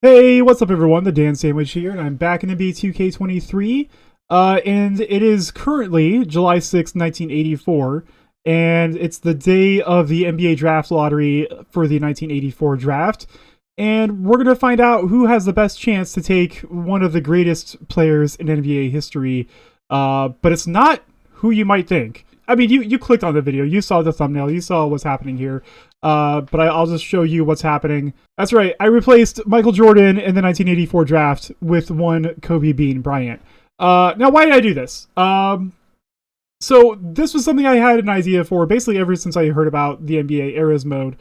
Hey, what's up, everyone? The Dan Sandwich here, and I'm back in NBA 2K23. And it is currently July 6th, 1984, and it's the day of the NBA Draft Lottery for the 1984 draft. And we're going to find out who has the best chance to take one of the greatest players in NBA history. But it's not who you might think. I mean, you clicked on the video, you saw the thumbnail, you saw what's happening here. But I'll just show you what's happening. That's right, I replaced Michael Jordan in the 1984 draft with one Kobe Bean Bryant. Now, why did I do this? So this was something I had an idea for basically ever since I heard about the NBA Eras mode.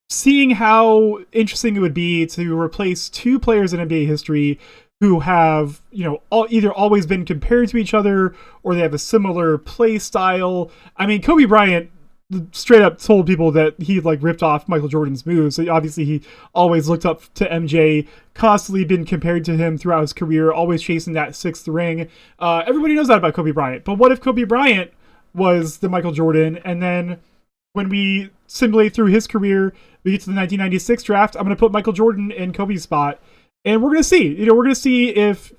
Seeing how interesting it would be to replace two players in NBA history who have, either always been compared to each other or they have a similar play style. I mean, Kobe Bryant straight up told people that he ripped off Michael Jordan's moves. So obviously he always looked up to MJ, constantly been compared to him throughout his career, always chasing that sixth ring. Everybody knows that about Kobe Bryant. But what if Kobe Bryant was the Michael Jordan, and then when we simulate through his career, we get to the 1996 draft, I'm going to put Michael Jordan in Kobe's spot, and we're going to see. We're going to see if,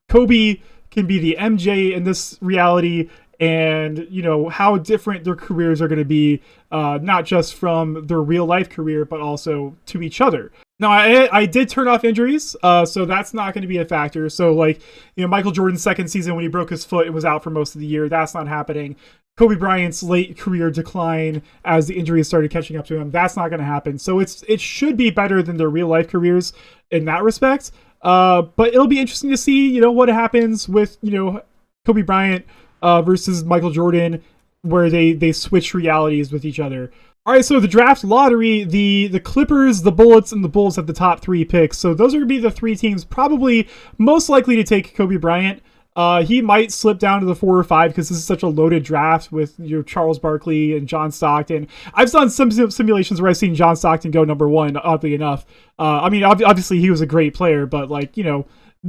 Kobe can be the MJ in this reality, and how different their careers are going to be, not just from their real life career but also to each other. Now, I did turn off injuries, so that's not going to be a factor. So Michael Jordan's second season when he broke his foot and was out for most of the year, that's not happening. Kobe Bryant's late career decline as the injuries started catching up to him, that's not going to happen. So it should be better than their real life careers in that respect. But it'll be interesting to see what happens with Kobe Bryant versus Michael Jordan, where they switch realities with each other. All right, so the draft lottery, the Clippers, the Bullets, and the Bulls have the top three picks. So those are going to be the three teams probably most likely to take Kobe Bryant. He might slip down to the 4 or 5 because this is such a loaded draft with Charles Barkley and John Stockton. I've done some simulations where I've seen John Stockton go number 1, oddly enough. I mean, obviously he was a great player, but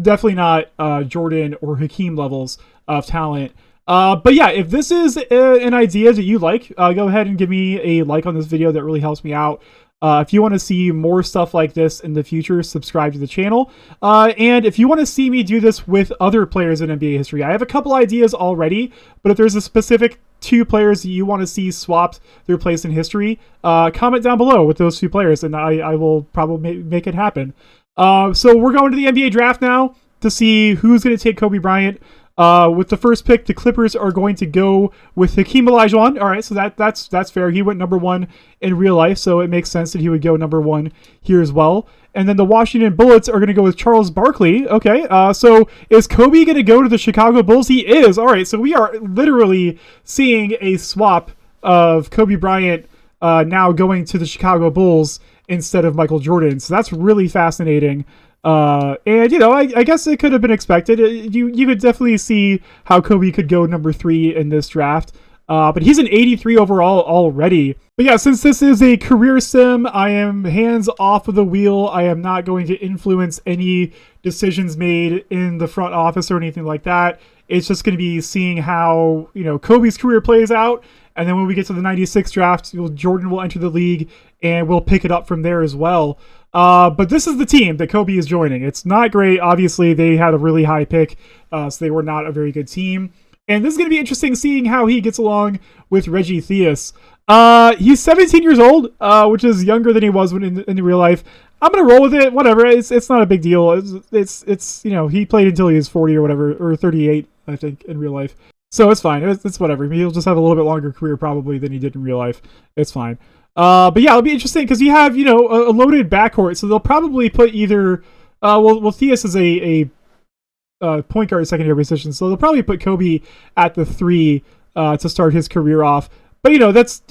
definitely not Jordan or Hakeem levels of talent. But yeah, if this is an idea that you like, go ahead and give me a like on this video. That really helps me out. If you want to see more stuff like this in the future, subscribe to the channel. And if you want to see me do this with other players in NBA history, I have a couple ideas already, but if there's a specific 2 players that you want to see swapped their place in history, comment down below with those 2 players, and I will probably make it happen. So we're going to the NBA draft now to see who's going to take Kobe Bryant. With the first pick, the Clippers are going to go with Hakeem Olajuwon. All right, so that's fair. He went number 1 in real life, so it makes sense that he would go number 1 here as well. And then the Washington Bullets are going to go with Charles Barkley. Okay, so is Kobe going to go to the Chicago Bulls? He is. All right, so we are literally seeing a swap of Kobe Bryant now going to the Chicago Bulls instead of Michael Jordan. So that's really fascinating. And I guess it could have been expected. You could definitely see how Kobe could go number 3 in this draft. But he's an 83 overall already. But yeah, since this is a career sim, I am hands off of the wheel. I am not going to influence any decisions made in the front office or anything like that. It's just going to be seeing how, Kobe's career plays out. And then when we get to the 96 draft, Jordan will enter the league and we'll pick it up from there as well. But this is the team that Kobe is joining. It's not great. Obviously, they had a really high pick, so they were not a very good team. And this is going to be interesting seeing how he gets along with Reggie Theus. He's 17 years old, which is younger than he was when in real life. I'm going to roll with it. Whatever. It's not a big deal. It's he played until he was 40 or whatever, or 38, I think, in real life. So it's fine. It's whatever. He'll just have a little bit longer career probably than he did in real life. It's fine. But yeah, it'll be interesting because you have, a loaded backcourt. So they'll probably put either, Theus is a point guard secondary position. So they'll probably put Kobe at the 3 to start his career off. But, that's,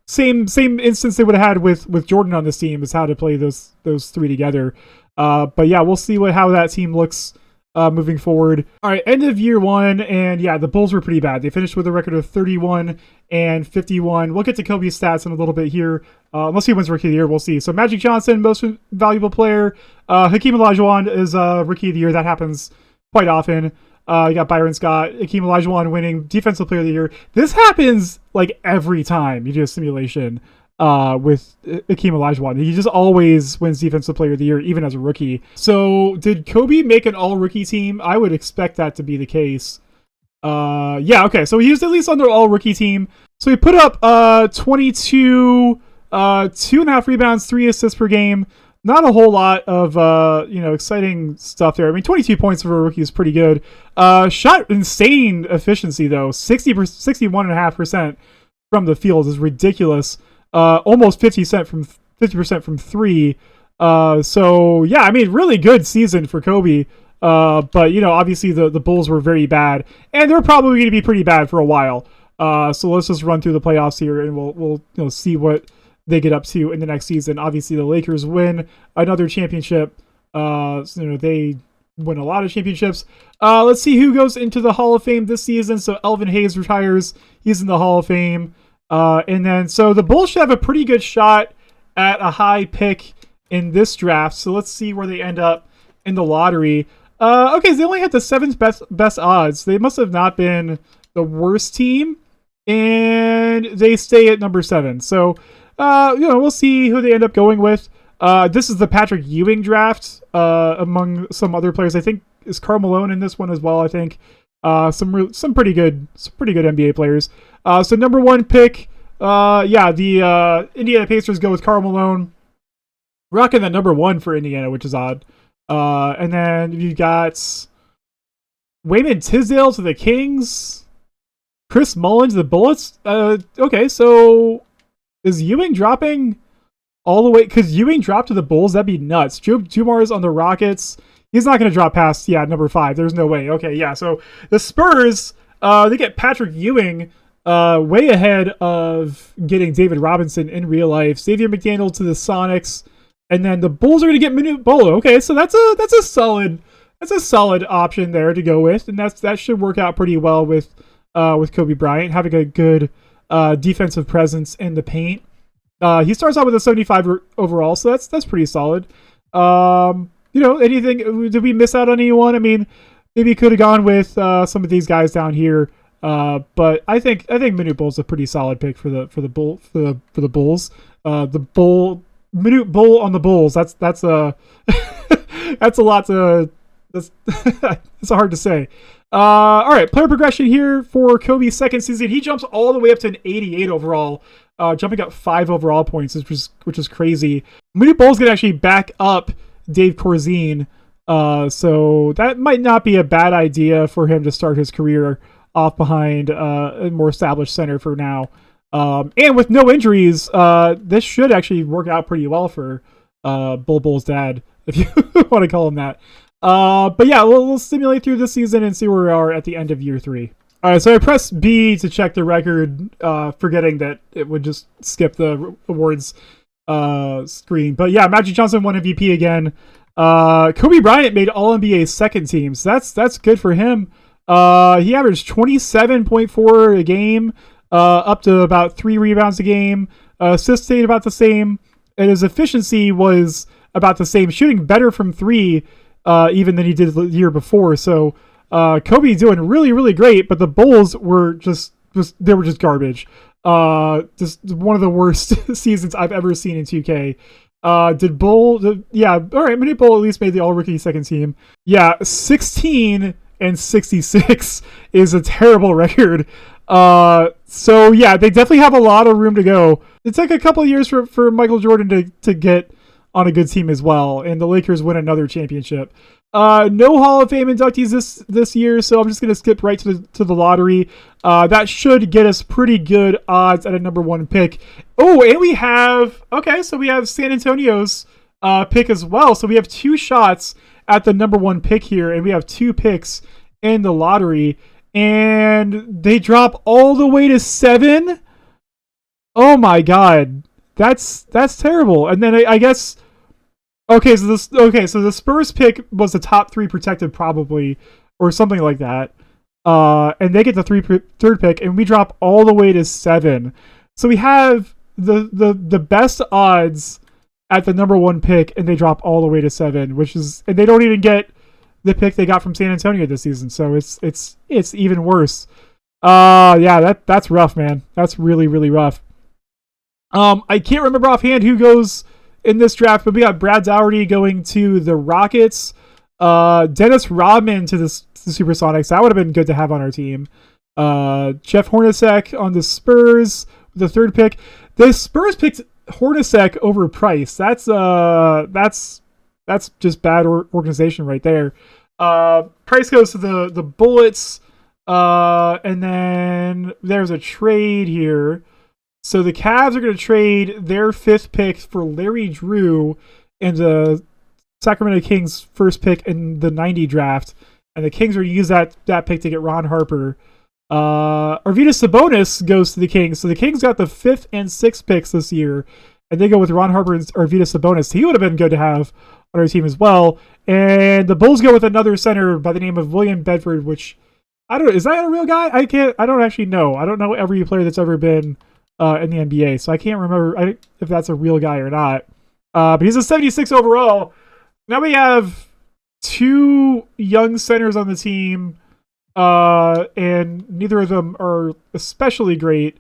same instance they would have had with Jordan on this team is how to play those 3 together. But yeah, we'll see how that team looks moving forward. All right, end of year 1, and yeah, the Bulls were pretty bad. They finished with a record of 31 and 51. We'll get to Kobe's stats in a little bit here. Unless he wins Rookie of the Year, we'll see. So Magic Johnson, most valuable player. Hakeem Olajuwon is Rookie of the Year. That happens quite often. You got Byron Scott, Hakeem Olajuwon winning Defensive Player of the Year. This happens every time you do a simulation. with Akeem Olajuwon. He just always wins Defensive Player of the Year, even as a rookie. So did Kobe make an all-rookie team? I would expect that to be the case. Yeah, okay. So he was at least on their all-rookie team. So he put up 22, 2.5 rebounds, 3 assists per game. Not a whole lot of exciting stuff there. I mean, 22 points for a rookie is pretty good. Shot insane efficiency though. 61.5% from the field is ridiculous. Almost 50% from three. So yeah, I mean, really good season for Kobe. But obviously the Bulls were very bad, and they're probably going to be pretty bad for a while. So let's just run through the playoffs here, and we'll see what they get up to in the next season. Obviously, the Lakers win another championship. They win a lot of championships. Let's see who goes into the Hall of Fame this season. So Elvin Hayes retires. He's in the Hall of Fame. And then, so the Bulls should have a pretty good shot at a high pick in this draft. So let's see where they end up in the lottery. Okay, so they only had the 7th best odds. They must have not been the worst team, and they stay at number 7. So, we'll see who they end up going with. This is the Patrick Ewing draft, among some other players. I think is Karl Malone in this one as well. I think some pretty good NBA players. So number 1 pick, the Indiana Pacers go with Karl Malone, rocking that number 1 for Indiana, which is odd. And then you got Wayman Tisdale to the Kings, Chris Mullin to the Bullets. Okay, so is Ewing dropping all the way? Because Ewing dropped to the Bulls, that'd be nuts. Jumar's on the Rockets. He's not going to drop past, number 5. There's no way. Okay, yeah. So the Spurs, they get Patrick Ewing way ahead of getting David Robinson in real life. Xavier McDaniel to the Sonics. And then the Bulls are going to get Manute Bolo. Okay, so that's a solid option there to go with, and that should work out pretty well with Kobe Bryant having a good defensive presence in the paint. He starts out with a 75 overall, so that's pretty solid. Anything? Did we miss out on anyone? I mean, maybe could have gone with some of these guys down here, but I think Manute Bol's a pretty solid pick for the Bulls. Minute Bull on the Bulls. That's a that's a lot to. It's hard to say. All right, player progression here for Kobe's second season. He jumps all the way up to an 88 overall, jumping up 5 overall points, which is crazy. Minute Bull's gonna actually back up Dave Corzine, so that might not be a bad idea for him to start his career off behind a more established center for now. And with no injuries, this should actually work out pretty well for Bull's dad, if you want to call him that. But yeah, we'll simulate through this season and see where we are at the end of year 3. All right, so I pressed B to check the record, forgetting that it would just skip the awards screen. But yeah, Magic Johnson won MVP again. Kobe Bryant made All-NBA second team, so that's good for him. He averaged 27.4 a game. Up to about 3 rebounds a game. Assists stayed about the same, and his efficiency was about the same, shooting better from 3 even than he did the year before. So Kobe doing really, really great, but the Bulls were just garbage. Just one of the worst seasons I've ever seen in 2K. All right, Manute Bol at least made the all-rookie second team. Yeah, 16-66 is a terrible record. So yeah, they definitely have a lot of room to go. It took a couple of years for Michael Jordan to get on a good team as well, and the Lakers win another championship. No Hall of Fame inductees this year, so I'm just gonna skip right to the lottery. That should get us pretty good odds at a number 1 pick. Oh, and we have San Antonio's pick as well. So we have 2 shots at the number 1 pick here, and we have 2 picks in the lottery. And they drop all the way to 7. Oh my god, that's terrible. And then I guess, so the Spurs pick was the top 3 protected probably, or something like that. And they get the third pick, and we drop all the way to 7. So we have the best odds at the number 1 pick, and they drop all the way to 7, and they don't even get the pick they got from San Antonio this season, so it's even worse. That's rough, man. That's really, really rough. I can't remember offhand who goes in this draft, but we got Brad Daugherty going to the Rockets. Dennis Rodman to the Supersonics. That would have been good to have on our team. Jeff Hornacek on the Spurs with the third pick. The Spurs picked Hornacek over Price. That's just bad organization right there. Price goes to the Bullets, and then there's a trade here. So the Cavs are going to trade their 5th pick for Larry Drew and the Sacramento Kings' first pick in the 90 draft, and the Kings are going to use that pick to get Ron Harper. Arvydas Sabonis goes to the Kings, so the Kings got the 5th and 6th picks this year, and they go with Ron Harper and Arvydas Sabonis. He would have been good to have on our team as well. And the Bulls go with another center by the name of William Bedford, which I don't know. Is that a real guy? I don't actually know. I don't know every player that's ever been in the NBA, so I can't remember if that's a real guy or not. But he's a 76 overall. Now we have 2 young centers on the team, and neither of them are especially great,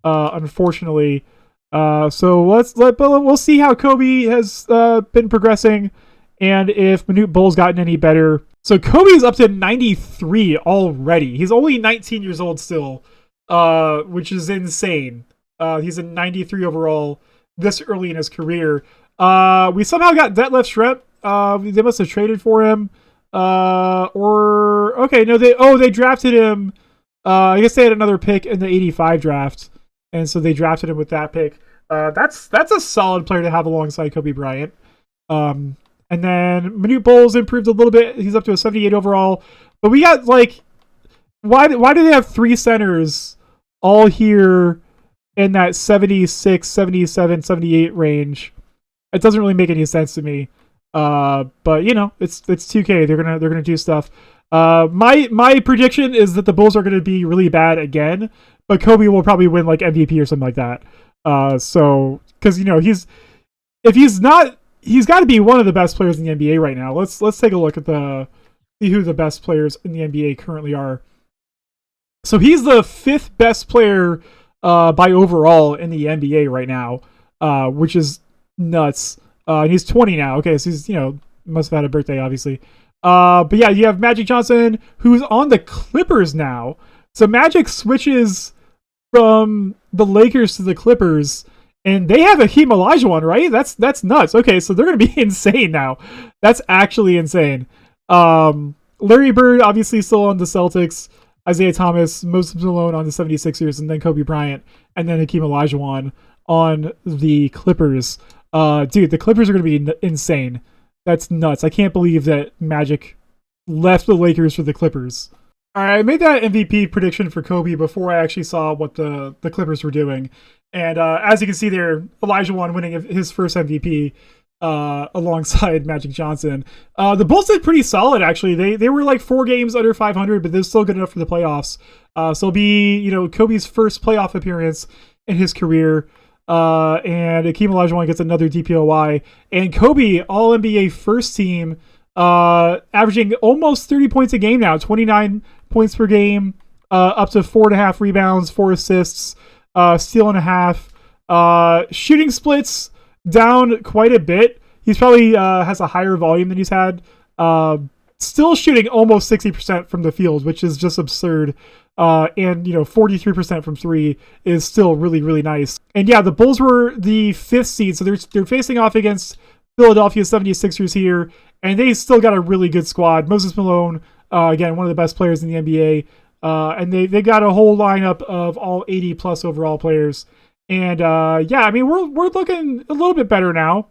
unfortunately. So we'll see how Kobe has been progressing, and if Manute Bol's gotten any better. So Kobe's up to 93 already. He's only 19 years old still, which is insane. He's a 93 overall this early in his career. We somehow got Detlef Schrempf. They must have traded for him. They drafted him. I guess they had another pick in the 85 draft, and so they drafted him with that pick. That's a solid player to have alongside Kobe Bryant. And then Manute Bol's improved a little bit. He's up to a 78 overall. But we got why do they have 3 centers all here in that 76, 77, 78 range? It doesn't really make any sense to me. But it's 2K. They're gonna do stuff. My prediction is that the Bulls are gonna be really bad again, but Kobe will probably win MVP or something like that. So because he's got to be one of the best players in the NBA right now. Let's take a look at see who the best players in the NBA currently are. So he's the 5th best player by overall in the NBA right now, which is nuts. And he's 20 now. Okay, so he's must have had a birthday, obviously. But yeah, you have Magic Johnson, who's on the Clippers now. So Magic switches from the Lakers to the Clippers, and they have Hakeem Olajuwon, right? That's nuts. Okay, so they're gonna be insane now. That's actually insane. Larry Bird obviously still on the Celtics. Isaiah Thomas, Moses Malone on the 76ers, and then Kobe Bryant, and then Hakeem Olajuwon on the Clippers. Dude, the Clippers are going to be insane. That's nuts. I can't believe that Magic left the Lakers for the Clippers. All right, I made that MVP prediction for Kobe before I actually saw what the Clippers were doing. And as you can see there, Olajuwon winning his first MVP alongside Magic Johnson. The Bulls did pretty solid, actually. They were 4 games under 500, but they're still good enough for the playoffs. So it'll be, Kobe's first playoff appearance in his career. And Hakeem Olajuwon gets another DPOY. And Kobe, All-NBA first team, averaging almost 30 points a game now, 29 points per game, up to 4.5 rebounds, 4 assists, steal and a half. Shooting splits down quite a bit. He's probably has a higher volume than he's had. Still shooting almost 60% from the field, which is just absurd. And 43% from 3 is still really, really nice. And yeah, the Bulls were the 5th seed, so they're facing off against Philadelphia 76ers here, and they still got a really good squad. Moses Malone, again, one of the best players in the NBA, and they got a whole lineup of all 80 plus overall players. And we're looking a little bit better now.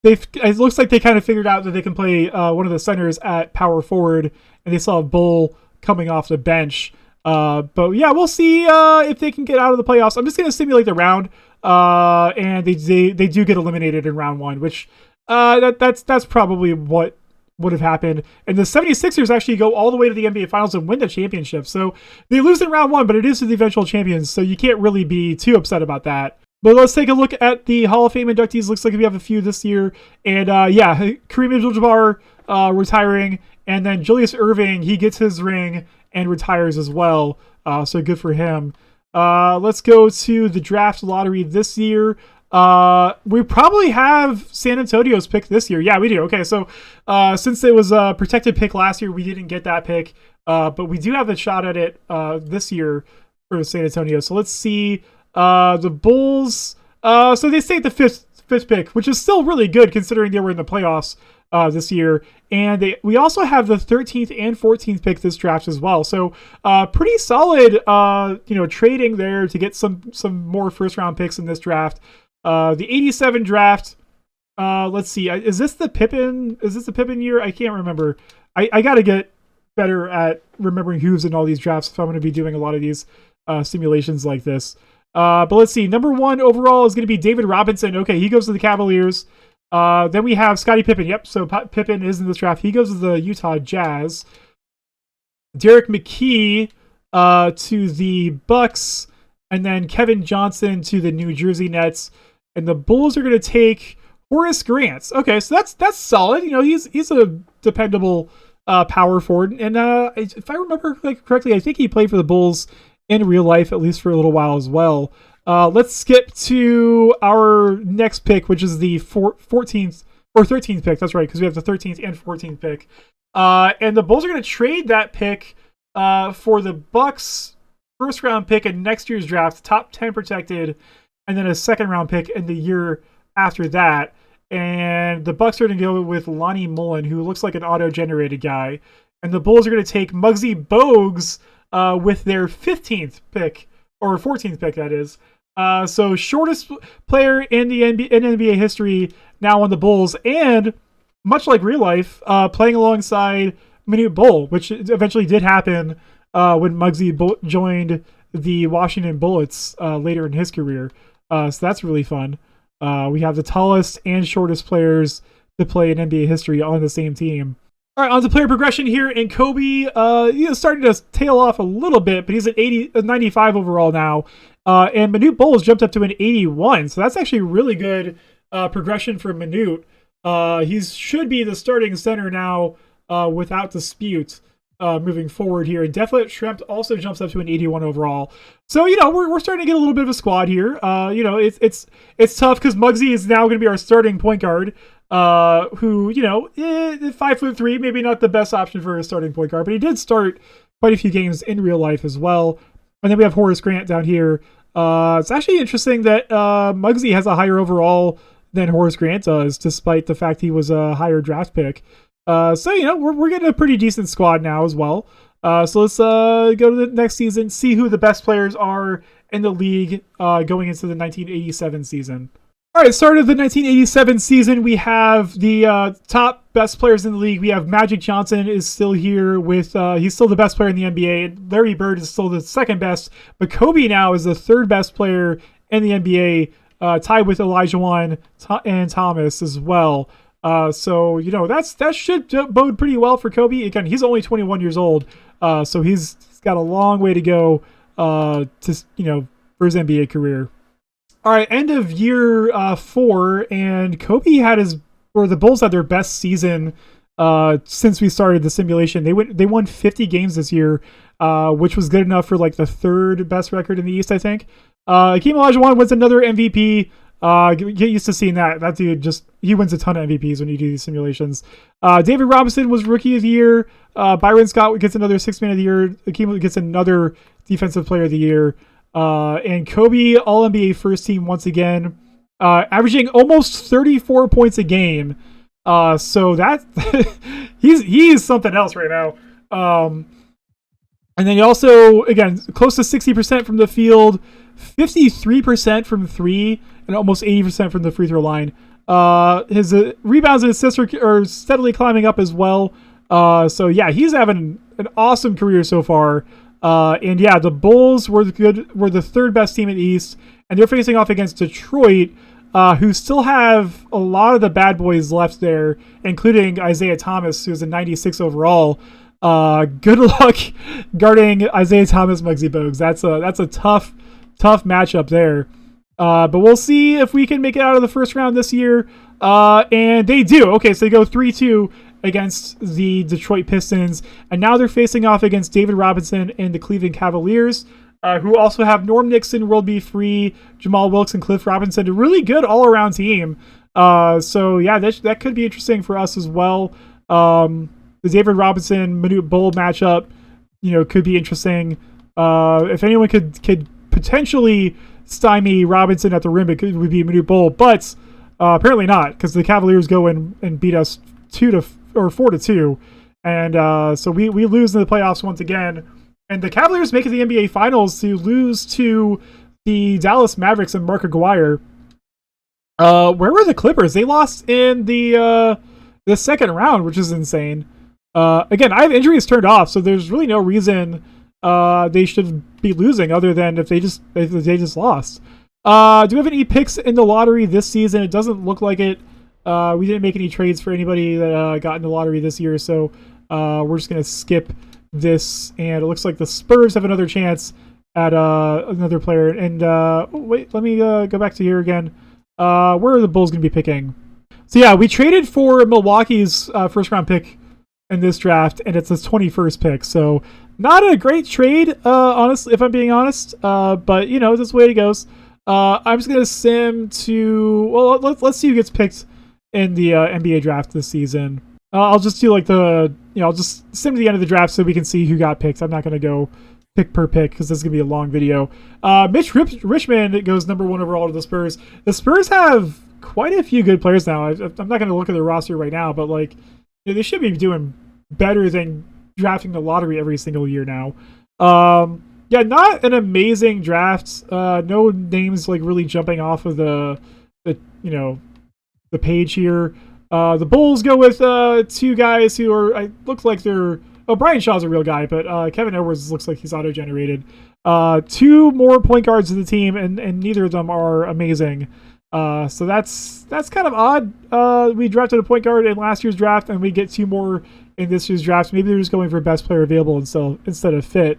It looks like they kind of figured out that they can play one of the centers at power forward, and they still have Bull coming off the bench. But yeah, we'll see if they can get out of the playoffs. I'm just going to simulate the round, and they do get eliminated in round 1, which that's probably what would have happened. And the 76ers actually go all the way to the NBA Finals and win the championship. So they lose in round 1, but it is to the eventual champions, so you can't really be too upset about that. But let's take a look at the Hall of Fame inductees. Looks like we have a few this year. And Kareem Abdul-Jabbar retiring. And then Julius Erving, he gets his ring and retires as well. So good for him. Let's go to the draft lottery this year. We probably have San Antonio's pick this year. Yeah, we do. Okay, so since it was a protected pick last year, we didn't get that pick. But we do have a shot at it this year for San Antonio. So let's see. The Bulls. So they stay at the fifth pick, which is still really good considering they were in the playoffs this year. And we also have the 13th and 14th pick this draft as well. So pretty solid, trading there to get some more first round picks in this draft. The 87 draft. Let's see. Is this the Pippen? Is this the Pippen year? I can't remember. I got to get better at remembering who's in all these drafts if I'm going to be doing a lot of these simulations like this. But let's see. Number 1 overall is going to be David Robinson. Okay, he goes to the Cavaliers. Then we have Scottie Pippen. Yep, so Pippen is in this draft. He goes to the Utah Jazz. Derek McKee to the Bucks, and then Kevin Johnson to the New Jersey Nets. And the Bulls are going to take Horace Grant. Okay, so that's solid. He's a dependable power forward. And if I remember correctly, I think he played for the Bulls in real life, at least for a little while as well. Let's skip to our next pick, which is the 14th or 13th pick. That's right, because we have the 13th and 14th pick. And the Bulls are going to trade that pick for the Bucks' first round pick in next year's draft, top 10 protected, and then a second round pick in the year after that. And the Bucks are going to go with Lonnie Mullen, who looks like an auto-generated guy. And the Bulls are going to take Muggsy Bogues with their 15th pick, or 14th pick, that is. So shortest player in the NBA history now on the Bulls, and much like real life, playing alongside Manute Bol, which eventually did happen when Muggsy joined the Washington Bullets later in his career. So that's really fun. We have the tallest and shortest players to play in NBA history on the same team. All right, on to player progression here, and Kobe, starting to tail off a little bit, but he's at 95 overall now. And Manute Bol has jumped up to an 81, so that's actually really good progression for Manute. He should be the starting center now without dispute moving forward here. And Deflet Schrempf also jumps up to an 81 overall. So, we're starting to get a little bit of a squad here. It's tough because Muggsy is now going to be our starting point guard. Who, 5'3", maybe not the best option for a starting point guard, but he did start quite a few games in real life as well. And then we have Horace Grant down here. It's actually interesting that Muggsy has a higher overall than Horace Grant does, despite the fact he was a higher draft pick. So, we're getting a pretty decent squad now as well. So let's go to the next season, see who the best players are in the league going into the 1987 season. All right, start of the 1987 season, we have the top best players in the league. We have Magic Johnson is still here with, he's still the best player in the NBA. Larry Bird is still the second best, but Kobe now is the third best player in the NBA, tied with Olajuwon and Thomas as well. So, that should bode pretty well for Kobe. Again, he's only 21 years old, so he's got a long way to go for his NBA career. All right, end of year 4, and Kobe the Bulls had their best season since we started the simulation. They won 50 games this year, which was good enough for the third best record in the East, I think. Hakeem Olajuwon wins another MVP. Get used to seeing that. That dude he wins a ton of MVPs when you do these simulations. David Robinson was Rookie of the Year. Byron Scott gets another Sixth Man of the Year. Hakeem gets another Defensive Player of the Year. And Kobe, All-NBA first team once again, averaging almost 34 points a game. So that he's something else right now. And then he also, again, close to 60% from the field, 53% from 3, and almost 80% from the free throw line. His rebounds and assists are steadily climbing up as well. So yeah, he's having an awesome career so far. And yeah, the Bulls were the third best team in the East, and they're facing off against Detroit, who still have a lot of the bad boys left there, including Isaiah Thomas, who's a 96 overall. Good luck guarding Isaiah Thomas, Muggsy Bogues. That's a tough matchup there. But we'll see if we can make it out of the first round this year. And they do. Okay, so they go 3-2 against the Detroit Pistons, and now they're facing off against David Robinson and the Cleveland Cavaliers. who also have Norm Nixon, World B. Free, Jamal Wilkes, and Cliff Robinson. A really good all-around team. So yeah, that could be interesting for us as well. The David Robinson Manute Bull matchup, could be interesting. If anyone could potentially stymie Robinson at the rim, would be Manute Bull, but apparently not, because the Cavaliers go and beat us 4-2, and so we lose in the playoffs once again. And the Cavaliers make it to the NBA Finals to lose to the Dallas Mavericks and Mark Aguirre. Where were the Clippers? They lost in the second round, which is insane. Again, I have injuries turned off, so there's really no reason they should be losing other than if they just lost. Do we have any picks in the lottery this season? It doesn't look like it. We didn't make any trades for anybody that got in the lottery this year, so we're just going to skip this. And it looks like the Spurs have another chance at another player. And wait, let me go back to here again. Where are the Bulls going to be picking? So yeah, we traded for Milwaukee's first round pick in this draft, and it's his 21st pick. So not a great trade, honestly, if I'm being honest. But this is the way it goes. I'm just gonna sim to let's see who gets picked in the NBA draft this season. I'll just do like I'll just sim to the end of the draft so we can see who got picked. I'm not gonna go pick per pick because this is gonna be a long video. Mitch Richmond goes number 1 overall to the Spurs. The Spurs have quite a few good players now. I'm not gonna look at their roster right now, but they should be doing better than drafting the lottery every single year now. Yeah, not an amazing draft. No names really jumping off of the page here. The Bulls go with 2 guys who look like they're. Oh, Brian Shaw's a real guy, but Kevin Edwards looks like he's auto-generated. 2 more point guards to the team, and neither of them are amazing. So that's kind of odd. We drafted a point guard in last year's draft, and we get 2 more in this year's draft. Maybe they're just going for best player available instead of fit.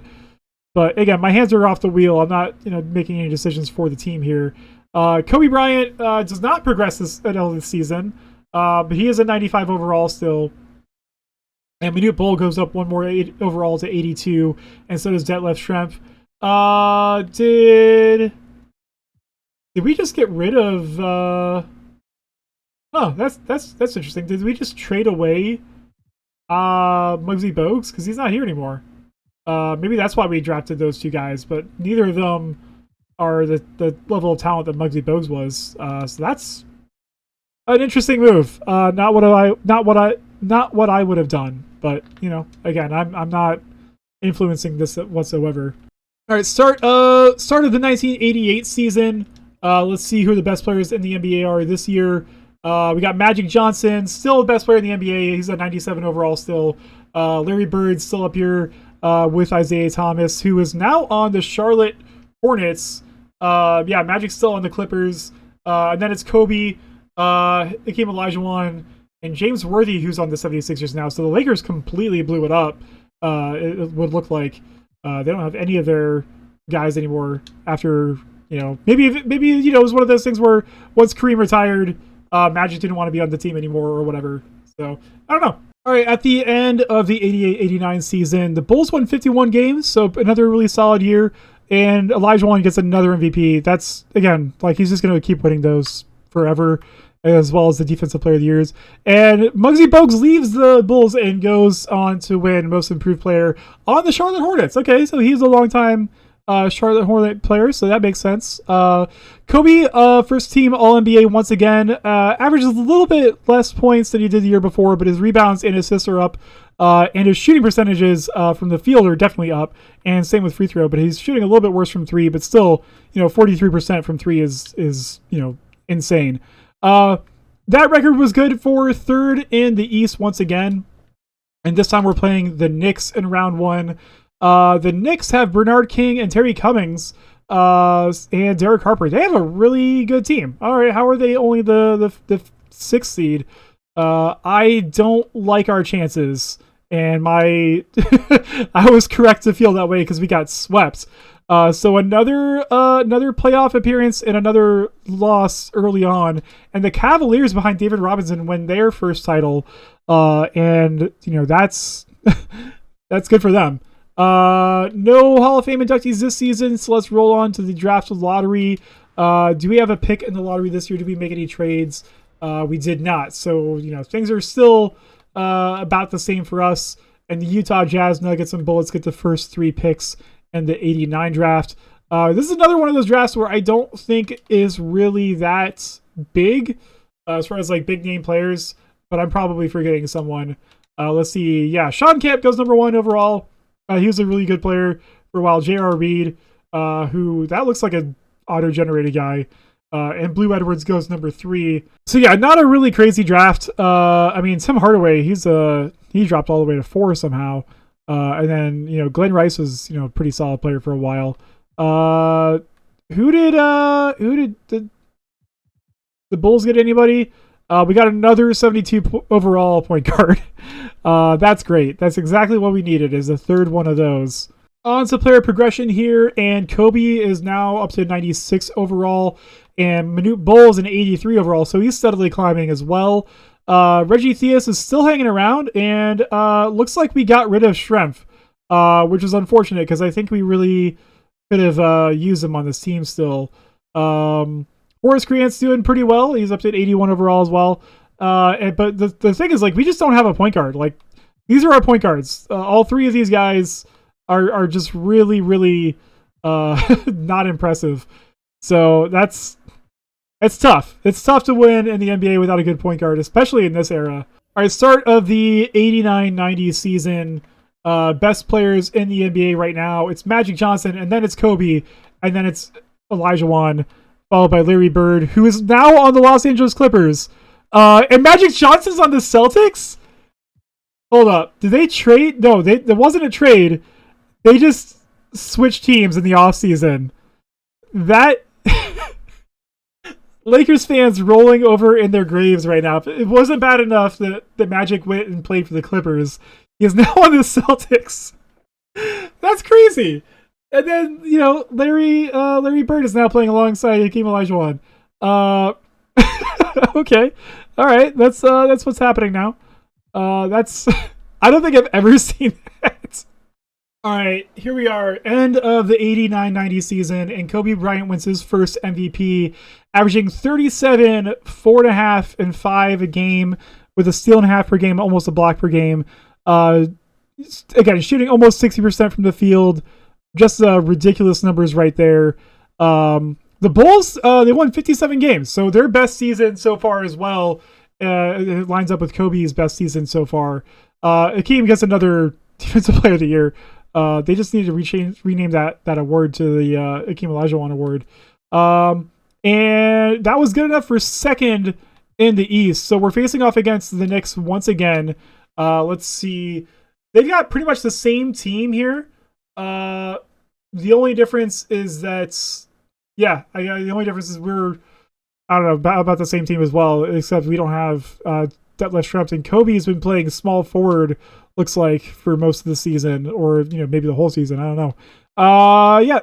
But again, my hands are off the wheel. I'm not, making any decisions for the team here. Kobe Bryant does not progress this season, but he is a 95 overall still. And Manute Bull goes up 1 more overall to 82, and so does Detlef Schrempf. Did we just get rid of? Oh, that's interesting. Did we just trade away Muggsy Bogues, because he's not here anymore? Maybe that's why we drafted those 2 guys, but neither of them are the level of talent that Muggsy Bogues was. So that's an interesting move. Not what I would have done. But again, I'm not influencing this whatsoever. All right, start of the 1988 season. Let's see who the best players in the NBA are this year. We got Magic Johnson, still the best player in the NBA. He's a 97 overall still. Larry Bird still up here with Isaiah Thomas, who is now on the Charlotte Hornets. Magic's still on the Clippers. And then it's Kobe, Hakeem Olajuwon, and James Worthy, who's on the 76ers now. So the Lakers completely blew it up. It would look like they don't have any of their guys anymore after, maybe it was one of those things where once Kareem retired, Magic didn't want to be on the team anymore or whatever. So I don't know. All right, at the end of the 88-89 season, the Bulls won 51 games, so another really solid year, and Olajuwon gets another MVP. That's, again, he's just going to keep winning those forever, as well as the Defensive Player of the Years. And Muggsy Bogues leaves the Bulls and goes on to win Most Improved Player on the Charlotte Hornets. Okay, so he's a long-time Charlotte Hornet player, so that makes sense. Kobe, first team All-NBA once again, averages a little bit less points than he did the year before, but his rebounds and assists are up, and his shooting percentages from the field are definitely up, and same with free throw, but he's shooting a little bit worse from 3, but still, 43% from 3 is insane. That record was good for 3rd in the East once again, and this time we're playing the Knicks in round 1. The Knicks have Bernard King and Terry Cummings and Derek Harper. They have a really good team. All right, how are they only the 6th seed? I don't like our chances, and I was correct to feel that way because we got swept. So another playoff appearance and another loss early on, and the Cavaliers behind David Robinson win their first title, and that's that's good for them. No Hall of Fame inductees this season, so let's roll on to the draft lottery. Do we have a pick in the lottery this year? Did we make any trades? We did not. So, things are still about the same for us. And the Utah Jazz, Nuggets, and Bullets get the first 3 picks in the 89 draft. This is another one of those drafts where I don't think is really that big as far as like big name players, but I'm probably forgetting someone. Let's see. Yeah, Sean Kemp goes number 1 overall. He was a really good player for a while. J.R. Reed, who that looks like an auto-generated guy. And Blue Edwards goes number 3. So yeah, not a really crazy draft. I mean, Tim Hardaway, he dropped all the way to 4 somehow. And then, Glenn Rice was, a pretty solid player for a while. Who did the Bulls get? Anybody? We got another 72 overall point guard. That's great. That's exactly what we needed, is a third one of those. On to player progression here, and Kobe is now up to 96 overall, and Manute Bol is an 83 overall, so he's steadily climbing as well. Reggie Theus is still hanging around, and looks like we got rid of Schrempf, which is unfortunate because I think we really could have used him on this team still. Horace Grant's doing pretty well. He's up to 81 overall as well. But the thing is, like, we just don't have a point guard. Like, these are our point guards. All 3 of these guys are just really, really not impressive. So it's tough. It's tough to win in the NBA without a good point guard, especially in this era. All right, start of the 89-90 season. Best players in the NBA right now. It's Magic Johnson, and then it's Kobe, and then it's Elijah Wan, followed by Larry Bird, who is now on the Los Angeles Clippers. And Magic Johnson's on the Celtics? Hold up. Did they trade? No, there wasn't a trade. They just switched teams in the offseason. That... Lakers fans rolling over in their graves right now. It wasn't bad enough that Magic went and played for the Clippers. He is now on the Celtics. That's crazy. And then, Larry Bird is now playing alongside Hakeem Olajuwon. Okay. All right. That's what's happening now. I don't think I've ever seen that. All right, here we are, end of the 89-90 season, and Kobe Bryant wins his first MVP, averaging 37, 4.5, and 5 a game, with a steal and a half per game, almost a block per game. Again, shooting almost 60% from the field. Just ridiculous numbers right there. The Bulls, they won 57 games, so their best season so far as well. It lines up with Kobe's best season so far. Hakeem gets another Defensive Player of the Year. They just need to rename that award to the Hakeem Olajuwon Award. And that was good enough for second in the East. So we're facing off against the Knicks once again. Let's see. They've got pretty much the same team here. The only difference is that, the only difference is we're, I don't know, about the same team as well, except we don't have Detlef Schrempf, and Kobe has been playing small forward, looks like, for most of the season, or maybe the whole season. I don't know.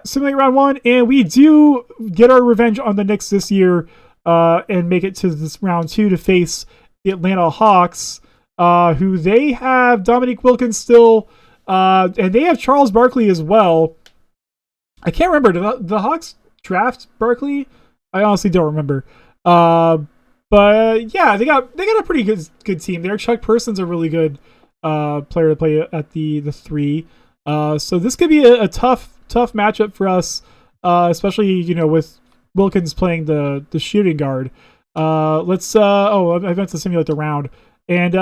Simulate round 1, and we do get our revenge on the Knicks this year, and make it to this round 2 to face the Atlanta Hawks, who they have Dominique Wilkins still, and they have Charles Barkley as well. I can't remember. Did the Hawks draft Barkley? I honestly don't remember. But yeah, they got a pretty good team there. Chuck Person's a really good player to play at the 3. So this could be a tough matchup for us, especially with Wilkins playing the shooting guard. I meant to simulate the round, and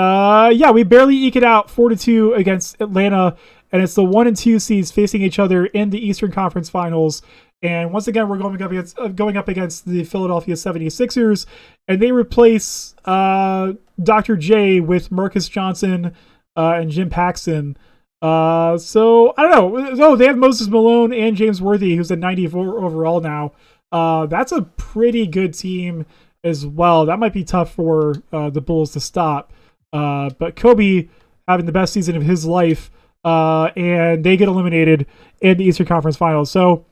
we barely eke it out 4-2 against Atlanta, and it's the 1 and 2 seeds facing each other in the Eastern Conference Finals. And once again, we're going up against the Philadelphia 76ers, and they replace Dr. J with Marcus Johnson and Jim Paxson. So I don't know. Oh, they have Moses Malone and James Worthy, who's at 94 overall now. That's a pretty good team as well. That might be tough for the Bulls to stop. But Kobe having the best season of his life, and they get eliminated in the Eastern Conference Finals. So,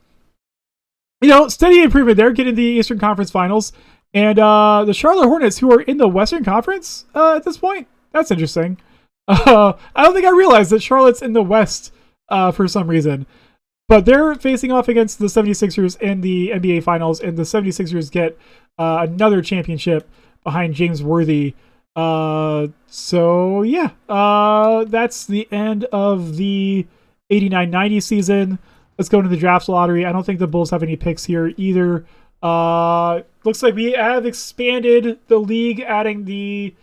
steady improvement there, getting the Eastern Conference Finals. And the Charlotte Hornets, who are in the Western Conference at this point, that's interesting. I don't think I realized that Charlotte's in the West for some reason. But they're facing off against the 76ers in the NBA Finals, and the 76ers get another championship behind James Worthy. So yeah, that's the end of the 89-90 season. Let's go into the draft lottery. I don't think the Bulls have any picks here either. Looks like we have expanded the league, adding the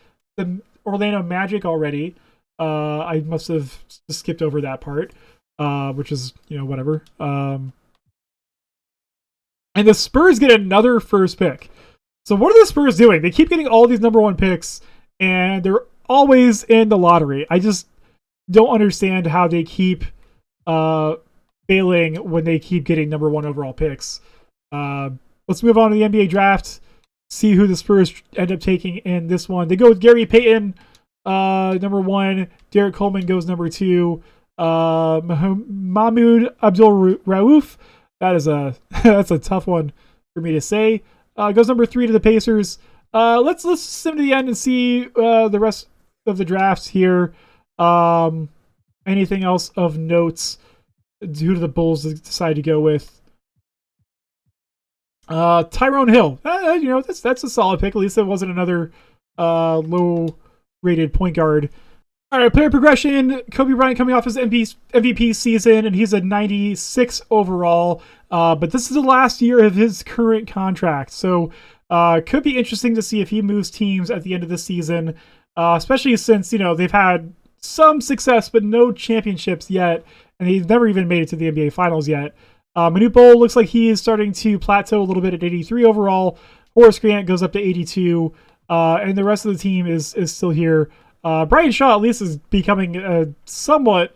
Orlando Magic already. I must have skipped over that part, which is, whatever. And the Spurs get another first pick. So what are the Spurs doing? They keep getting all these number one picks, and they're always in the lottery. I just don't understand how they keep failing when they keep getting number one overall picks. Let's move on to the NBA draft. See who the Spurs end up taking in this one. They go with Gary Payton, number one. Derek Coleman goes number two. Mahmoud Abdul-Rauf. That's a tough one for me to say. Goes number three to the Pacers. Let's listen to the end and see the rest of the drafts here. Anything else of notes? Who do the Bulls decide to go with? Tyrone Hill. That's a solid pick. At least it wasn't another low-rated point guard. All right, player progression. Kobe Bryant coming off his MVP season, and he's a 96 overall. But this is the last year of his current contract, so could be interesting to see if he moves teams at the end of the season, especially since they've had some success but no championships yet, and he's never even made it to the NBA Finals yet. Manute Bol looks like he is starting to plateau a little bit at 83 overall. Horace Grant goes up to 82, and the rest of the team is still here. Brian Shaw at least is becoming a somewhat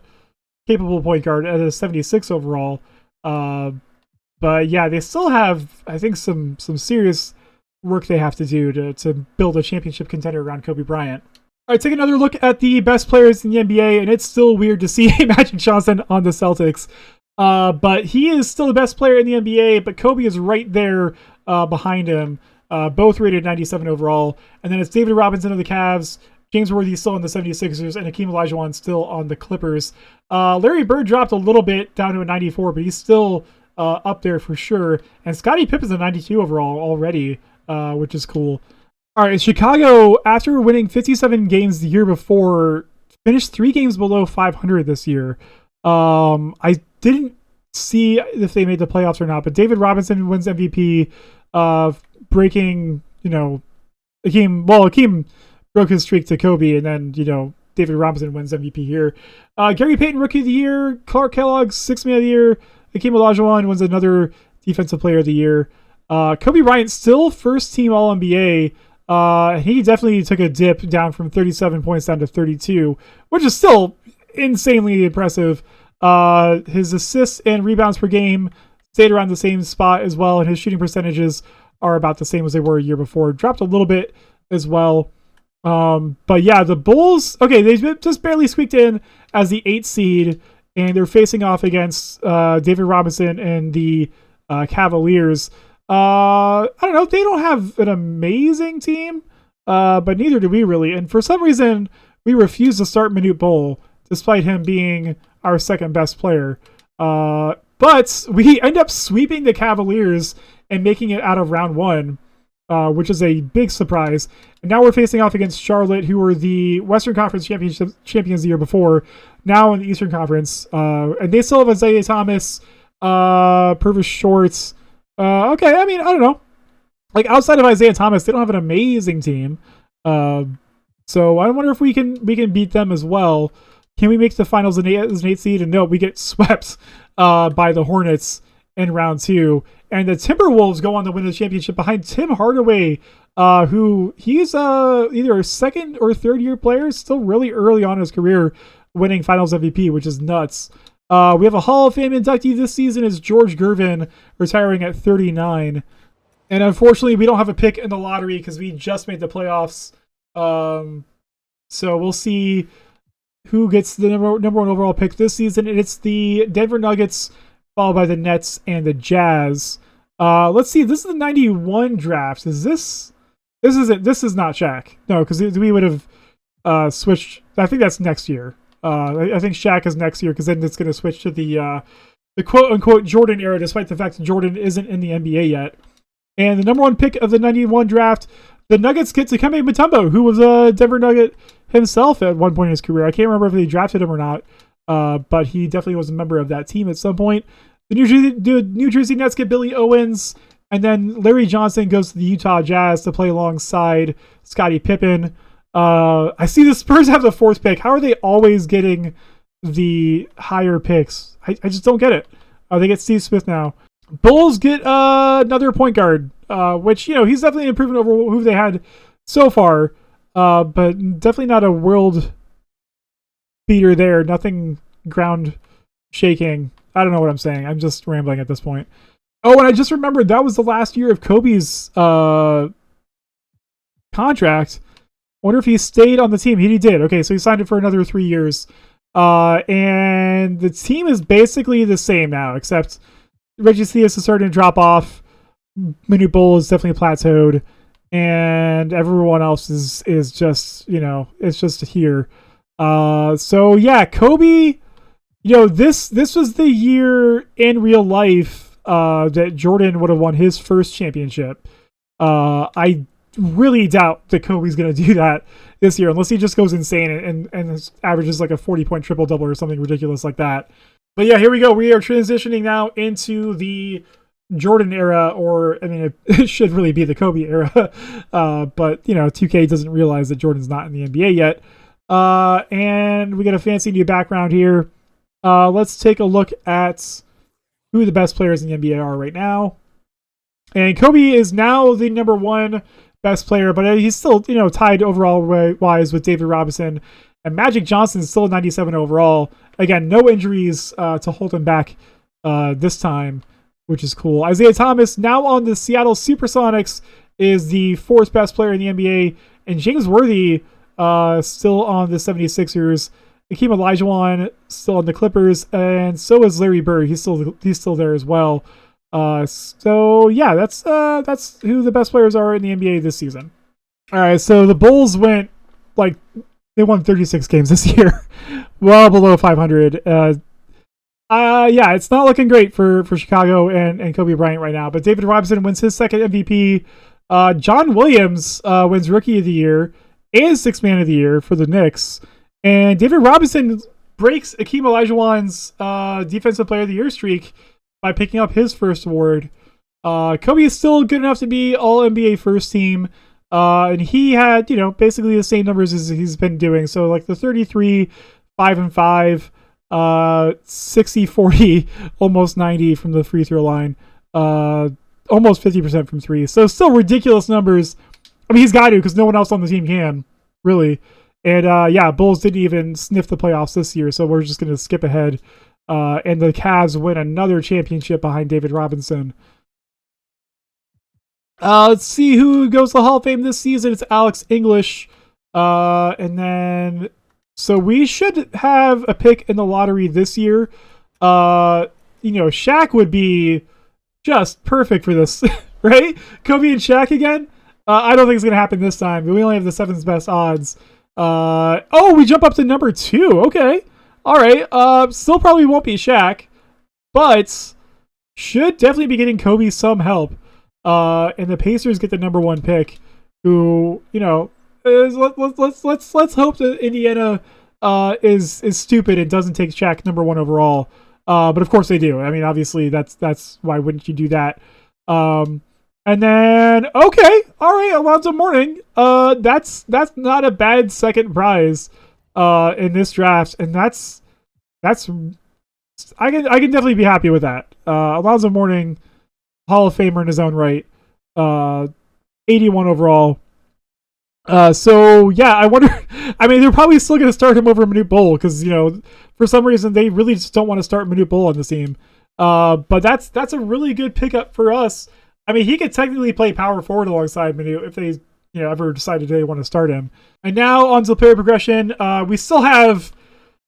capable point guard at a 76 overall. But yeah, they still have, I think, some serious work they have to do to build a championship contender around Kobe Bryant. All right, take another look at the best players in the NBA, and it's still weird to see Magic Johnson on the Celtics. But he is still the best player in the NBA, but Kobe is right there behind him, both rated 97 overall. And then it's David Robinson of the Cavs, James Worthy still on the 76ers, and Hakeem Olajuwon still on the Clippers. Larry Bird dropped a little bit down to a 94, but he's still up there for sure. And Scottie Pippen's a 92 overall already, which is cool. All right, Chicago, after winning 57 games the year before, finished 3 games below 500 this year. I didn't see if they made the playoffs or not, but David Robinson wins MVP, breaking, Hakeem broke his streak to Kobe, and then, David Robinson wins MVP here. Gary Payton, Rookie of the Year. Clark Kellogg, Sixth Man of the Year. Hakeem Olajuwon wins another Defensive Player of the Year. Kobe Bryant, still first-team All-NBA. He definitely took a dip down from 37 points down to 32, which is still insanely impressive. His assists and rebounds per game stayed around the same spot as well, and his shooting percentages are about the same as they were a year before. Dropped a little bit as well. But yeah, the Bulls, okay, they just barely squeaked in as the 8th seed, and they're facing off against David Robinson and the Cavaliers. I don't know, they don't have an amazing team, but neither do we really. And for some reason, we refuse to start Manute Bol, despite him being our second best player. But we end up sweeping the Cavaliers and making it out of round 1. Which is a big surprise. And now we're facing off against Charlotte, who were the Western Conference champions the year before, now in the Eastern Conference. And they still have Isaiah Thomas, Purvis Shorts. Okay, I mean, I don't know. Like, outside of Isaiah Thomas, they don't have an amazing team. So I wonder if we can beat them as well. Can we make the finals as an 8th seed? And no, we get swept by the Hornets in round 2. And the Timberwolves go on to win the championship behind Tim Hardaway, who he's either a second or third year player, still really early on in his career, winning Finals MVP, which is nuts. We have a Hall of Fame inductee this season is George Gervin, retiring at 39. And unfortunately, we don't have a pick in the lottery because we just made the playoffs. So we'll see who gets the number 1 overall pick this season. And it's the Denver Nuggets, followed by the Nets and the Jazz. Let's see. This is the 91 drafts. Is this? This isn't. This is not Shaq. No, because we would have switched. I think that's next year. I think Shaq is next year because then it's going to switch to the quote unquote Jordan era, despite the fact that Jordan isn't in the NBA yet. And the number one pick of the 91 draft, the Nuggets get Dikembe Mutombo, who was a Denver Nugget himself at one point in his career. I can't remember if they drafted him or not, but he definitely was a member of that team at some point. The New Jersey Nets get Billy Owens, and then Larry Johnson goes to the Utah Jazz to play alongside Scottie Pippen. I see the Spurs have the 4th pick. How are they always getting the higher picks? I just don't get it. They get Steve Smith now. Bulls get another point guard, which, he's definitely an improvement over who they had so far, but definitely not a world beater there. Nothing ground shaking. I don't know what I'm saying. I'm just rambling at this point. Oh, and I just remembered that was the last year of Kobe's contract. Wonder if he stayed on the team. He did. Okay, so he signed it for another 3 years. And the team is basically the same now, except Reggie Theus is starting to drop off. Manute Bol is definitely plateaued. And everyone else is just, it's just here. So yeah, Kobe, this was the year in real life that Jordan would have won his first championship. I really doubt that Kobe's going to do that this year, unless he just goes insane and averages like a 40-point triple-double or something ridiculous like that. But yeah, here we go. We are transitioning now into the Jordan era, or, it should really be the Kobe era. But, 2K doesn't realize that Jordan's not in the NBA yet. And we got a fancy new background here. Let's take a look at who the best players in the NBA are right now. And Kobe is now the number 1 best player, but he's still, tied overall wise with David Robinson. And Magic Johnson is still 97 overall. Again, no injuries to hold him back this time, which is cool. Isaiah Thomas, now on the Seattle Supersonics, is the 4th best player in the NBA. And James Worthy still on the 76ers. Hakeem Olajuwon still on the Clippers, and so is Larry Bird. He's still there as well. So yeah, that's who the best players are in the NBA this season. All right, so the Bulls they won 36 games this year, well below 500. Yeah, it's not looking great for Chicago and Kobe Bryant right now. But David Robinson wins his 2nd MVP. John Williams wins Rookie of the Year and 6th Man of the Year for the Knicks. And David Robinson breaks Hakeem Olajuwon's Defensive Player of the Year streak by picking up his first award. Kobe is still good enough to be All-NBA first team. And he had, basically the same numbers as he's been doing. So like the 33, 5-5, 60-40, almost 90 from the free throw line. Almost 50% from 3. So still ridiculous numbers. He's got to, because no one else on the team can, really. And Bulls didn't even sniff the playoffs this year, so we're just going to skip ahead. And the Cavs win another championship behind David Robinson. Let's see who goes to the Hall of Fame this season. It's Alex English. And then, so we should have a pick in the lottery this year. Shaq would be just perfect for this, right? Kobe and Shaq again? I don't think it's going to happen this time. We only have the 7th best odds. We jump up to number 2. Okay. All right. Still probably won't be Shaq, but should definitely be getting Kobe some help. And the Pacers get the number 1 pick, who, let's hope that Indiana is stupid and doesn't take Shaq number 1 overall. But of course they do. Obviously that's why wouldn't you do that? And then, okay, all right, Alonzo Mourning. That's not a bad second prize in this draft, and that's I can definitely be happy with that. Alonzo Mourning, Hall of Famer in his own right, 81 overall. So yeah, I wonder. They're probably still going to start him over Manute Bol because for some reason they really just don't want to start Manute Bol on the team. But that's a really good pickup for us. He could technically play power forward alongside Manute if they ever decided they want to start him. And now on to the player progression. We still have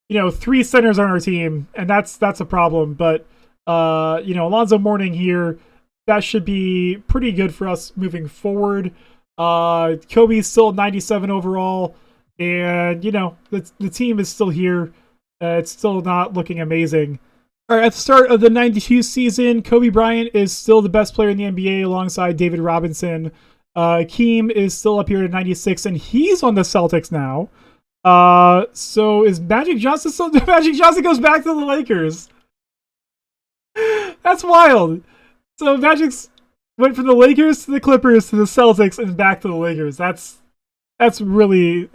3 centers on our team, and that's a problem. But Alonzo Mourning here, that should be pretty good for us moving forward. Kobe's still 97 overall, and the team is still here. It's still not looking amazing. All right, at the start of the 92 season, Kobe Bryant is still the best player in the NBA alongside David Robinson. Akeem is still up here at 96, and he's on the Celtics now. So is Magic Johnson still... Magic Johnson goes back to the Lakers. That's wild. So Magic's went from the Lakers to the Clippers to the Celtics and back to the Lakers. That's really...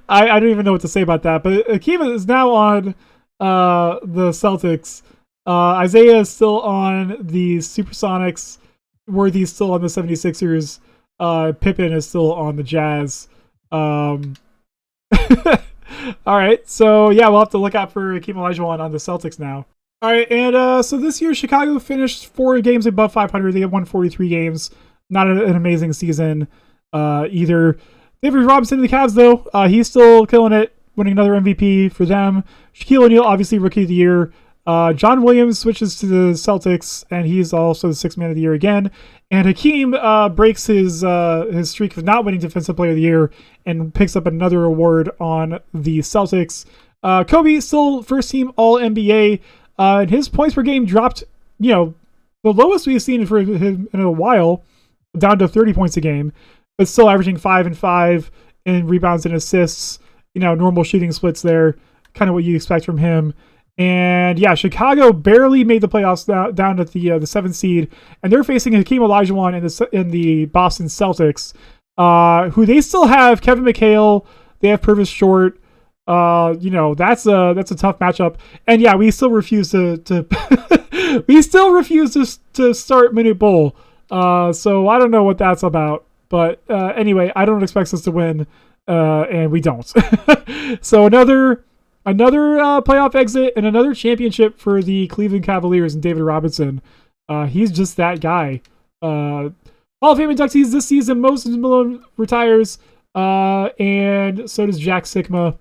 I don't even know what to say about that. But Akeem is now on the Celtics. Isaiah is still on the Supersonics. Worthy's still on the 76ers. Pippen is still on the Jazz. All right, so yeah, we'll have to look out for Akeem Olajuwon on the Celtics now. All right, and so this year Chicago finished 4 games above 500. They have won 43 games. Not an amazing season either. David Robinson of the Cavs, though, he's still killing it, winning another MVP for them. Shaquille O'Neal, obviously Rookie of the Year. John Williams switches to the Celtics, and he's also the 6th Man of the Year again. And Hakeem breaks his streak of not winning Defensive Player of the Year and picks up another award on the Celtics. Kobe still first team All-NBA. And his points per game dropped, the lowest we've seen for him in a while, down to 30 points a game, but still averaging 5 and 5 in rebounds and assists. Normal shooting splits there, kind of what you expect from him. And yeah, Chicago barely made the playoffs down at the 7th seed, and they're facing Hakeem Olajuwon in the Boston Celtics, who they still have Kevin McHale. They have Purvis Short. That's a tough matchup. And yeah, we still refuse to to start Minute Bull. So I don't know what that's about. But anyway, I don't expect us to win, and we don't. So another playoff exit and another championship for the Cleveland Cavaliers and David Robinson. He's just that guy. Hall of Fame inductees this season: Moses Malone retires, and so does Jack Sikma.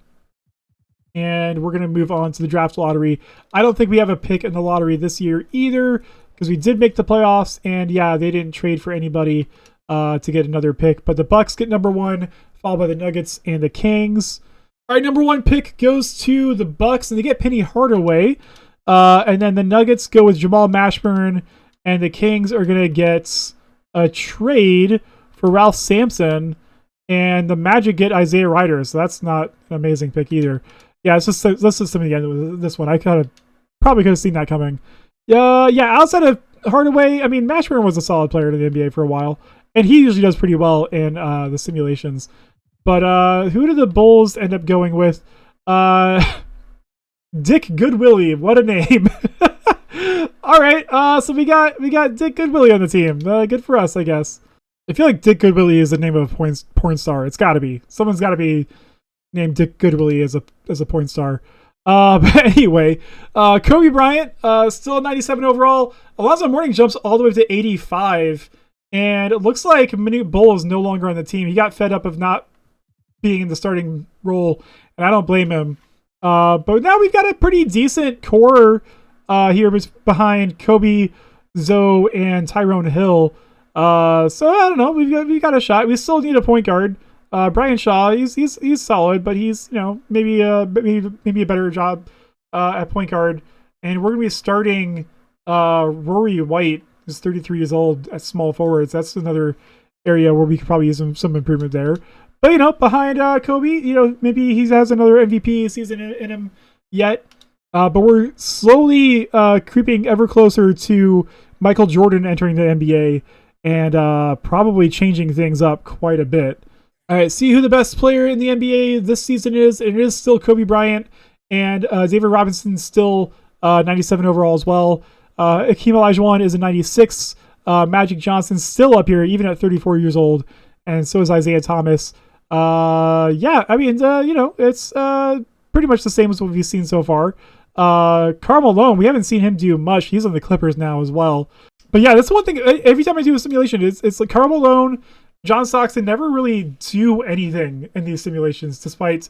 And we're going to move on to the draft lottery. I don't think we have a pick in the lottery this year either, because we did make the playoffs, and yeah, they didn't trade for anybody to get another pick. But the Bucks get number 1, followed by the Nuggets and the Kings. All right, number 1 pick goes to the Bucks, and they get Penny Hardaway. And then the Nuggets go with Jamal Mashburn, and the Kings are going to get a trade for Ralph Sampson, and the Magic get Isaiah Rider. So that's not an amazing pick either. Yeah, let's just some of the end of this one. I probably could have seen that coming. Yeah, outside of Hardaway, I mean, Mashburn was a solid player in the NBA for a while, and he usually does pretty well in the simulations. But who do the Bulls end up going with? Dick Goodwillie. What a name. All right, so we got Dick Goodwillie on the team. Good for us, I guess. I feel like Dick Goodwillie is the name of a porn star. It's got to be. Someone's got to be named Dick Goodwillie as a porn star. But anyway, Kobe Bryant, still 97 overall. Alonzo Mourning jumps all the way up to 85. And it looks like Manute Bol is no longer on the team. He got fed up of not being in the starting role, and I don't blame him. But now we've got a pretty decent core here behind Kobe, Zoe, and Tyrone Hill. So I don't know. We've got a shot. We still need a point guard. Brian Shaw, he's solid, but he's maybe a better job at point guard. And we're gonna be starting Rory White, who's 33 years old, at small forwards. That's another area where we could probably use some improvement there. But behind Kobe, maybe he has another MVP season in him yet. But we're slowly creeping ever closer to Michael Jordan entering the NBA and probably changing things up quite a bit. All right, see who the best player in the NBA this season is. It is still Kobe Bryant, and David Robinson's still 97 overall as well. Akeem Olajuwon is a 96. Magic Johnson's still up here, even at 34 years old, and so is Isaiah Thomas. It's pretty much the same as what we've seen so far. Karl Malone, we haven't seen him do much. He's on the Clippers now as well. But yeah, that's the one thing. Every time I do a simulation, it's like Karl Malone, John Stockton never really do anything in these simulations, despite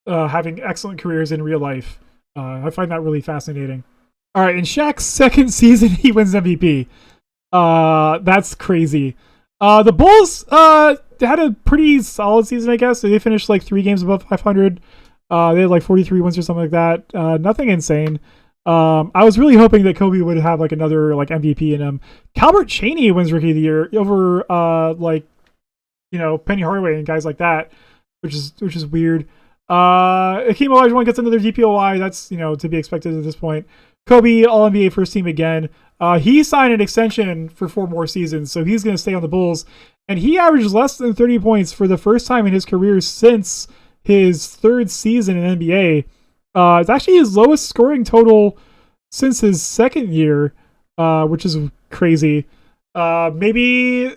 having excellent careers in real life. I find that really fascinating. All right, in Shaq's second season, he wins MVP. That's crazy. The Bulls had a pretty solid season, I guess. They finished like 3 games above 500. They had like 43 wins or something like that. Nothing insane. I was really hoping that Kobe would have like another like MVP in him. Calbert Cheaney wins Rookie of the Year over like Penny Hardaway and guys like that, which is weird. Hakeem Olajuwon gets another DPOY. That's to be expected at this point. Kobe All NBA first team again. He signed an extension for 4 more seasons, so he's going to stay on the Bulls. And he averaged less than 30 points for the first time in his career since his 3rd season in NBA. It's actually his lowest scoring total since his 2nd year, which is crazy. Maybe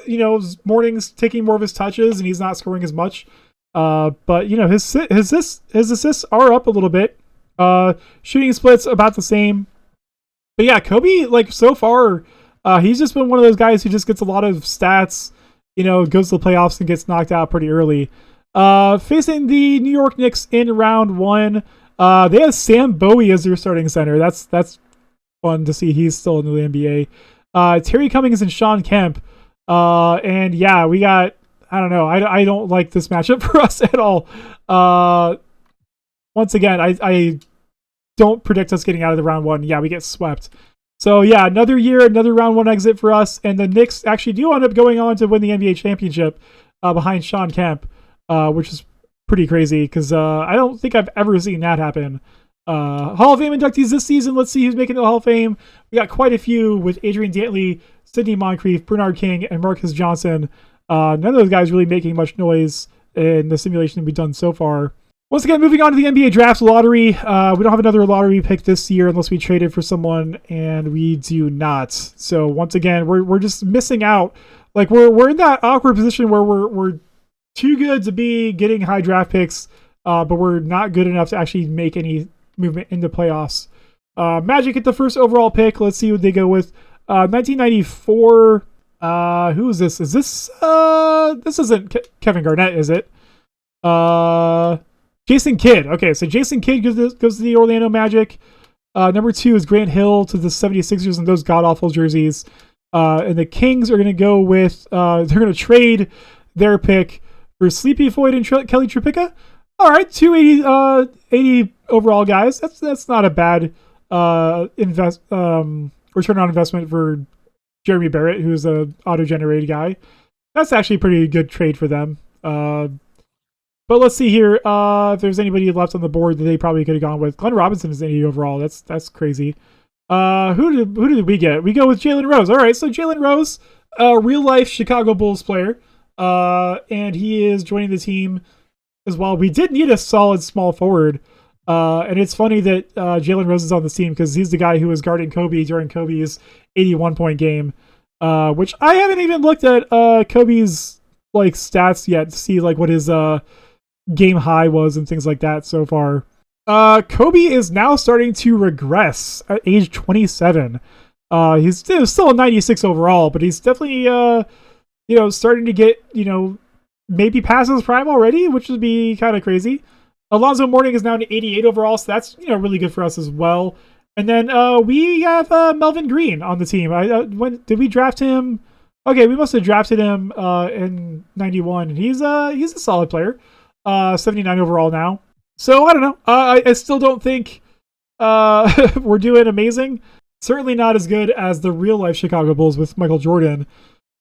Morning's taking more of his touches and he's not scoring as much. But his assists are up a little bit. Shooting splits about the same. But yeah, Kobe, like so far, he's just been one of those guys who just gets a lot of stats. Goes to the playoffs and gets knocked out pretty early. Facing the New York Knicks in round 1, they have Sam Bowie as their starting center. That's fun to see. He's still in the NBA. Terry Cummings and Sean Kemp. And yeah, we got, I don't know. I don't like this matchup for us at all. Once again, I don't predict us getting out of the round 1. Yeah, we get swept. So yeah, another year, another round 1 exit for us. And the Knicks actually do end up going on to win the NBA championship behind Sean Kemp, which is pretty crazy because I don't think I've ever seen that happen. Hall of Fame inductees this season. Let's see who's making the Hall of Fame. We got quite a few with Adrian Dantley, Sidney Moncrief, Bernard King, and Marcus Johnson. None of those guys really making much noise in the simulation we've done so far. Once again, moving on to the NBA draft lottery. We don't have another lottery pick this year unless we traded for someone, and we do not. So once again, we're just missing out. Like we're in that awkward position where we're too good to be getting high draft picks, but we're not good enough to actually make any movement in the playoffs. Magic get the first overall pick. Let's see what they go with. 1994. Who is this? Is this this isn't Kevin Garnett, is it? Jason Kidd. Okay, so Jason Kidd goes to the Orlando Magic. Number 2 is Grant Hill to the 76ers and those god-awful jerseys. And the Kings are going to go with, they're going to trade their pick for Sleepy Floyd and Kelly Tripica. All right, 80 overall guys. That's not a bad return on investment for Jeremy Barrett, who's a auto-generated guy. That's actually a pretty good trade for them. But let's see here. If there's anybody left on the board that they probably could have gone with. Glenn Robinson is 80 overall. That's crazy. Who did we get? We go with Jalen Rose. All right, so Jalen Rose, real life Chicago Bulls player, and he is joining the team as well. We did need a solid small forward, and it's funny that Jalen Rose is on this team because he's the guy who was guarding Kobe during Kobe's 81-point game, which I haven't even looked at Kobe's like stats yet to see like what his game high was and things like that so far. Kobe is now starting to regress at age 27. He's still a 96 overall, but he's definitely starting to get maybe past his prime already, which would be kind of crazy. Alonzo Mourning is now an 88 overall, so that's really good for us as well. And then we have Melvin Green on the team. When did we draft him? Okay, we must have drafted him in 91. He's a solid player. 79 overall now. So I don't know. I still don't think we're doing amazing. Certainly not as good as the real life Chicago Bulls with Michael Jordan.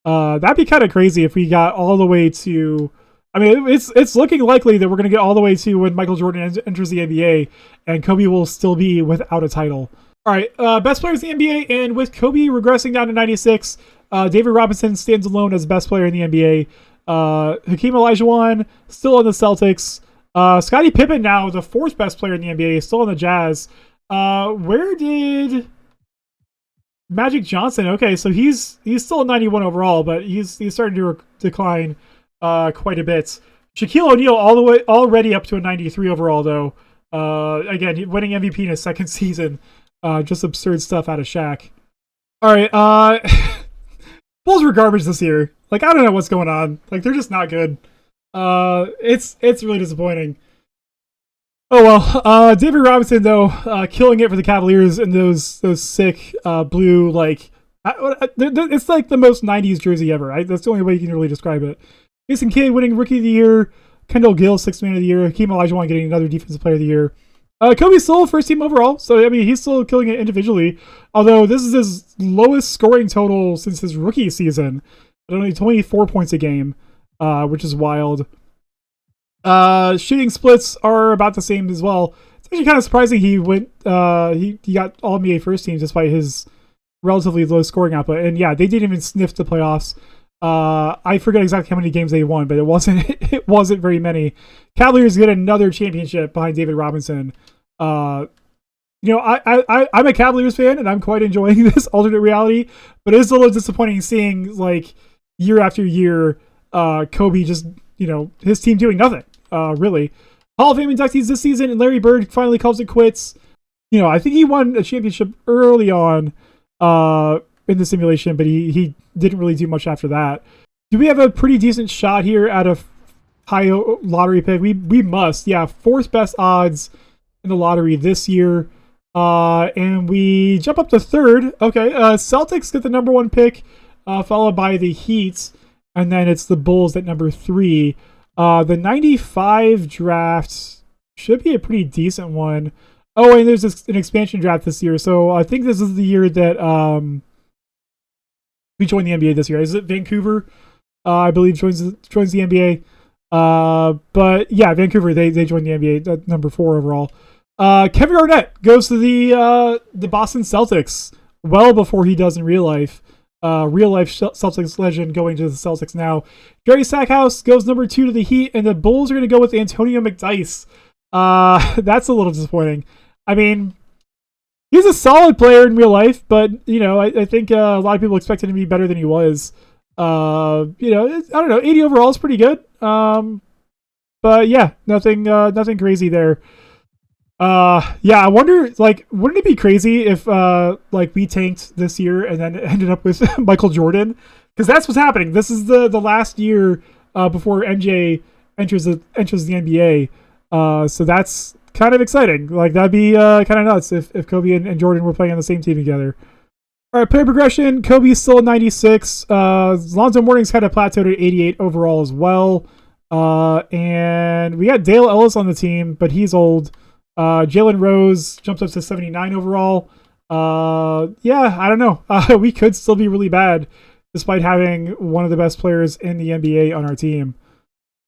That'd be kind of crazy if we got all the way to. I mean, it's looking likely that we're going to get all the way to when Michael Jordan enters the NBA, and Kobe will still be without a title. All right, best players in the NBA, and with Kobe regressing down to 96, David Robinson stands alone as best player in the NBA. Hakeem Olajuwon still on the Celtics. Scottie Pippen now the 4th best player in the NBA, still on the Jazz. Where did Magic Johnson? Okay, so he's still a 91 overall, but he's starting to decline quite a bit. Shaquille O'Neal already up to a 93 overall though. Again, winning MVP in his 2nd season. Just absurd stuff out of Shaq. All right, Bulls were garbage this year. Like, I don't know what's going on. Like, they're just not good. It's really disappointing. Oh well. David Robinson though, killing it for the Cavaliers in those sick blue it's like the most 90s jersey ever. Right? That's the only way you can really describe it. Jason Kidd winning Rookie of the Year. Kendall Gill, 6th man of the year. Hakeem Olajuwon getting another defensive player of the year. Kobe's still first team overall, so I mean he's still killing it individually. Although this is his lowest scoring total since his rookie season, at only 24 points a game, which is wild. Shooting splits are about the same as well. It's actually kind of surprising he went. He got All NBA first team despite his relatively low scoring output. And yeah, they didn't even sniff the playoffs. I forget exactly how many games they won, but it wasn't very many. Cavaliers get another championship behind David Robinson. I'm a Cavaliers fan and I'm quite enjoying this alternate reality, but it is a little disappointing seeing like year after year, Kobe just his team doing nothing. Really. Hall of Fame inductees this season, and Larry Bird finally calls it quits. I think he won a championship early on in the simulation, but he didn't really do much after that. Do we have a pretty decent shot here at a high lottery pick? We must. Yeah, fourth best odds in the lottery this year. And we jump up to third. Okay, Celtics get the number 1 pick, followed by the Heat, and then it's the Bulls at number 3. The 95 draft should be a pretty decent one. Oh, and there's an expansion draft this year, so I think this is the year that we joined the NBA this year. Is it Vancouver? I believe joins the NBA. But yeah, Vancouver they joined the NBA at number 4 overall. Kevin Garnett goes to the Boston Celtics well before he does in real life. Real life Celtics legend going to the Celtics now. Gary Sackhouse goes number 2 to the Heat, and the Bulls are going to go with Antonio McDyess. That's a little disappointing. I mean, he's a solid player in real life, but I think a lot of people expected him to be better than he was. I don't know, 80 overall is pretty good. But yeah, nothing crazy there. Yeah, I wonder, wouldn't it be crazy if we tanked this year and then ended up with Michael Jordan? Because that's what's happening. This is the last year before MJ enters the NBA. So that's kind of exciting. That'd be kind of nuts if Kobe and Jordan were playing on the same team together. All right, player progression. Kobe's still at 96. Lonzo Mourning's kind of plateaued at 88 overall as well. And we got Dale Ellis on the team, but he's old. Jalen Rose jumps up to 79 overall. Yeah, I don't know. We could still be really bad despite having one of the best players in the NBA on our team.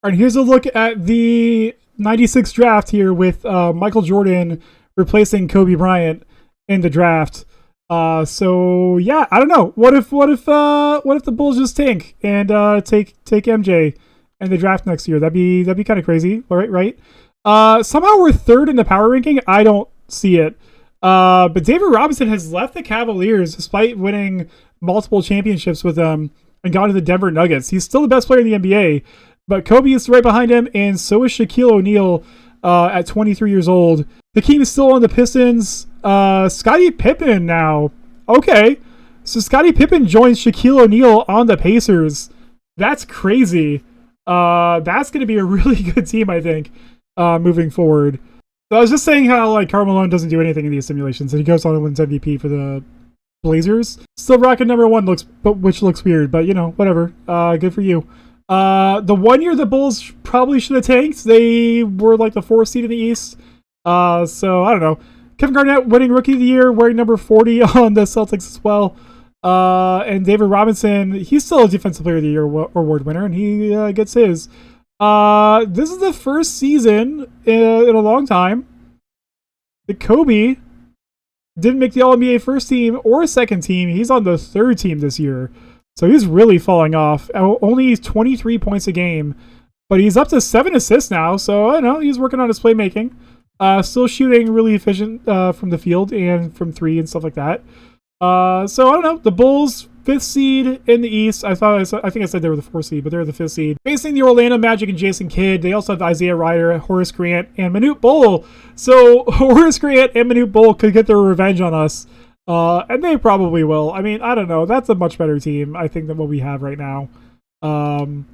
All right, here's a look at the 96 draft here with Michael Jordan replacing Kobe Bryant in the draft. So yeah, I don't know. What if the Bulls just tank and take MJ in the draft next year? That'd be kind of crazy, right? Somehow we're third in the power ranking. I don't see it. But David Robinson has left the Cavaliers despite winning multiple championships with them and gone to the Denver Nuggets. He's still the best player in the NBA, but Kobe is right behind him, and so is Shaquille O'Neal at 23 years old. The King is still on the Pistons. Scottie Pippen now. Okay, so Scottie Pippen joins Shaquille O'Neal on the Pacers. That's crazy. That's going to be a really good team, I think. Moving forward. So I was just saying how Karl Malone doesn't do anything in these simulations, and he goes on and wins MVP for the Blazers. Still rocking number 1, which looks weird, but whatever. Good for you. The 1 year the Bulls probably should have tanked. They were the 4th seed in the East. So I don't know. Kevin Garnett winning Rookie of the Year, wearing number 40 on the Celtics as well. And David Robinson, he's still a Defensive Player of the Year award winner, and he gets his. This is the first season in a long time that Kobe didn't make the All-NBA first team or second team. He's on the 3rd team this year. So he's really falling off. Only 23 points a game, but he's up to 7 assists now. So I don't know, he's working on his playmaking. Still shooting really efficient from the field and from 3 and stuff like that. So I don't know. The Bulls, 5th seed in the East. I think I said they were the 4th seed, but they're the 5th seed. Facing the Orlando Magic and Jason Kidd. They also have Isaiah Ryder, Horace Grant, and Manute Bol. So Horace Grant and Manute Bol could get their revenge on us. And they probably will. I mean, I don't know. That's a much better team, I think, than what we have right now. All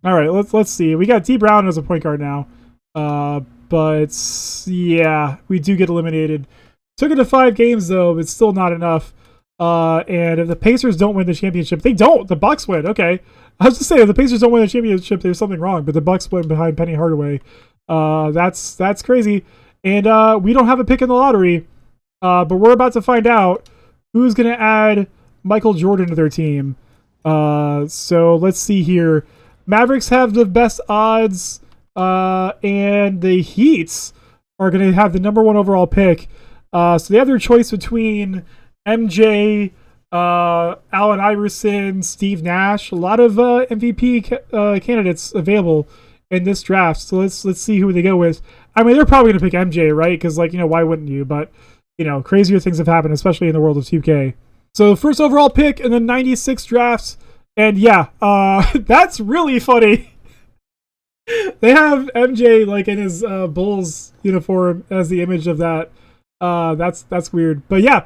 right, let's see. We got D Brown as a point guard now. But yeah, we do get eliminated. Took it to 5 games though, but still not enough. And if the Pacers don't win the championship, they don't. The Bucks win. Okay, I was just saying if the Pacers don't win the championship, there's something wrong. But the Bucks win behind Penny Hardaway. That's crazy. And we don't have a pick in the lottery, but we're about to find out who's going to add Michael Jordan to their team. So let's see here. Mavericks have the best odds, and the Heats are going to have the number 1 overall pick. So they have their choice between MJ, Allen Iverson, Steve Nash. A lot of MVP candidates available in this draft. So let's see who they go with. I mean, they're probably going to pick MJ, right? Because, like, why wouldn't you? But, crazier things have happened, especially in the world of 2K. So first overall pick in the 96 draft. And yeah, that's really funny. They have MJ like in his Bulls uniform as the image of that. That's weird. But yeah,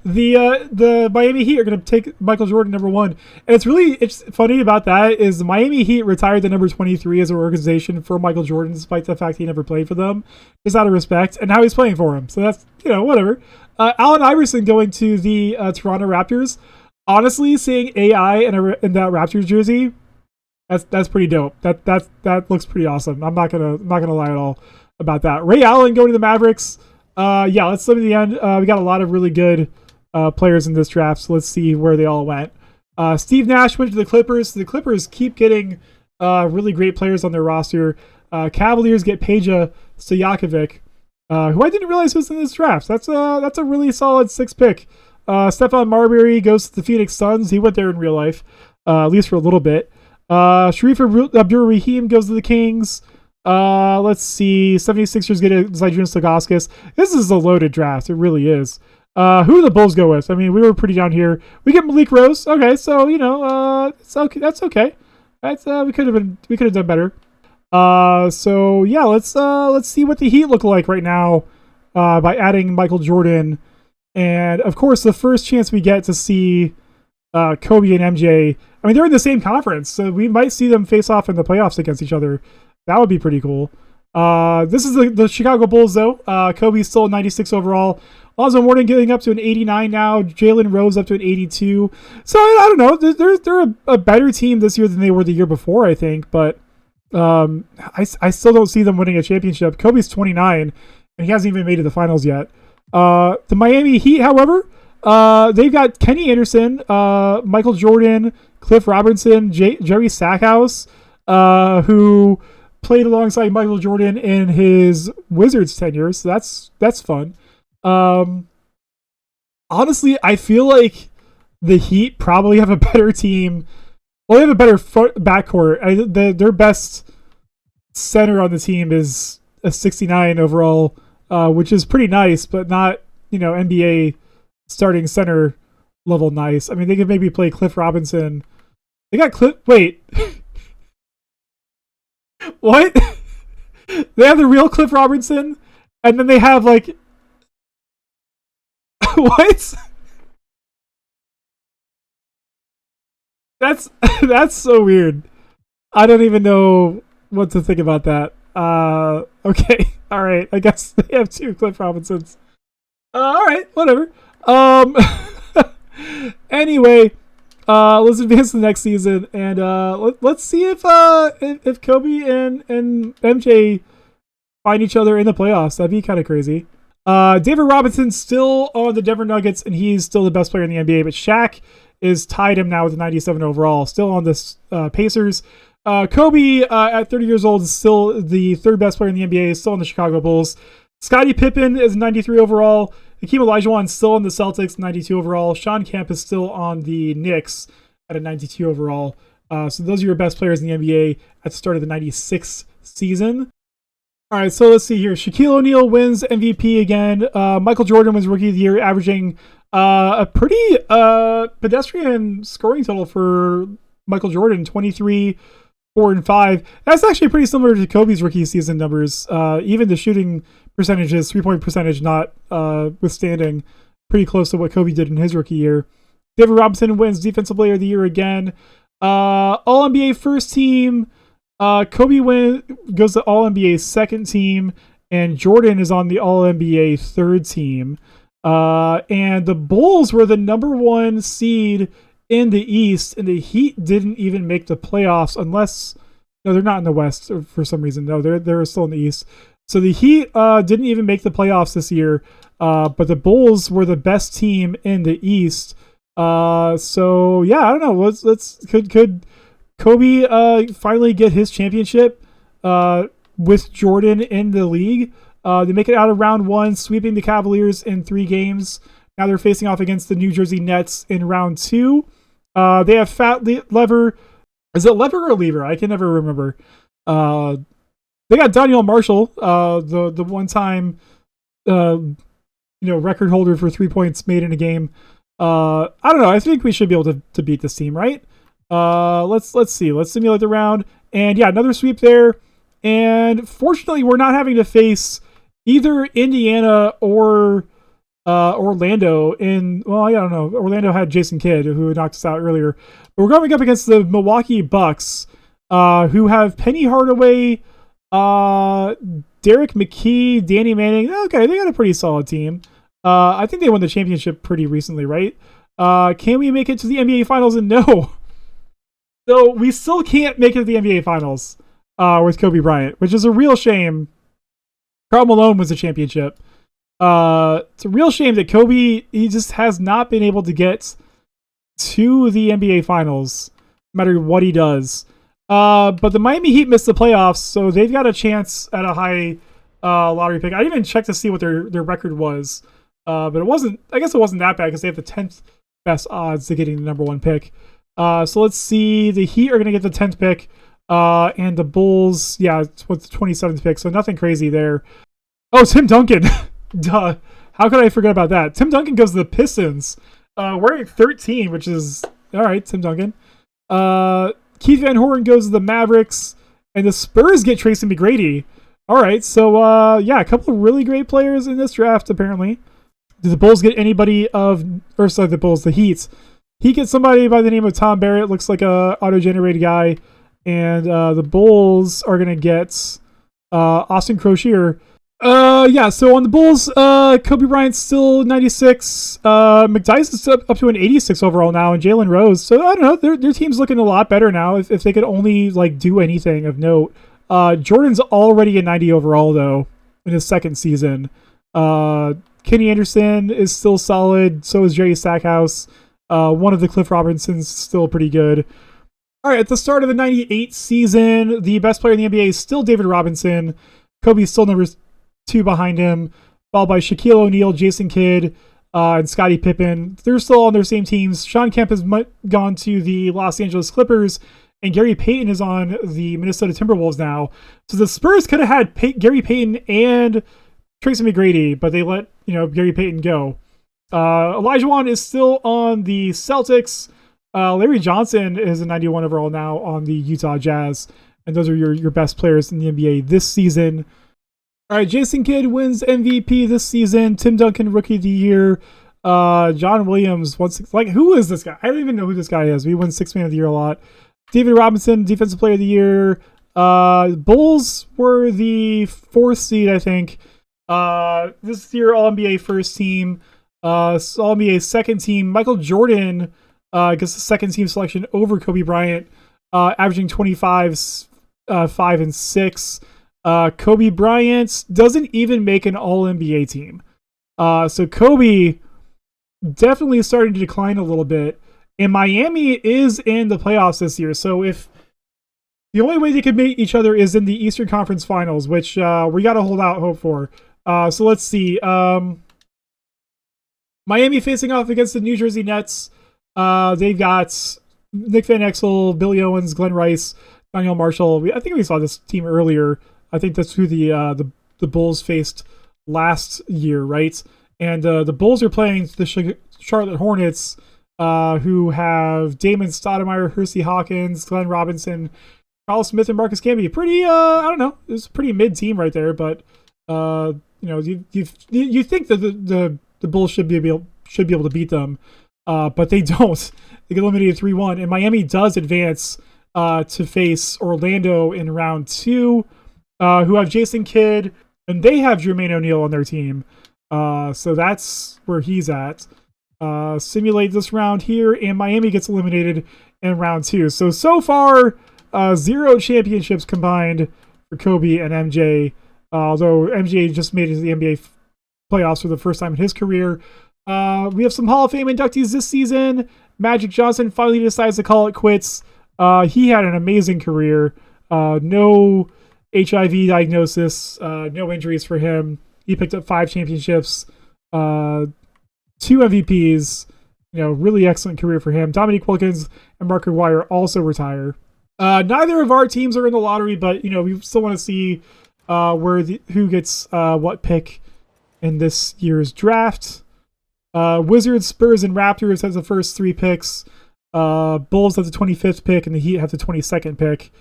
the Miami Heat are going to take Michael Jordan number 1. And it's funny about that is the Miami Heat retired the number 23 as an organization for Michael Jordan, despite the fact he never played for them, just out of respect. And now he's playing for him. So that's, whatever. Allen Iverson going to the Toronto Raptors. Honestly, seeing AI in that Raptors jersey, that's pretty dope. That looks pretty awesome. I'm not gonna lie at all about that. Ray Allen going to the Mavericks. Yeah, let's look at the end. We got a lot of really good players in this draft, so let's see where they all went. Steve Nash went to the Clippers. The Clippers keep getting really great players on their roster. Cavaliers get Peja Stojakovic, who I didn't realize was in this draft. That's a really solid 6th pick. Stephon Marbury goes to the Phoenix Suns. He went there in real life, at least for a little bit. Sharif Abdul-Rahim goes to the Kings. Let's see. 76ers get Zydrunas Ilgauskas. This is a loaded draft. It really is. Who do the Bulls go with? I mean, we were pretty down here. We get Malik Rose. Okay, so it's okay. That's okay. That's we could have done better. So yeah, let's see what the Heat look like right now by adding Michael Jordan. And of course, the first chance we get to see Kobe and MJ, I mean, they're in the same conference, so we might see them face off in the playoffs against each other. That would be pretty cool. This is the Chicago Bulls, though. Kobe's still 96 overall. Lonzo Mourning getting up to an 89 now. Jalen Rose up to an 82. So I don't know. They're a better team this year than they were the year before, I think. But I still don't see them winning a championship. Kobe's 29, and he hasn't even made it to the finals yet. The Miami Heat, however, they've got Kenny Anderson, Michael Jordan, Cliff Robinson, Jerry Stackhouse, who played alongside Michael Jordan in his Wizards tenure, so that's fun. Honestly, I feel like the Heat probably have a better team. Well, they have a better backcourt. Their best center on the team is a 69 overall, which is pretty nice, but not, NBA starting center level nice. I mean, they could maybe play Cliff Robinson. They got Cliff. Wait. What? They have the real Cliff Robinson, and then they have like what? That's so weird. I don't even know what to think about that. Okay, all right. I guess they have 2 Cliff Robinsons. All right, whatever. Anyway. Let's advance to the next season, and let's see if Kobe and MJ find each other in the playoffs. That'd be kind of crazy. David Robinson's still on the Denver Nuggets, and he's still the best player in the NBA. But Shaq is tied him now with 97 overall, still on the Pacers. Kobe, at 30 years old, is still the 3rd best player in the NBA, still on the Chicago Bulls. Scottie Pippen is 93 overall. Hakeem Olajuwon still on the Celtics, 92 overall. Sean Kemp is still on the Knicks at a 92 overall. So those are your best players in the NBA at the start of the 96 season. All right, so let's see here. Shaquille O'Neal wins MVP again. Michael Jordan was Rookie of the Year, averaging a pretty pedestrian scoring total for Michael Jordan, 23, 4, and 5. That's actually pretty similar to Kobe's rookie season numbers. Even the shooting percentages, 3-point percentage not withstanding, pretty close to what Kobe did in his rookie year. David Robinson wins Defensive Player of the Year again. All-NBA first team. Kobe goes to All-NBA second team, and Jordan is on the All-NBA third team. And the Bulls were the number one seed in the East, and the Heat didn't even make the playoffs unless no, they're not in the West for some reason. No, they're still in the East. So the Heat didn't even make the playoffs this year, but the Bulls were the best team in the East. So yeah, I don't know. Could Kobe finally get his championship with Jordan in the league? They make it out of round one, sweeping the Cavaliers in 3 games. Now they're facing off against the New Jersey Nets in round 2. They have Fat Lever. Is it Lever or Lever? I can never remember. They got Daniel Marshall, the one-time record holder for 3 points made in a game. I don't know. I think we should be able to beat this team, right? Let's see. Let's simulate the round. And yeah, another sweep there. And fortunately, we're not having to face either Indiana or Orlando I don't know. Orlando had Jason Kidd, who knocked us out earlier. But we're going up against the Milwaukee Bucks, who have Penny Hardaway, Derek McKee, Danny Manning. Okay, they got a pretty solid team. I think they won the championship pretty recently, right? Can we make it to the NBA Finals? And no. So we still can't make it to the NBA Finals with Kobe Bryant, which is a real shame. Karl Malone was the championship. It's a real shame that Kobe, he just has not been able to get to the NBA Finals, no matter what he does. But the Miami Heat missed the playoffs, so they've got a chance at a high lottery pick. I didn't even check to see what their record was, but I guess it wasn't that bad because they have the 10th best odds to getting the number 1 pick. So let's see. The Heat are going to get the 10th pick, and the Bulls, with the 27th pick, so nothing crazy there. Oh, Tim Duncan. Duh. How could I forget about that? Tim Duncan goes to the Pistons, wearing 13, which is all right. Tim Duncan. Keith Van Horn goes to the Mavericks, and the Spurs get Tracy McGrady. All right, so a couple of really great players in this draft apparently. Did the Bulls get anybody the Heat? He gets somebody by the name of Tom Barrett. Looks like a auto-generated guy, and the Bulls are gonna get Austin Crocier. So on the Bulls, Kobe Bryant's still 96. McDyess is up to an 86 overall now, and Jalen Rose. So I don't know, their team's looking a lot better now. If they could only do anything of note. Jordan's already a 90 overall though in his second season. Kenny Anderson is still solid. So is Jerry Stackhouse. One of the Cliff Robinsons still pretty good. All right, at the start of the 98 season, the best player in the NBA is still David Robinson. Kobe's still number 2 behind him, followed by Shaquille O'Neal, Jason Kidd, and Scottie Pippen. They're still on their same teams. Sean Kemp has gone to the Los Angeles Clippers, and Gary Payton is on the Minnesota Timberwolves now. So the Spurs could have had Gary Payton and Tracy McGrady, but they let Gary Payton go. Olajuwon is still on the Celtics. Larry Johnson is a 91 overall now on the Utah Jazz. And those are your best players in the NBA this season. All right, Jason Kidd wins MVP this season. Tim Duncan, Rookie of the Year. John Williams, who is this guy? I don't even know who this guy is. We won 6th Man of the Year a lot. David Robinson, Defensive Player of the Year. Bulls were the 4th seed, I think. This year, All-NBA first team. All-NBA second team. Michael Jordan gets the second team selection over Kobe Bryant, averaging 25, 5, and 6. Kobe Bryant doesn't even make an All-NBA team. So Kobe definitely starting to decline a little bit. And Miami is in the playoffs this year. So if the only way they could meet each other is in the Eastern Conference Finals, which we got to hold out hope for. So let's see. Miami facing off against the New Jersey Nets. They've got Nick Van Exel, Billy Owens, Glenn Rice, Daniel Marshall. I think we saw this team earlier. I think that's who the Bulls faced last year, right? And the Bulls are playing the Charlotte Hornets, who have Damon Stoudemire, Hersey Hawkins, Glenn Robinson, Carl Smith, and Marcus Camby. Pretty, I don't know, it's a pretty mid team right there. But you think that the Bulls should be able to beat them, but they don't. They get eliminated 3-1, and Miami does advance to face Orlando in round 2. Who have Jason Kidd, and they have Jermaine O'Neal on their team. So that's where he's at. Simulate this round here, and Miami gets eliminated in round 2. So far, 0 championships combined for Kobe and MJ. Although MJ just made it to the NBA playoffs for the first time in his career. We have some Hall of Fame inductees this season. Magic Johnson finally decides to call it quits. He had an amazing career. No HIV diagnosis, no injuries for him. He picked up 5 championships, 2 MVPs. Really excellent career for him. Dominique Wilkins and Mark Aguirre also retire. Neither of our teams are in the lottery, but we still want to see who gets what pick in this year's draft. Wizards, Spurs, and Raptors has the first 3 picks. Bulls have the 25th pick, and the Heat have the 22nd pick.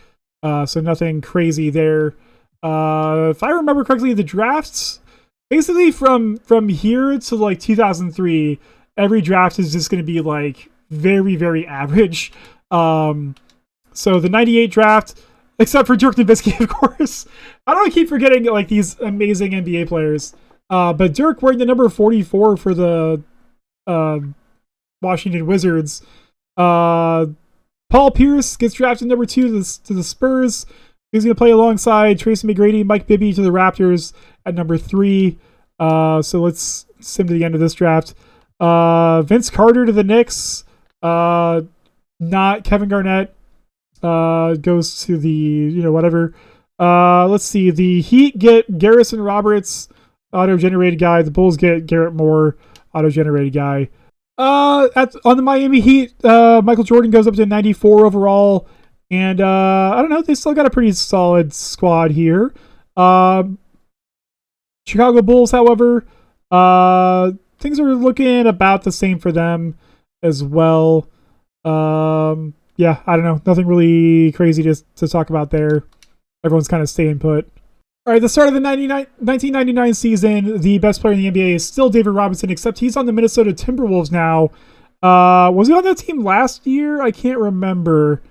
So nothing crazy there. If I remember correctly, the drafts basically from here to like 2003, every draft is just going to be like very, very average. So the 98 draft, except for Dirk Nowitzki, of course. I don't keep forgetting like these amazing NBA players. But Dirk wearing the number 44 for the Washington Wizards. Paul Pierce gets drafted number 2 to the Spurs. He's going to play alongside Tracy McGrady, Mike Bibby to the Raptors at number 3. So let's sim to the end of this draft. Vince Carter to the Knicks. Not Kevin Garnett. Goes to the, whatever. Let's see. The Heat get Garrison Roberts, auto-generated guy. The Bulls get Garrett Moore, auto-generated guy. On the Miami Heat, Michael Jordan goes up to 94 overall. And I don't know, they still got a pretty solid squad here. Chicago Bulls, however, things are looking about the same for them as well. Yeah, I don't know. Nothing really crazy to talk about there. Everyone's kind of staying put. All right, the start of the 1999 season, the best player in the NBA is still David Robinson, except he's on the Minnesota Timberwolves now. Was he on that team last year? I can't remember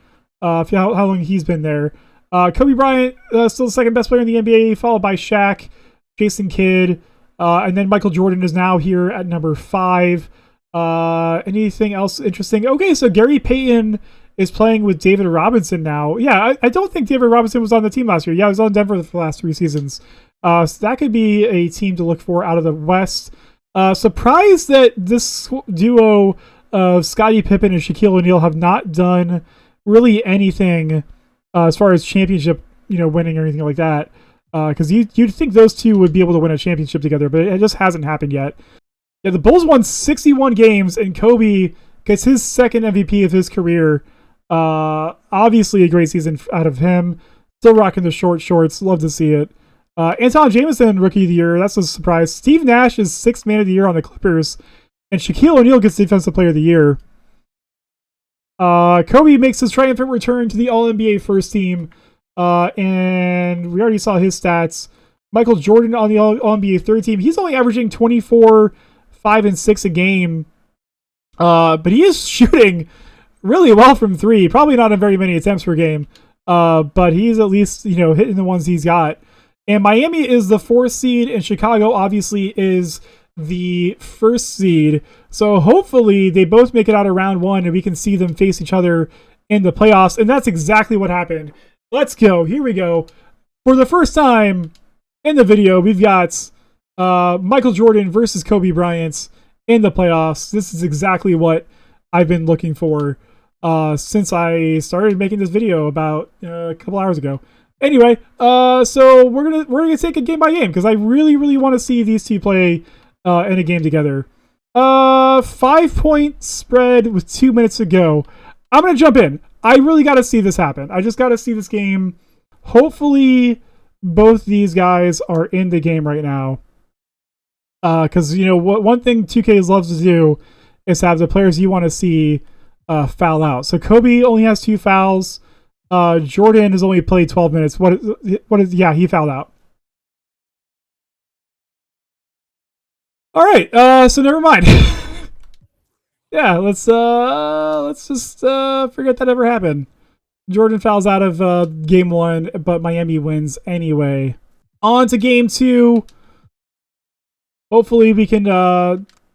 how long he's been there. Kobe Bryant, still the second best player in the NBA, followed by Shaq, Jason Kidd, and then Michael Jordan is now here at number 5. Anything else interesting? Okay, so Gary Payton is playing with David Robinson now. Yeah, I don't think David Robinson was on the team last year. Yeah, he was on Denver for the last 3 seasons. So that could be a team to look for out of the West. Surprised that this duo of Scottie Pippen and Shaquille O'Neal have not done really anything as far as championship, winning or anything like that. Because you'd think those two would be able to win a championship together, but it just hasn't happened yet. Yeah, the Bulls won 61 games, and Kobe gets his second MVP of his career. Obviously a great season out of him. Still rocking the short shorts. Love to see it. Anton Jameson, Rookie of the Year. That's a surprise. Steve Nash is 6th Man of the Year on the Clippers. And Shaquille O'Neal gets Defensive Player of the Year. Kobe makes his triumphant return to the All-NBA first team. And we already saw his stats. Michael Jordan on the All-NBA third team. He's only averaging 24, 5, and 6 a game. But he is shooting really well from 3. Probably not in very many attempts per game. But he's at least, hitting the ones he's got. And Miami is the 4th seed, and Chicago obviously is the 1st seed. So hopefully they both make it out of round 1, and we can see them face each other in the playoffs. And that's exactly what happened. Let's go. Here we go. For the first time in the video, we've got Michael Jordan versus Kobe Bryant in the playoffs. This is exactly what I've been looking for since I started making this video about a couple hours ago. Anyway, so we're gonna take it game by game because I really, really want to see these two play in a game together. 5-point spread with 2 minutes to go. I'm gonna jump in. I really got to see this happen. I just got to see this game. Hopefully, both these guys are in the game right now. Because one thing 2K loves to do is have the players you want to see foul out. So Kobe only has 2 fouls. Jordan has only played 12 minutes. What is? Yeah, he fouled out. All right. So never mind. Yeah, let's just forget that ever happened. Jordan fouls out of game 1, but Miami wins anyway. On to game 2. Hopefully we can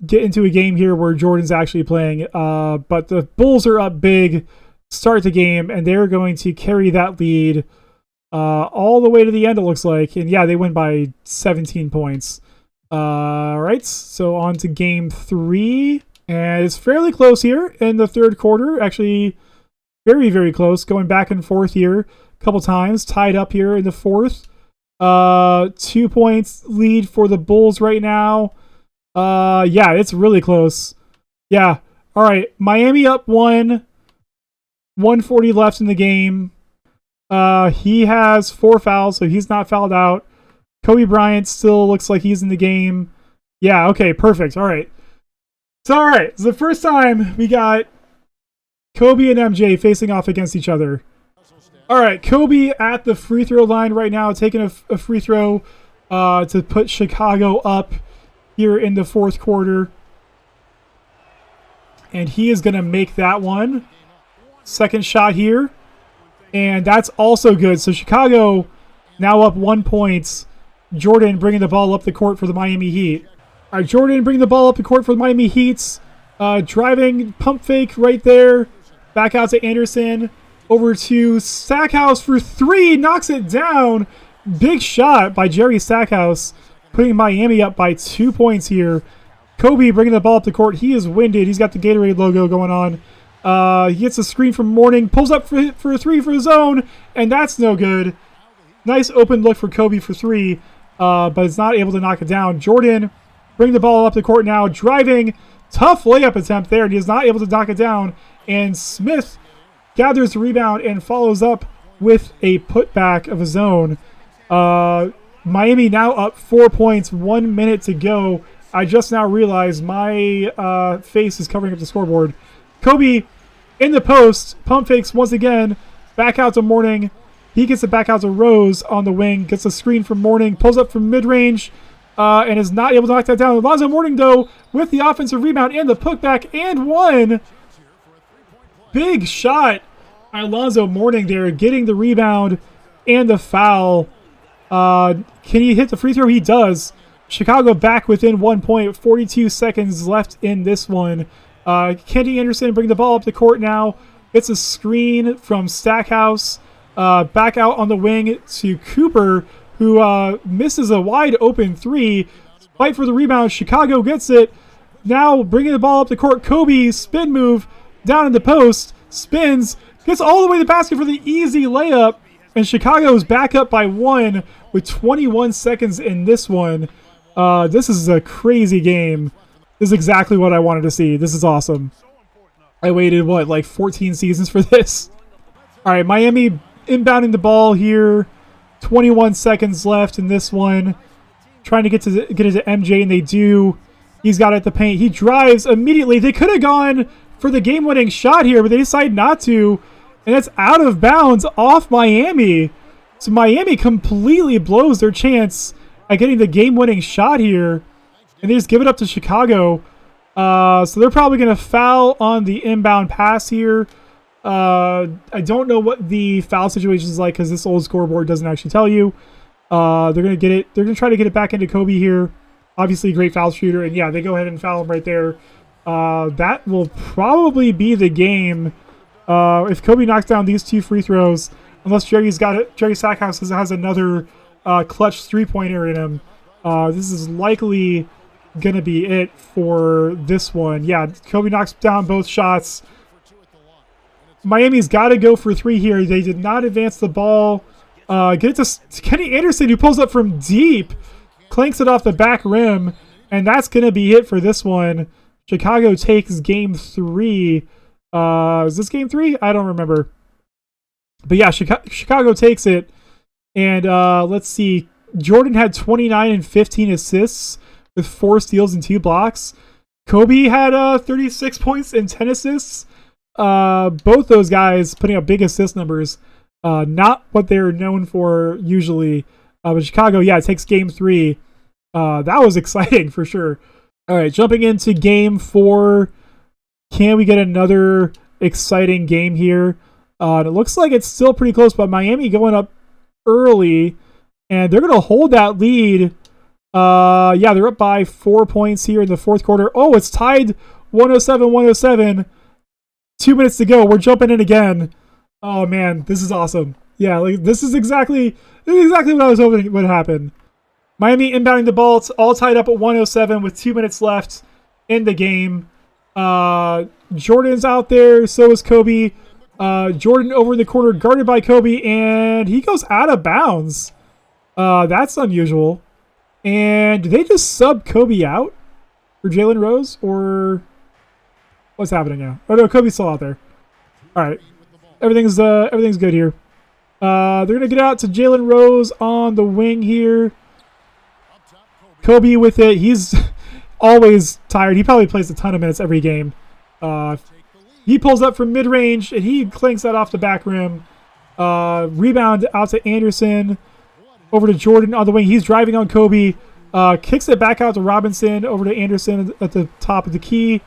get into a game here where Jordan's actually playing. But the Bulls are up big, start the game, and they're going to carry that lead all the way to the end, it looks like. And yeah, they win by 17 points. All right, so on to game 3. And it's fairly close here in the third quarter. Actually, very, very close. Going back and forth here a couple times. Tied up here in the fourth. 2 points lead for the Bulls right now. Yeah, it's really close. Yeah. All right. Miami up 140 left in the game. He has 4 fouls, so he's not fouled out. Kobe Bryant still looks like he's in the game. Yeah, okay, perfect. All right. So, all right. It's the first time we got Kobe and MJ facing off against each other. All right, Kobe at the free throw line right now, taking a free throw to put Chicago up here in the fourth quarter. And he is going to make that one. Second shot here. And that's also good. So Chicago now up 1 point. Jordan bringing the ball up the court for the Miami Heat. All right, Jordan bringing the ball up the court for the Miami Heat. Driving pump fake right there. Back out to Anderson. Over to Stackhouse for 3. Knocks it down. Big shot by Jerry Stackhouse. Putting Miami up by 2 points here. Kobe bringing the ball up the court. He is winded. He's got the Gatorade logo going on. He gets a screen from Mourning. Pulls up for a 3 for his own. And that's no good. Nice open look for Kobe for 3. But is not able to knock it down. Jordan bringing the ball up the court now. Driving. Tough layup attempt there. And he is not able to knock it down. And Smith gathers the rebound and follows up with a putback of his own. Miami now up 4 points, 1 minute to go. I just now realized my face is covering up the scoreboard. Kobe in the post, pump fakes once again, back out to Mourning. He gets it back out to Rose on the wing, gets a screen from Mourning, pulls up from mid-range, and is not able to knock that down. Alonzo Mourning, though, with the offensive rebound and the putback, and one. Big shot by Alonzo Mourning there, getting the rebound and the foul. Can he hit the free throw? He does. Chicago back within 1 point, 42 seconds left in this one. Kenny Anderson bring the ball up the court now. It's a screen from Stackhouse. Back out on the wing to Cooper, who misses a wide open 3. Fight for the rebound. Chicago gets it. Now bringing the ball up the court. Kobe, spin move down in the post. Spins. Gets all the way to the basket for the easy layup. And Chicago's back up by 1 with 21 seconds in this one. This is a crazy game. This is exactly what I wanted to see. This is awesome. I waited, like 14 seasons for this? All right, Miami inbounding the ball here. 21 seconds left in this one. Trying to get it to MJ, and they do. He's got it at the paint. He drives immediately. They could have gone for the game-winning shot here, but they decide not to. And it's out of bounds off Miami. So Miami completely blows their chance at getting the game-winning shot here. And they just give it up to Chicago. So they're probably going to foul on the inbound pass here. I don't know what the foul situation is like because this old scoreboard doesn't actually tell you. They're going to get it. They're going to try to get it back into Kobe here. Obviously, a great foul shooter. And yeah, they go ahead and foul him right there. That will probably be the game. If Kobe knocks down these 2 free throws, unless Jerry Stackhouse has another clutch 3-pointer in him, this is likely going to be it for this one. Yeah, Kobe knocks down both shots. Miami's got to go for 3 here. They did not advance the ball. Get it to Kenny Anderson, who pulls up from deep, clanks it off the back rim, and that's going to be it for this one. Chicago takes game 3. Is this game 3? I don't remember. But yeah, Chicago takes it. And let's see. Jordan had 29 and 15 assists with 4 steals and 2 blocks. Kobe had 36 points and 10 assists. Both those guys putting up big assist numbers. Not what they're known for usually. But Chicago, yeah, takes game 3. That was exciting for sure. All right, jumping into game 4. Can we get another exciting game here? It looks like it's still pretty close, but Miami going up early, and they're going to hold that lead Yeah, they're up by 4 points here in the fourth quarter. Oh, it's tied 107-107. 2 minutes to go. We're jumping in again. Oh man, this is awesome. Yeah, like this is exactly what I was hoping would happen. Miami inbounding the ball. It's all tied up at 107 with 2 minutes left in the game. Jordan's out there. So is Kobe. Jordan over in the corner, guarded by Kobe, and he goes out of bounds. That's unusual. And did they just sub Kobe out for Jalen Rose, or what's happening now? Oh no, Kobe's still out there. All right, everything's good here. They're gonna get out to Jalen Rose on the wing here. Kobe with it. He's always tired. He probably plays a ton of minutes every game. He pulls up from mid-range, and he clanks that off the back rim. Rebound out to Anderson. Over to Jordan on the wing. He's driving on Kobe. Kicks it back out to Robinson. Over to Anderson at the top of the key.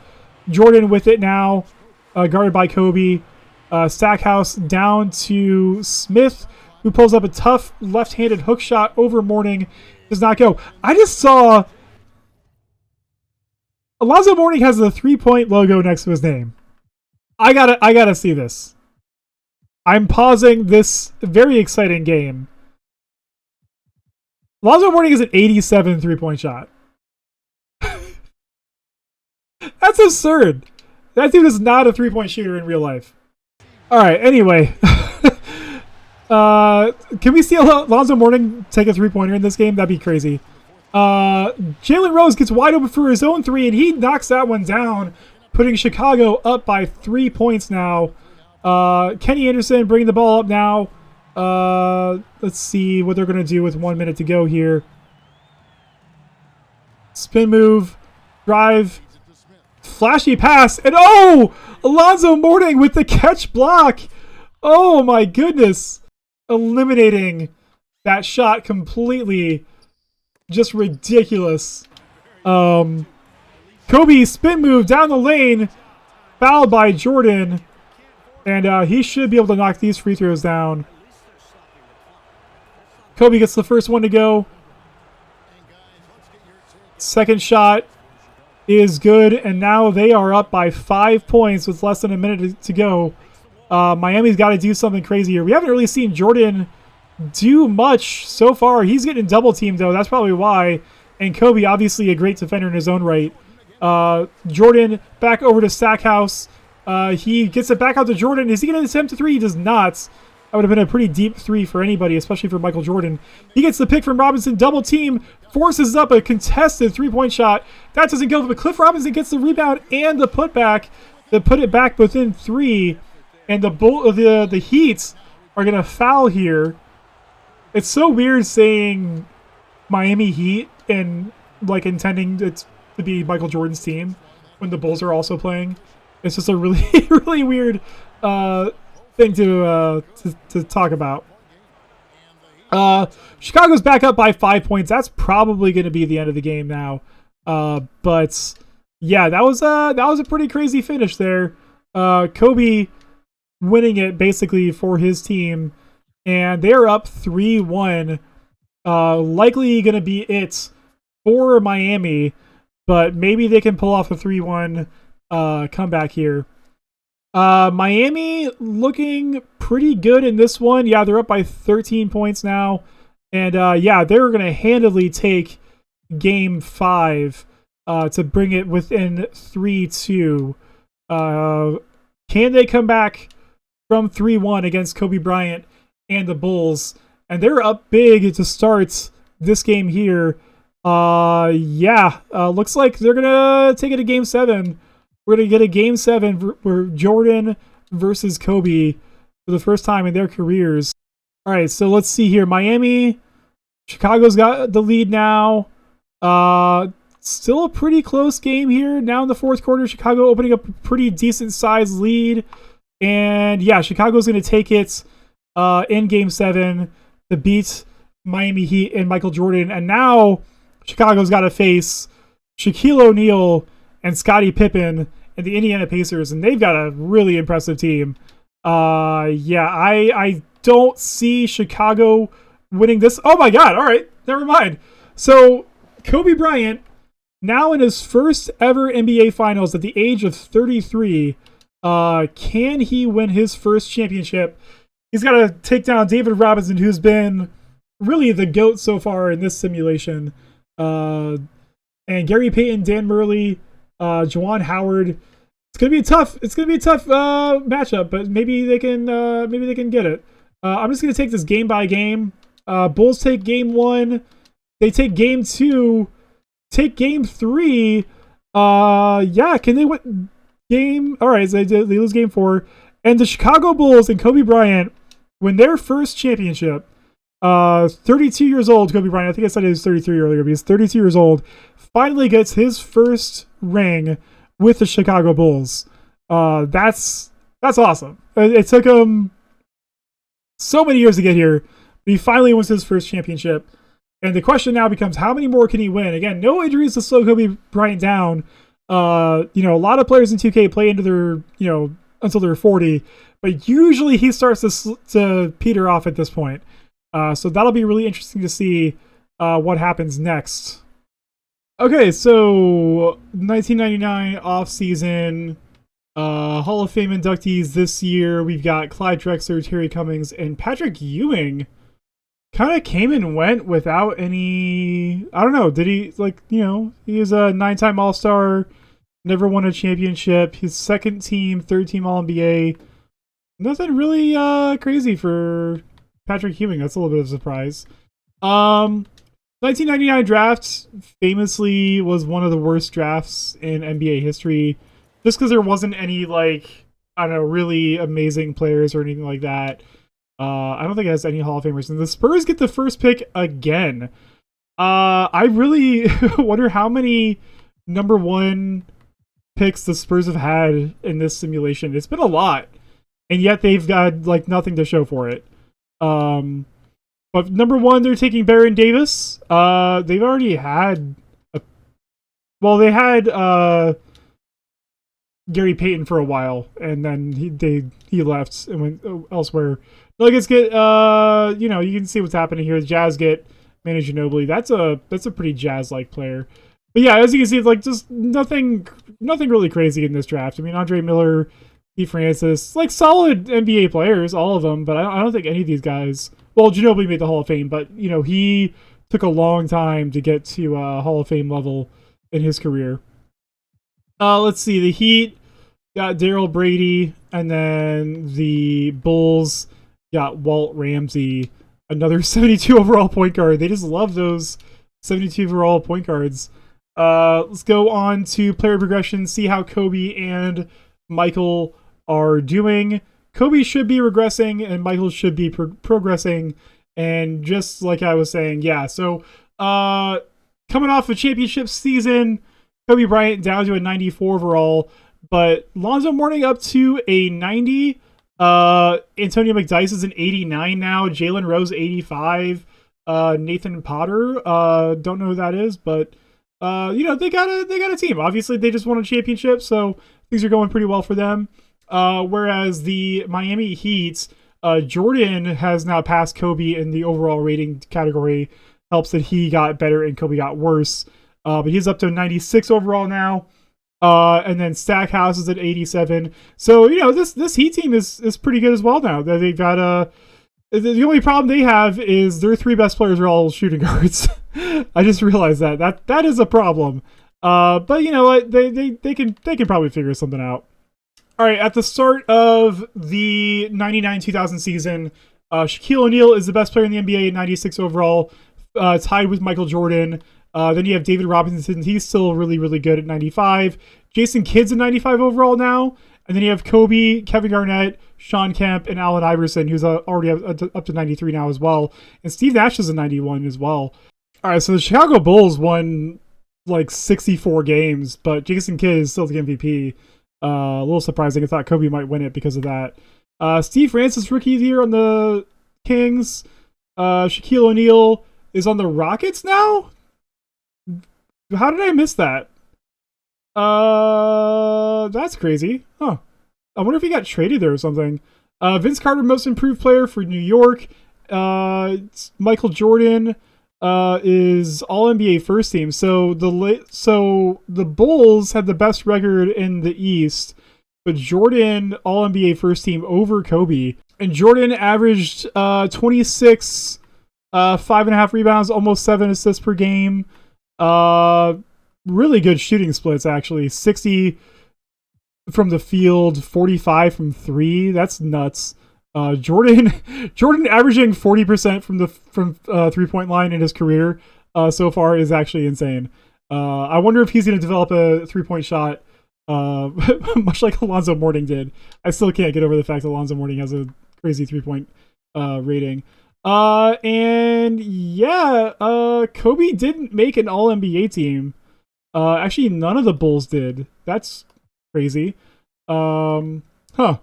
Jordan with it now. Guarded by Kobe. Stackhouse down to Smith, who pulls up a tough left-handed hook shot over Mourning. Does not go. I just saw Alonzo Mourning has the 3-point logo next to his name. I gotta see this. I'm pausing this very exciting game. Alonzo Mourning is an 87 3-point shot. That's absurd. That dude is not a 3-point shooter in real life. All right. Anyway, can we see Alonzo Mourning take a 3-pointer in this game? That'd be crazy. Jalen Rose gets wide open for his own 3, and he knocks that one down, putting Chicago up by 3 points now. Kenny Anderson bringing the ball up now. Let's see what they're going to do with 1 minute to go here. Spin move, drive, flashy pass, and oh! Alonzo Mourning with the catch block. Oh my goodness. Eliminating that shot completely. Just ridiculous. Kobe spin move down the lane. Fouled by Jordan. And he should be able to knock these free throws down. Kobe gets the first one to go. Second shot is good, and now they are up by 5 points with less than a minute to go. Miami's got to do something crazy here. We haven't really seen Jordan do much so far. He's getting double teamed, though. That's probably why. And Kobe, obviously a great defender in his own right. Jordan back over to Stackhouse. He gets it back out to Jordan. Is he going to attempt a 3? He does not. That would have been a pretty deep 3 for anybody, especially for Michael Jordan. He gets the pick from Robinson, double team, forces up a contested 3-point shot. That doesn't go, but Cliff Robinson gets the rebound and the putback to put it back within 3. And the Heat are going to foul here. It's so weird saying Miami Heat and like intending it to be Michael Jordan's team when the Bulls are also playing. It's just a really, really weird thing to talk about. Chicago's back up by 5 points. That's probably going to be the end of the game now. But yeah, that was a pretty crazy finish there. Kobe winning it basically for his team, and they're up 3-1. Likely going to be it for Miami, but maybe they can pull off a 3-1 comeback here. Miami looking pretty good in this one. Yeah, they're up by 13 points now. And yeah, they're going to handily take game 5 to bring it within 3-2. Can they come back from 3-1 against Kobe Bryant and the Bulls? And they're up big to start this game here. Yeah, looks like they're going to take it to game 7. We're going to get a game 7 where Jordan versus Kobe for the first time in their careers. All right, so let's see here. Miami, Chicago's got the lead now. Still a pretty close game here. Now in the fourth quarter, Chicago opening up a pretty decent sized lead. And yeah, Chicago's going to take it in game 7 to beat Miami Heat and Michael Jordan. And now Chicago's got to face Shaquille O'Neal and Scottie Pippen and the Indiana Pacers, and they've got a really impressive team. Yeah, I don't see Chicago winning this. Oh my God! All right, never mind. So Kobe Bryant, now in his first ever NBA Finals at the age of 33, can he win his first championship? He's got to take down David Robinson, who's been really the GOAT so far in this simulation. And Gary Payton, Dan Murley, Juwan Howard. It's gonna be a tough matchup, but maybe they can get it. I'm just gonna take this game by game. Bulls take game 1. They take game 2. Take game 3. Can they win game? All right, so they lose game 4, and the Chicago Bulls and Kobe Bryant win their first championship. 32 years old, Kobe Bryant. I think I said he was 33 earlier, but he's 32 years old. Finally gets his first ring with the Chicago Bulls. That's awesome. It took him so many years to get here, but he finally wins his first championship. And the question now becomes, how many more can he win? Again, no injuries to slow Kobe Bryant down. A lot of players in 2K play into their, until they're 40, but usually he starts to peter off at this point. So that'll be really interesting to see what happens next. Okay, so 1999 off-season Hall of Fame inductees this year. We've got Clyde Drexler, Terry Cummings, and Patrick Ewing. Kind of came and went without any... I don't know. Did he, he was a 9-time All-Star, never won a championship. His second team, third team All-NBA. Nothing really crazy for Patrick Ewing. That's a little bit of a surprise. 1999 draft famously was one of the worst drafts in NBA history, just because there wasn't any, really amazing players or anything like that. I don't think it has any Hall of Famers. And the Spurs get the first pick again. I really wonder how many number 1 picks the Spurs have had in this simulation. It's been a lot, and yet they've got nothing to show for it. But number 1, they're taking Baron Davis. They've already had they had Gary Payton for a while, and then he left and went elsewhere. Nuggets get you can see what's happening here. The Jazz get Manu Ginobili. That's a pretty Jazz-like player. But yeah, as you can see, it's just nothing really crazy in this draft. I mean, Andre Miller, Steve Francis, solid NBA players, all of them. But I don't think any of these guys. Well, Ginobili made the Hall of Fame, but he took a long time to get to Hall of Fame level in his career. Let's see. The Heat got Daryl Brady, and then the Bulls got Walt Ramsey, another 72 overall point guard. They just love those 72 overall point guards. Let's go on to player progression, see how Kobe and Michael are doing. Kobe should be regressing, and Michael should be progressing. And just like I was saying, so coming off a championship season, Kobe Bryant down to a 94 overall, but Lonzo Mourning up to a 90. Antonio McDyess is an 89 now. Jalen Rose 85. Nathan Potter, don't know who that is, but they got a team. Obviously, they just won a championship, so things are going pretty well for them. Whereas the Miami Heat, Jordan has now passed Kobe in the overall rating category. Helps that he got better and Kobe got worse. But he's up to 96 overall now. And then Stackhouse is at 87. So, this Heat team is pretty good as well now. They've got the only problem they have is their 3 best players are all shooting guards. I just realized that is a problem. But you know what? They can probably figure something out. All right, at the start of the 99-2000 season, Shaquille O'Neal is the best player in the NBA at 96 overall, tied with Michael Jordan. Then you have David Robinson. He's still really, really good at 95. Jason Kidd's at 95 overall now. And then you have Kobe, Kevin Garnett, Sean Kemp, and Allen Iverson, who's already up to 93 now as well. And Steve Nash is a 91 as well. All right, so the Chicago Bulls won 64 games, but Jason Kidd is still the MVP. A little surprising. I thought Kobe might win it because of that. Steve Francis, rookie of the year on the Kings. Shaquille O'Neal is on the Rockets now? How did I miss that? That's crazy. Huh. I wonder if he got traded there or something. Vince Carter, most improved player for New York. Michael Jordan, is All NBA first team. So the Bulls had the best record in the East, but Jordan All NBA first team over Kobe, and Jordan averaged 26, 5.5 rebounds, almost 7 assists per game. Really good shooting splits actually. 60 from the field, 45 from three. That's nuts. Jordan Jordan averaging 40% from 3-point line in his career so far is actually insane. I wonder if he's going to develop a 3-point shot much like Alonzo Mourning did. I still can't get over the fact that Alonzo Mourning has a crazy 3-point rating. And yeah, Kobe didn't make an All NBA team. Actually, none of the Bulls did. That's crazy. Huh.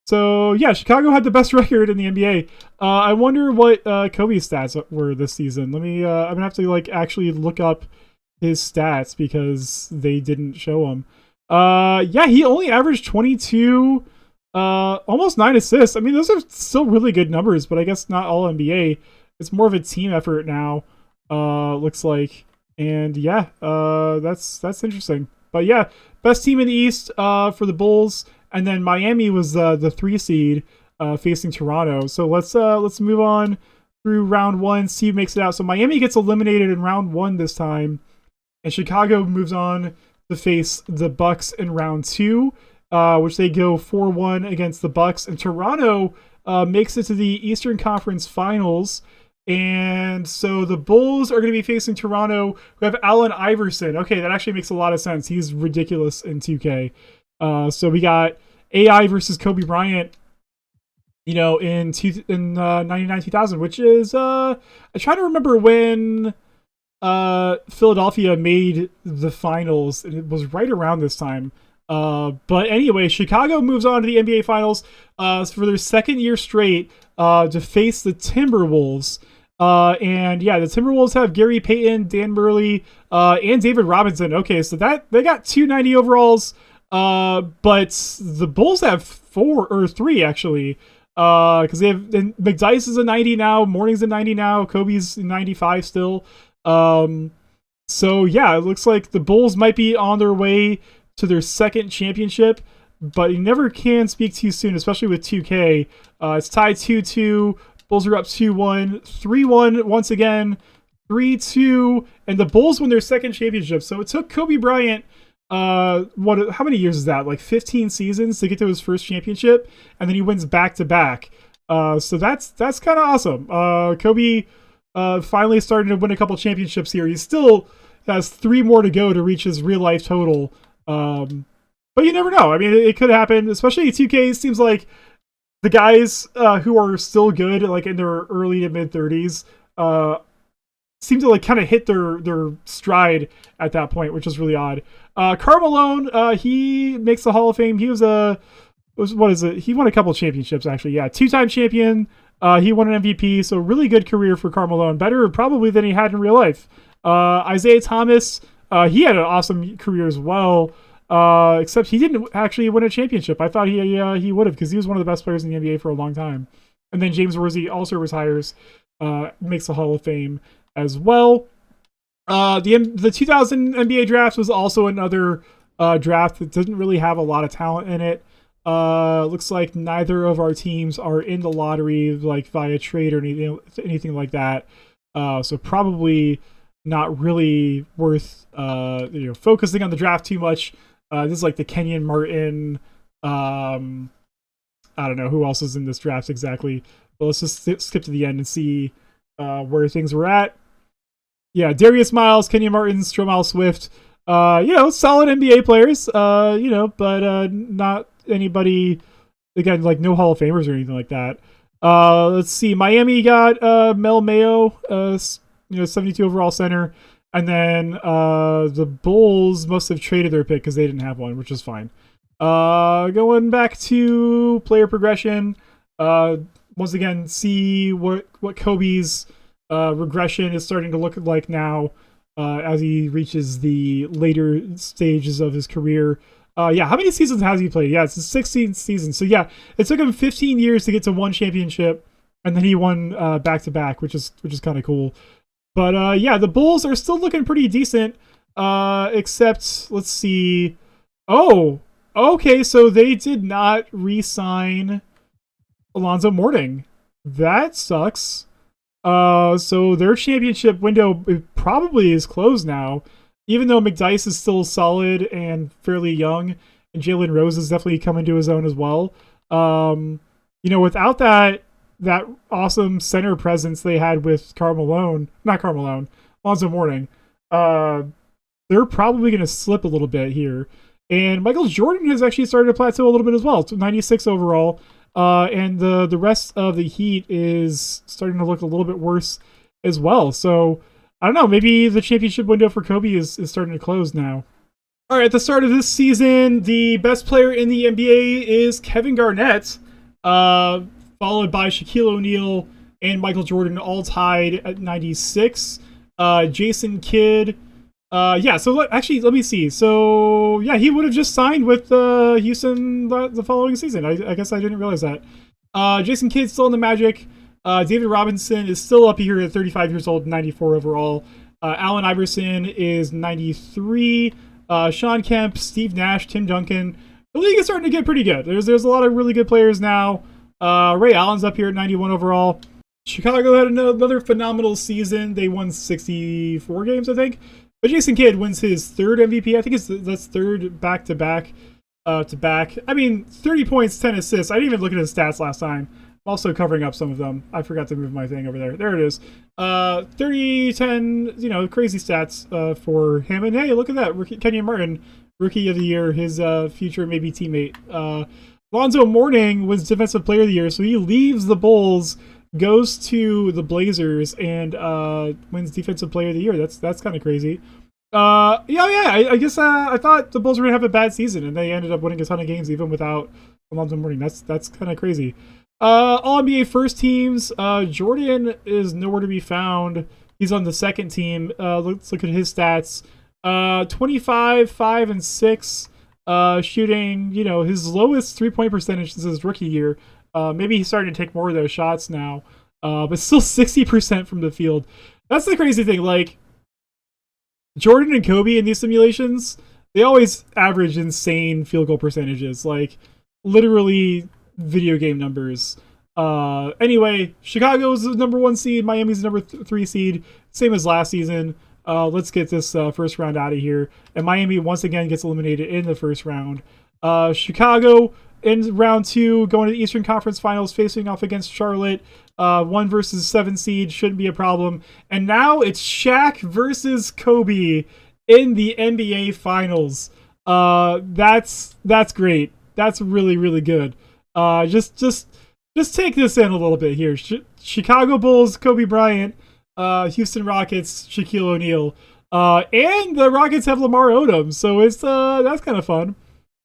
So yeah, Chicago had the best record in the NBA. I wonder what Kobe's stats were this season. Let me. I'm gonna have to like actually look up his stats because they didn't show him. Yeah, he only averaged 22, almost 9 assists. I mean, those are still really good numbers, but I guess not all NBA. It's more of a team effort now. Looks like, and yeah, that's interesting. But yeah, best team in the East for the Bulls. And then Miami was the 3 seed facing Toronto. So let's move on through round 1, see who makes it out. So Miami gets eliminated in round 1 this time, and Chicago moves on to face the Bucks in round 2, which they go 4-1 against the Bucks. And Toronto makes it to the Eastern Conference Finals. And so the Bulls are going to be facing Toronto, who have Allen Iverson. Okay, that actually makes a lot of sense. He's ridiculous in 2K. So we got AI versus Kobe Bryant, in 99-2000, which is I try to remember when Philadelphia made the finals, and it was right around this time. But anyway, Chicago moves on to the NBA Finals for their second year straight to face the Timberwolves. And yeah, the Timberwolves have Gary Payton, Dan Murley, and David Robinson. Okay, so that they got 290 overalls. But the Bulls have 4 or 3 actually, because they have McDyess is a 90 now, Mourning's a 90 now, Kobe's 95 still. So yeah, it looks like the Bulls might be on their way to their second championship, but you never can speak too soon, especially with 2K. It's tied 2-2. Bulls are up 2-1, 3-1 once again, 3-2, and the Bulls win their second championship. So it took Kobe Bryant how many years is that, like 15 seasons to get to his first championship, and then he wins back to back. So that's kind of awesome. Kobe finally starting to win a couple championships here. He still has 3 more to go to reach his real life total, but you never know. I mean, it could happen, especially 2K. Seems like the guys who are still good, like in their early to mid 30s, seem to like kind of hit their stride at that point, which is really odd. Karl Malone, he makes the Hall of Fame. He what is it? He won a couple championships actually. Yeah, 2-time champion. He won an MVP. So really good career for Karl Malone. Better probably than he had in real life. Isaiah Thomas, he had an awesome career as well. Except he didn't actually win a championship. I thought he would have, because he was one of the best players in the NBA for a long time. And then James Worthy also retires, makes the Hall of Fame as well. The 2000 NBA draft was also another draft that didn't really have a lot of talent in it. Looks like neither of our teams are in the lottery, like via trade or anything like that. So probably not really worth focusing on the draft too much. This is like the Kenyon Martin. I don't know who else is in this draft exactly. But let's just skip to the end and see where things were at. Yeah, Darius Miles, Kenyon Martin, Stromile Swift. Solid NBA players. But not anybody. Again, like no Hall of Famers or anything like that. Let's see. Miami got Mel Mayo, 72 overall center. And then the Bulls must have traded their pick because they didn't have one, which is fine. Going back to player progression, once again, see what Kobe's regression is starting to look like now as he reaches the later stages of his career. How many seasons has he played? Yeah, it's his 16th season. So yeah, it took him 15 years to get to one championship, and then he won back to back, which is kind of cool. But yeah, the Bulls are still looking pretty decent. Except, let's see. Oh, okay, so they did not re-sign Alonzo Mourning. That sucks. So their championship window probably is closed now, even though McDyess is still solid and fairly young, and Jalen Rose is definitely coming to his own as well. Without that awesome center presence they had with Alonzo Mourning, uh, they're probably going to slip a little bit here. And Michael Jordan has actually started to plateau a little bit as well. 96 overall. And the rest of the Heat is starting to look a little bit worse as well. So I don't know. Maybe the championship window for Kobe is starting to close now. All right, at the start of this season, the best player in the NBA is Kevin Garnett, followed by Shaquille O'Neal and Michael Jordan, all tied at 96. Jason Kidd. So let me see. So, yeah, he would have just signed with Houston the following season. I guess I didn't realize that. Jason Kidd's still in the Magic. David Robinson is still up here at 35 years old, 94 overall. Allen Iverson is 93. Sean Kemp, Steve Nash, Tim Duncan. The league is starting to get pretty good. There's a lot of really good players now. Ray Allen's up here at 91 overall. Chicago had another phenomenal season. They won 64 games, I think. But Jason Kidd wins his third MVP. I think that's third back-to-back. I mean, 30 points, 10 assists. I didn't even look at his stats last time. I'm also covering up some of them. I forgot to move my thing over there. There it is. 30, 10, crazy stats for him. And hey, look at that. Kenyon Martin, Rookie of the Year, his future maybe teammate. Lonzo Mourning was Defensive Player of the Year, so he leaves the Bulls, goes to the Blazers, and wins Defensive Player of the Year. That's kind of crazy. I guess I thought the Bulls were gonna have a bad season, and they ended up winning a ton of games even without Alonzo Mourning. That's kind of crazy. All NBA first teams. Jordan is nowhere to be found. He's on the second team. Let's look at his stats. 25, 5, and 6. Shooting, his lowest 3-point percentage since his rookie year. Maybe he's starting to take more of those shots now. But still 60% from the field. That's the crazy thing. Like, Jordan and Kobe in these simulations, they always average insane field goal percentages. Like, literally video game numbers. Anyway, Chicago's the number 1 seed. Miami's the number 3 seed. Same as last season. Let's get this first round out of here. And Miami once again gets eliminated in the first round. Chicago in round 2, going to the Eastern Conference Finals, facing off against Charlotte. 1 versus 7 seed shouldn't be a problem. And now it's Shaq versus Kobe in the NBA Finals. That's great. That's really, really good. Just take this in a little bit here. Chicago Bulls, Kobe Bryant. Houston Rockets, Shaquille O'Neal. And the Rockets have Lamar Odom, so it's that's kind of fun.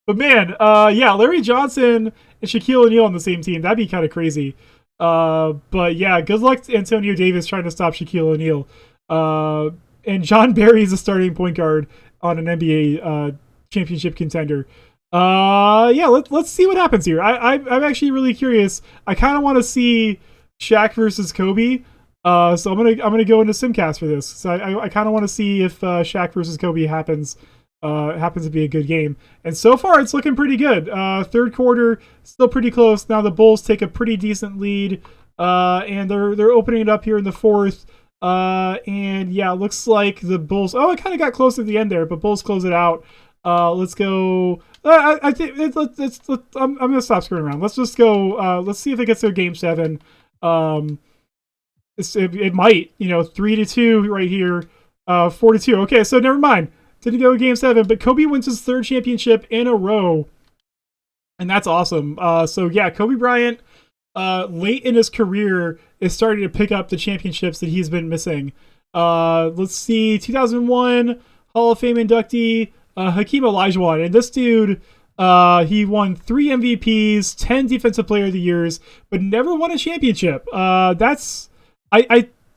But man, Larry Johnson and Shaquille O'Neal on the same team, that'd be kind of crazy. But yeah, good luck to Antonio Davis trying to stop Shaquille O'Neal. And John Barry is a starting point guard on an NBA championship contender. Let's see what happens here. I'm actually really curious. I kind of want to see Shaq versus Kobe. So I'm gonna go into Simcast for this. So I kind of want to see if Shaq versus Kobe happens to be a good game. And so far it's looking pretty good. Third quarter still pretty close. Now the Bulls take a pretty decent lead, and they're opening it up here in the fourth. And yeah, it looks like the Bulls. Oh, it kind of got close at the end there, but Bulls close it out. Let's go. I think I'm gonna stop screwing around. Let's just go. Let's see if it gets to Game 7. It might, 3-2 right here, 4-2. Okay, so never mind. Didn't go to Game 7, but Kobe wins his 3rd championship in a row, and that's awesome. So yeah, Kobe Bryant, late in his career, is starting to pick up the championships that he's been missing. Let's see, 2001 Hall of Fame inductee Hakeem Olajuwon, and this dude, he won 3 MVPs, 10 Defensive Player of the Years, but never won a championship. I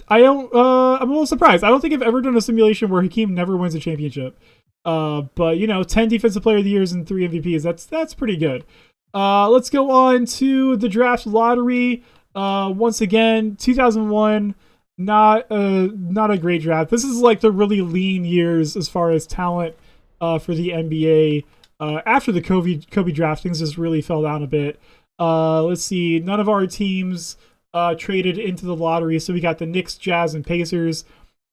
don't. I'm a little surprised. I don't think I've ever done a simulation where Hakeem never wins a championship. But 10 Defensive Player of the Years and 3 MVPs. That's pretty good. Let's go on to the draft lottery. Once again, 2001. not a great draft. This is like the really lean years as far as talent for the NBA. After the Kobe draft, things just really fell down a bit. Let's see. None of our teams traded into the lottery, so we got the Knicks, Jazz, and Pacers.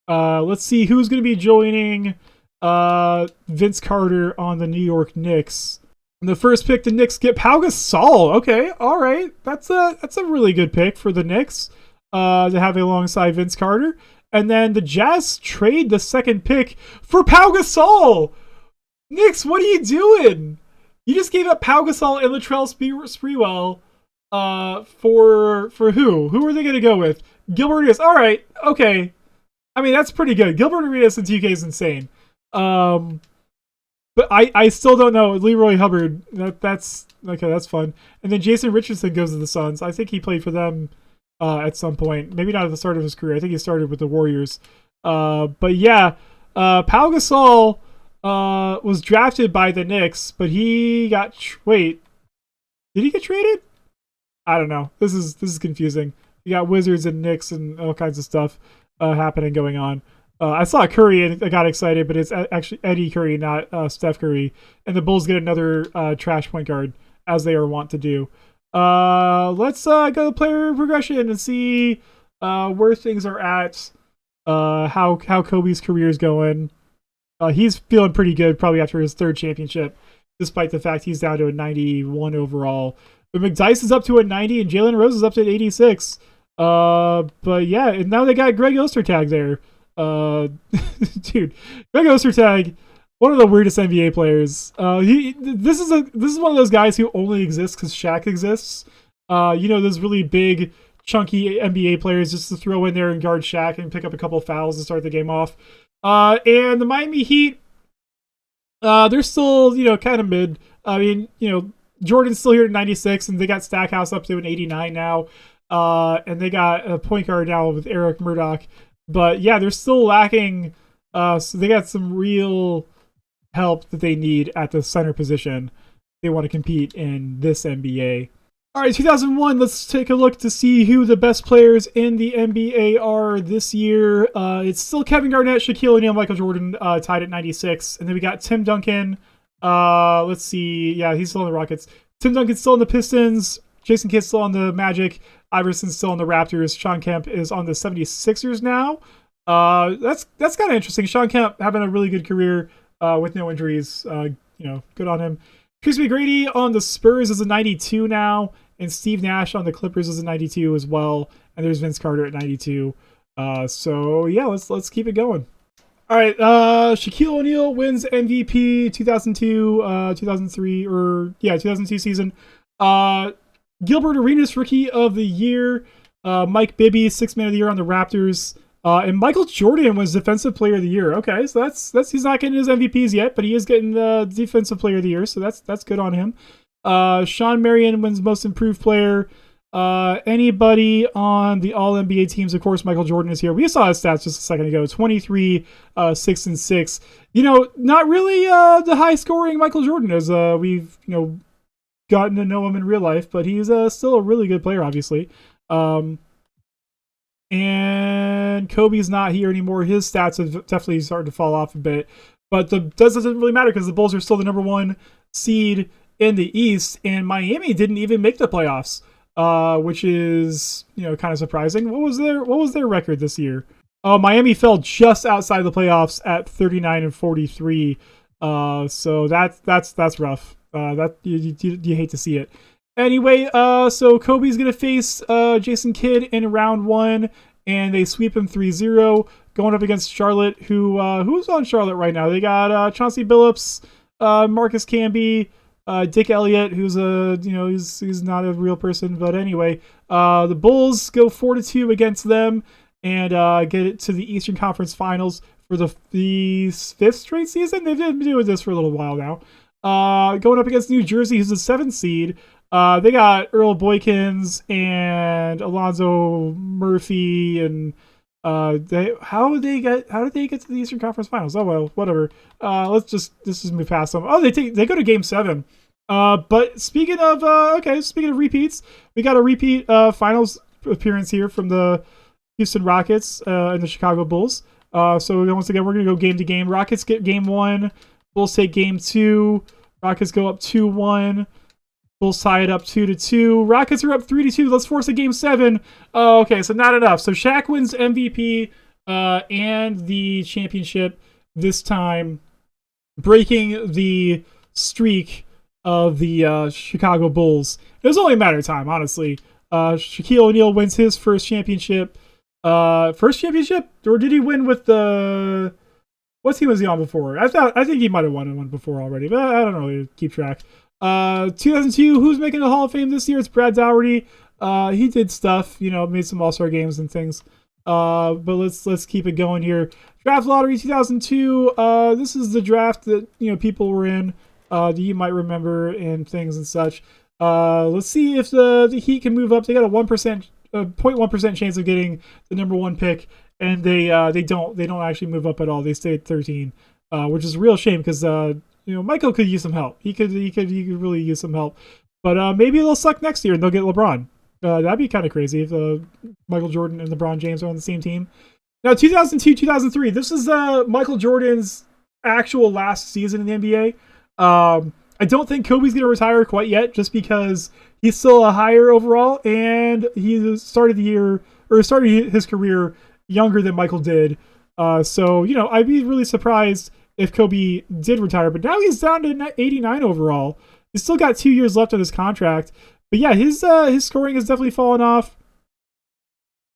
Let's see who's going to be joining Vince Carter on the New York Knicks. And the first pick, the Knicks get Pau Gasol. Okay, all right, that's a really good pick for the Knicks to have alongside Vince Carter. And then the Jazz trade the second pick for Pau Gasol. Knicks, what are you doing? You just gave up Pau Gasol and Latrell Sprewell for who? Who are they going to go with? Gilbert Arenas. All right, okay. I mean, that's pretty good. Gilbert Arenas in 2K is insane. But I still don't know. Leroy Hubbard, that's okay, that's fun. And then Jason Richardson goes to the Suns. I think he played for them at some point. Maybe not at the start of his career. I think he started with the Warriors. But yeah, Pau Gasol was drafted by the Knicks, but he got wait, did he get traded? I don't know. This is confusing. You got Wizards and Knicks and all kinds of stuff happening going on. I saw Curry and I got excited, but it's actually Eddie Curry, not Steph Curry. And the Bulls get another trash point guard, as they are wont to do. Let's go to player progression and see where things are at, how Kobe's career is going. He's feeling pretty good probably after his third championship, despite the fact he's down to a 91 overall. But McDyess is up to a 90 and Jalen Rose is up to an 86. But yeah, and now they got Greg Ostertag there. Dude, Greg Ostertag, one of the weirdest NBA players. This is one of those guys who only exists because Shaq exists. Those really big, chunky NBA players just to throw in there and guard Shaq and pick up a couple fouls to start the game off. And the Miami Heat, they're still kind of mid. I mean, Jordan's still here at 96, and they got Stackhouse up to an 89 now. And they got a point guard now with Eric Murdoch. But yeah, they're still lacking. So they got some real help that they need at the center position. They want to compete in this NBA. All right, 2001, let's take a look to see who the best players in the NBA are this year. It's still Kevin Garnett, Shaquille O'Neal, Michael Jordan tied at 96. And then we got Tim Duncan. Let's see. Yeah, he's still on the Rockets. Tim Duncan's still on the Pistons. Jason Kidd's still on the Magic. Iverson's still on the Raptors. Sean Kemp is on the 76ers now. That's kind of interesting. Sean Kemp having a really good career with no injuries. Good on him. Chris McGrady on the Spurs is a 92 now, and Steve Nash on the Clippers is a 92 as well. And there's Vince Carter at 92. So yeah, let's keep it going. All right, Shaquille O'Neal wins MVP 2002, 2003, 2002 season. Gilbert Arenas Rookie of the Year. Mike Bibby, Sixth Man of the Year on the Raptors. And Michael Jordan was Defensive Player of the Year. Okay, so that's he's not getting his MVPs yet, but he is getting the Defensive Player of the Year, so that's good on him. Sean Marion wins Most Improved Player. Anybody on the All NBA teams? Of course, Michael Jordan is here. We saw his stats just a second ago. 23, 6 and 6. Not really the high scoring Michael Jordan as we've gotten to know him in real life, but he's still a really good player, obviously. And Kobe's not here anymore. His stats have definitely started to fall off a bit, but doesn't really matter because the Bulls are still the number one seed in the East, and Miami didn't even make the playoffs, which is kind of surprising. What was their record this year? Miami fell just outside the playoffs at 39 and 43. So that's rough. That you hate to see it. Anyway, so Kobe's gonna face Jason Kidd in round 1, and they sweep him 3-0, going up against Charlotte. Who's on Charlotte right now? They got Chauncey Billups, Marcus Camby, Dick Elliott, who's he's not a real person, but anyway, the Bulls go 4-2 against them and get it to the Eastern Conference Finals for the 5th straight season. They've been doing this for a little while now. Going up against New Jersey, who's the 7th seed. They got Earl Boykins and Alonzo Murphy, and how did they get to the Eastern Conference Finals? Oh well, whatever. Let's just move past them. Oh, they go to Game 7. But speaking of repeats, we got a repeat finals appearance here from the Houston Rockets and the Chicago Bulls. So once again, we're going to go game to game. Rockets get game 1. Bulls take game 2. Rockets go up 2-1. Bulls tie it up 2-2. Rockets are up 3-2. Let's force a game 7. Oh, okay, so not enough. So Shaq wins MVP and the championship this time, breaking the streak of the Chicago Bulls. It was only a matter of time, honestly. Shaquille O'Neal wins his first championship. First championship? Or did he win with the... What team was he on before? I think he might have won one before already, but I don't really keep track. 2002, who's making the Hall of Fame this year? It's Brad Daugherty. He did stuff, made some All-Star games and things. But let's keep it going here. Draft lottery 2002. This is the draft that people were in that you might remember and things and such. Let's see if the Heat can move up. They got a 0.1% chance of getting the number 1 pick, and they don't actually move up at all. They stay at 13, which is a real shame because Michael could use some help. He could really use some help. But maybe they'll suck next year and they'll get LeBron. That'd be kind of crazy if Michael Jordan and LeBron James are on the same team. Now, 2002, 2003. This is Michael Jordan's actual last season in the NBA. I don't think Kobe's going to retire quite yet, just because he's still a higher overall, and he started his career younger than Michael did. So I'd be really surprised if Kobe did retire. But now he's down to 89 overall. He's still got 2 years left on his contract. But yeah, his scoring has definitely fallen off.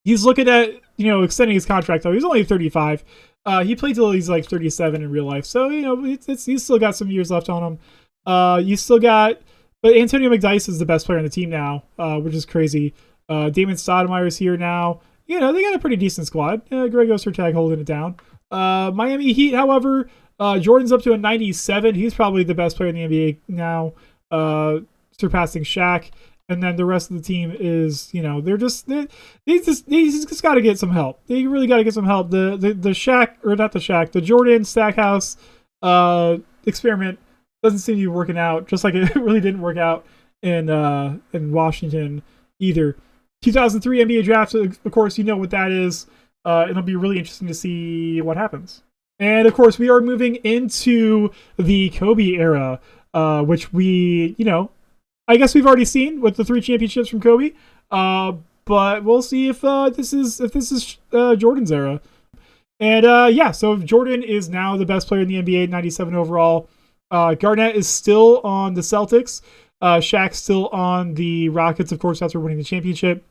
He's looking at extending his contract though. He's only 35. He played till he's like 37 in real life, so he's still got some years left on him. You still got, but Antonio McDyess is the best player on the team now, which is crazy. Damon Stoudemire is here now. They got a pretty decent squad. Greg Ostertag holding it down. Miami Heat, however, Jordan's up to a 97. He's probably the best player in the NBA now, surpassing Shaq. And then the rest of the team is, they just got to get some help. They really got to get some help. The Shaq, or not the Shaq, the Jordan Stackhouse experiment doesn't seem to be working out, just like it really didn't work out in Washington either. 2003 NBA draft, of course, you know what that is. It'll be really interesting to see what happens. And of course, we are moving into the Kobe era, which we, I guess we've already seen with the 3 championships from Kobe. But we'll see if this is Jordan's era. And so Jordan is now the best player in the NBA, 97 overall. Garnett is still on the Celtics. Shaq's still on the Rockets, of course, after winning the championship.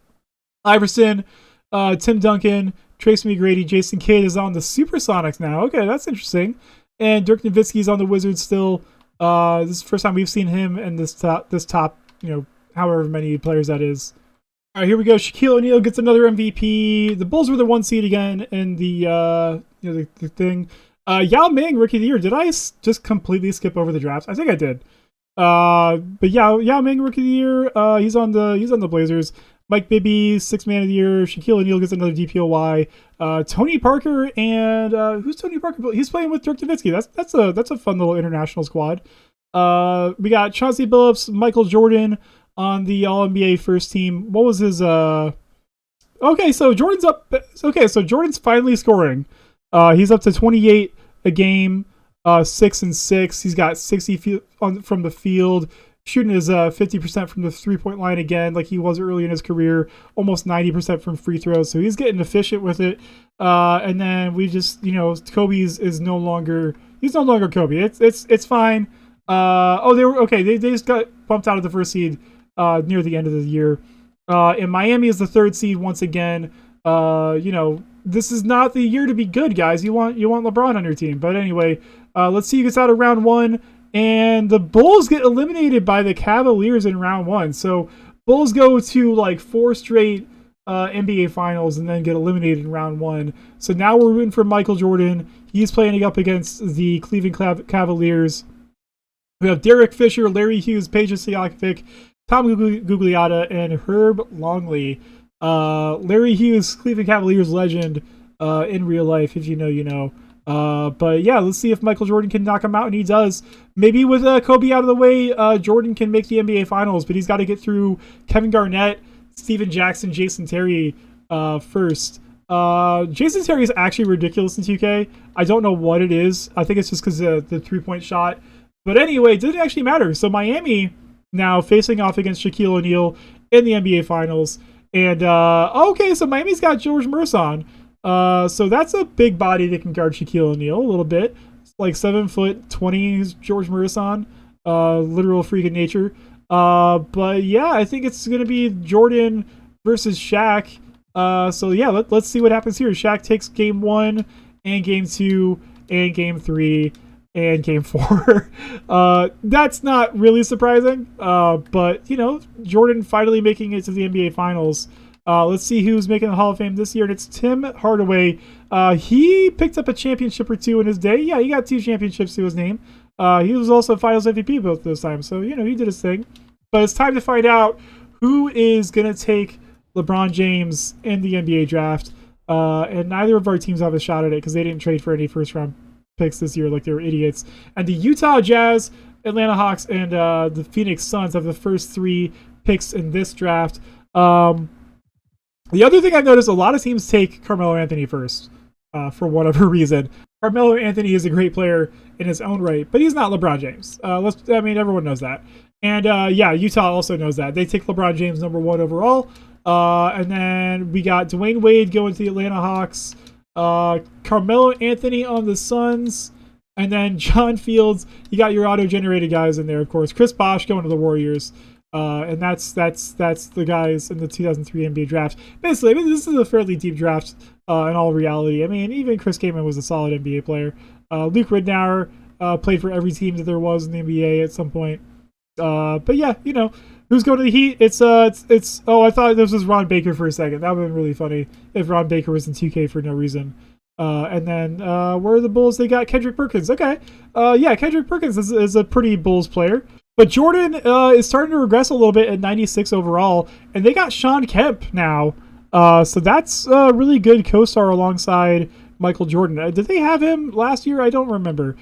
Iverson, Tim Duncan, Tracy McGrady, Jason Kidd is on the Supersonics now. Okay, that's interesting. And Dirk Nowitzki's on the Wizards still. This is the first time we've seen him and this top, however many players that is. All right, here we go. Shaquille O'Neal gets another MVP. The Bulls were the 1 seed again in the thing. Yao Ming, Rookie of the Year. Did I just completely skip over the drafts? I think I did. But Yao Ming, Rookie of the Year. He's on the Blazers. Mike Bibby, 6th Man of the Year. Shaquille O'Neal gets another DPOY. Tony Parker and who's Tony Parker? He's playing with Dirk Nowitzki. That's a fun little international squad. We got Chauncey Billups, Michael Jordan on the All NBA first team. What was his? Okay, so Jordan's up. Okay, so Jordan's finally scoring. He's up to 28 a game. 6 and 6. He's got 60 from the field. Shooting his 50% from the 3-point line again, like he was early in his career. Almost 90% from free throws, so he's getting efficient with it. And then we just, Kobe's is no longer. He's no longer Kobe. It's fine. They were okay. They just got bumped out of the first seed near the end of the year. And Miami is the 3rd seed once again. This is not the year to be good, guys. You want LeBron on your team. But anyway, let's see who gets out of round 1. And the Bulls get eliminated by the Cavaliers in round 1. So Bulls go to like 4 straight NBA finals and then get eliminated in round 1. So now we're rooting for Michael Jordan. He's playing up against the Cleveland Cavaliers. We have Derek Fisher, Larry Hughes, Peja Stojakovic, Tom Gugliotta, and Herb Longley. Larry Hughes, Cleveland Cavaliers legend in real life. If you know, you know. But yeah, let's see if Michael Jordan can knock him out, and he does. Maybe with Kobe out of the way, Jordan can make the NBA Finals, but he's got to get through Kevin Garnett, Steven Jackson, Jason Terry first. Jason Terry is actually ridiculous in 2K. I don't know what it is. I think it's just because of the 3-point shot. But anyway, it didn't actually matter. So Miami now facing off against Shaquille O'Neal in the NBA Finals. And, okay, so Miami's got George Merson. So that's a big body that can guard Shaquille O'Neal a little bit. It's like 7'20" is George Merson. Literal freak of nature. But yeah, I think it's going to be Jordan versus Shaq. So yeah, let's see what happens here. Shaq takes game 1 and game 2 and game 3 and game 4. That's not really surprising. But you know, Jordan finally making it to the NBA Finals. Let's see who's making the Hall of Fame this year. And it's Tim Hardaway. He picked up a championship or 2 in his day. Yeah, he got 2 championships to his name. He was also Finals MVP both those times. So, you know, he did his thing. But it's time to find out who is going to take LeBron James in the NBA draft. And neither of our teams have a shot at it because they didn't trade for any first-round picks this year like they were idiots. And the Utah Jazz, Atlanta Hawks, and the Phoenix Suns have the first 3 picks in this draft. The other thing I've noticed, a lot of teams take Carmelo Anthony first for whatever reason. Carmelo Anthony is a great player in his own right, but he's not LeBron James. Everyone knows that. And yeah, Utah also knows that. They take LeBron James number 1 overall. And then we got Dwayne Wade going to the Atlanta Hawks. Carmelo Anthony on the Suns. And then John Fields. You got your auto-generated guys in there, of course. Chris Bosh going to the Warriors. And that's the guys in the 2003 NBA draft. Basically, I mean, this is a fairly deep draft in all reality. I mean, even Chris Kaman was a solid NBA player. Luke Ridnour played for every team that there was in the NBA at some point. But yeah, you know, who's going to the Heat? It's oh, I thought this was Ron Baker for a second. That would have been really funny if Ron Baker was in 2K for no reason. And then where are the Bulls? They got Kendrick Perkins. Okay. Yeah, Kendrick Perkins is a pretty Bulls player. But Jordan is starting to regress a little bit at 96 overall, and they got Shawn Kemp now. So that's a really good co-star alongside Michael Jordan. Did they have him last year? I don't remember.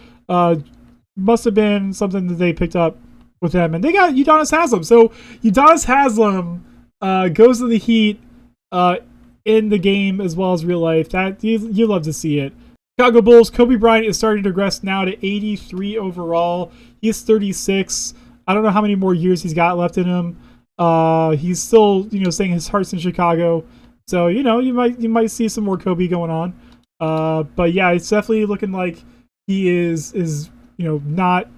Must have been something that they picked up with them. And they got Udonis Haslem. So Udonis Haslem goes to the Heat in the game as well as real life. That you love to see it. Chicago Bulls, Kobe Bryant is starting to regress now to 83 overall. He's 36. I don't know how many more years he's got left in him. He's still, you know, saying his heart's in Chicago. So, you know, you might see some more Kobe going on. But yeah, it's definitely looking like he is you know, not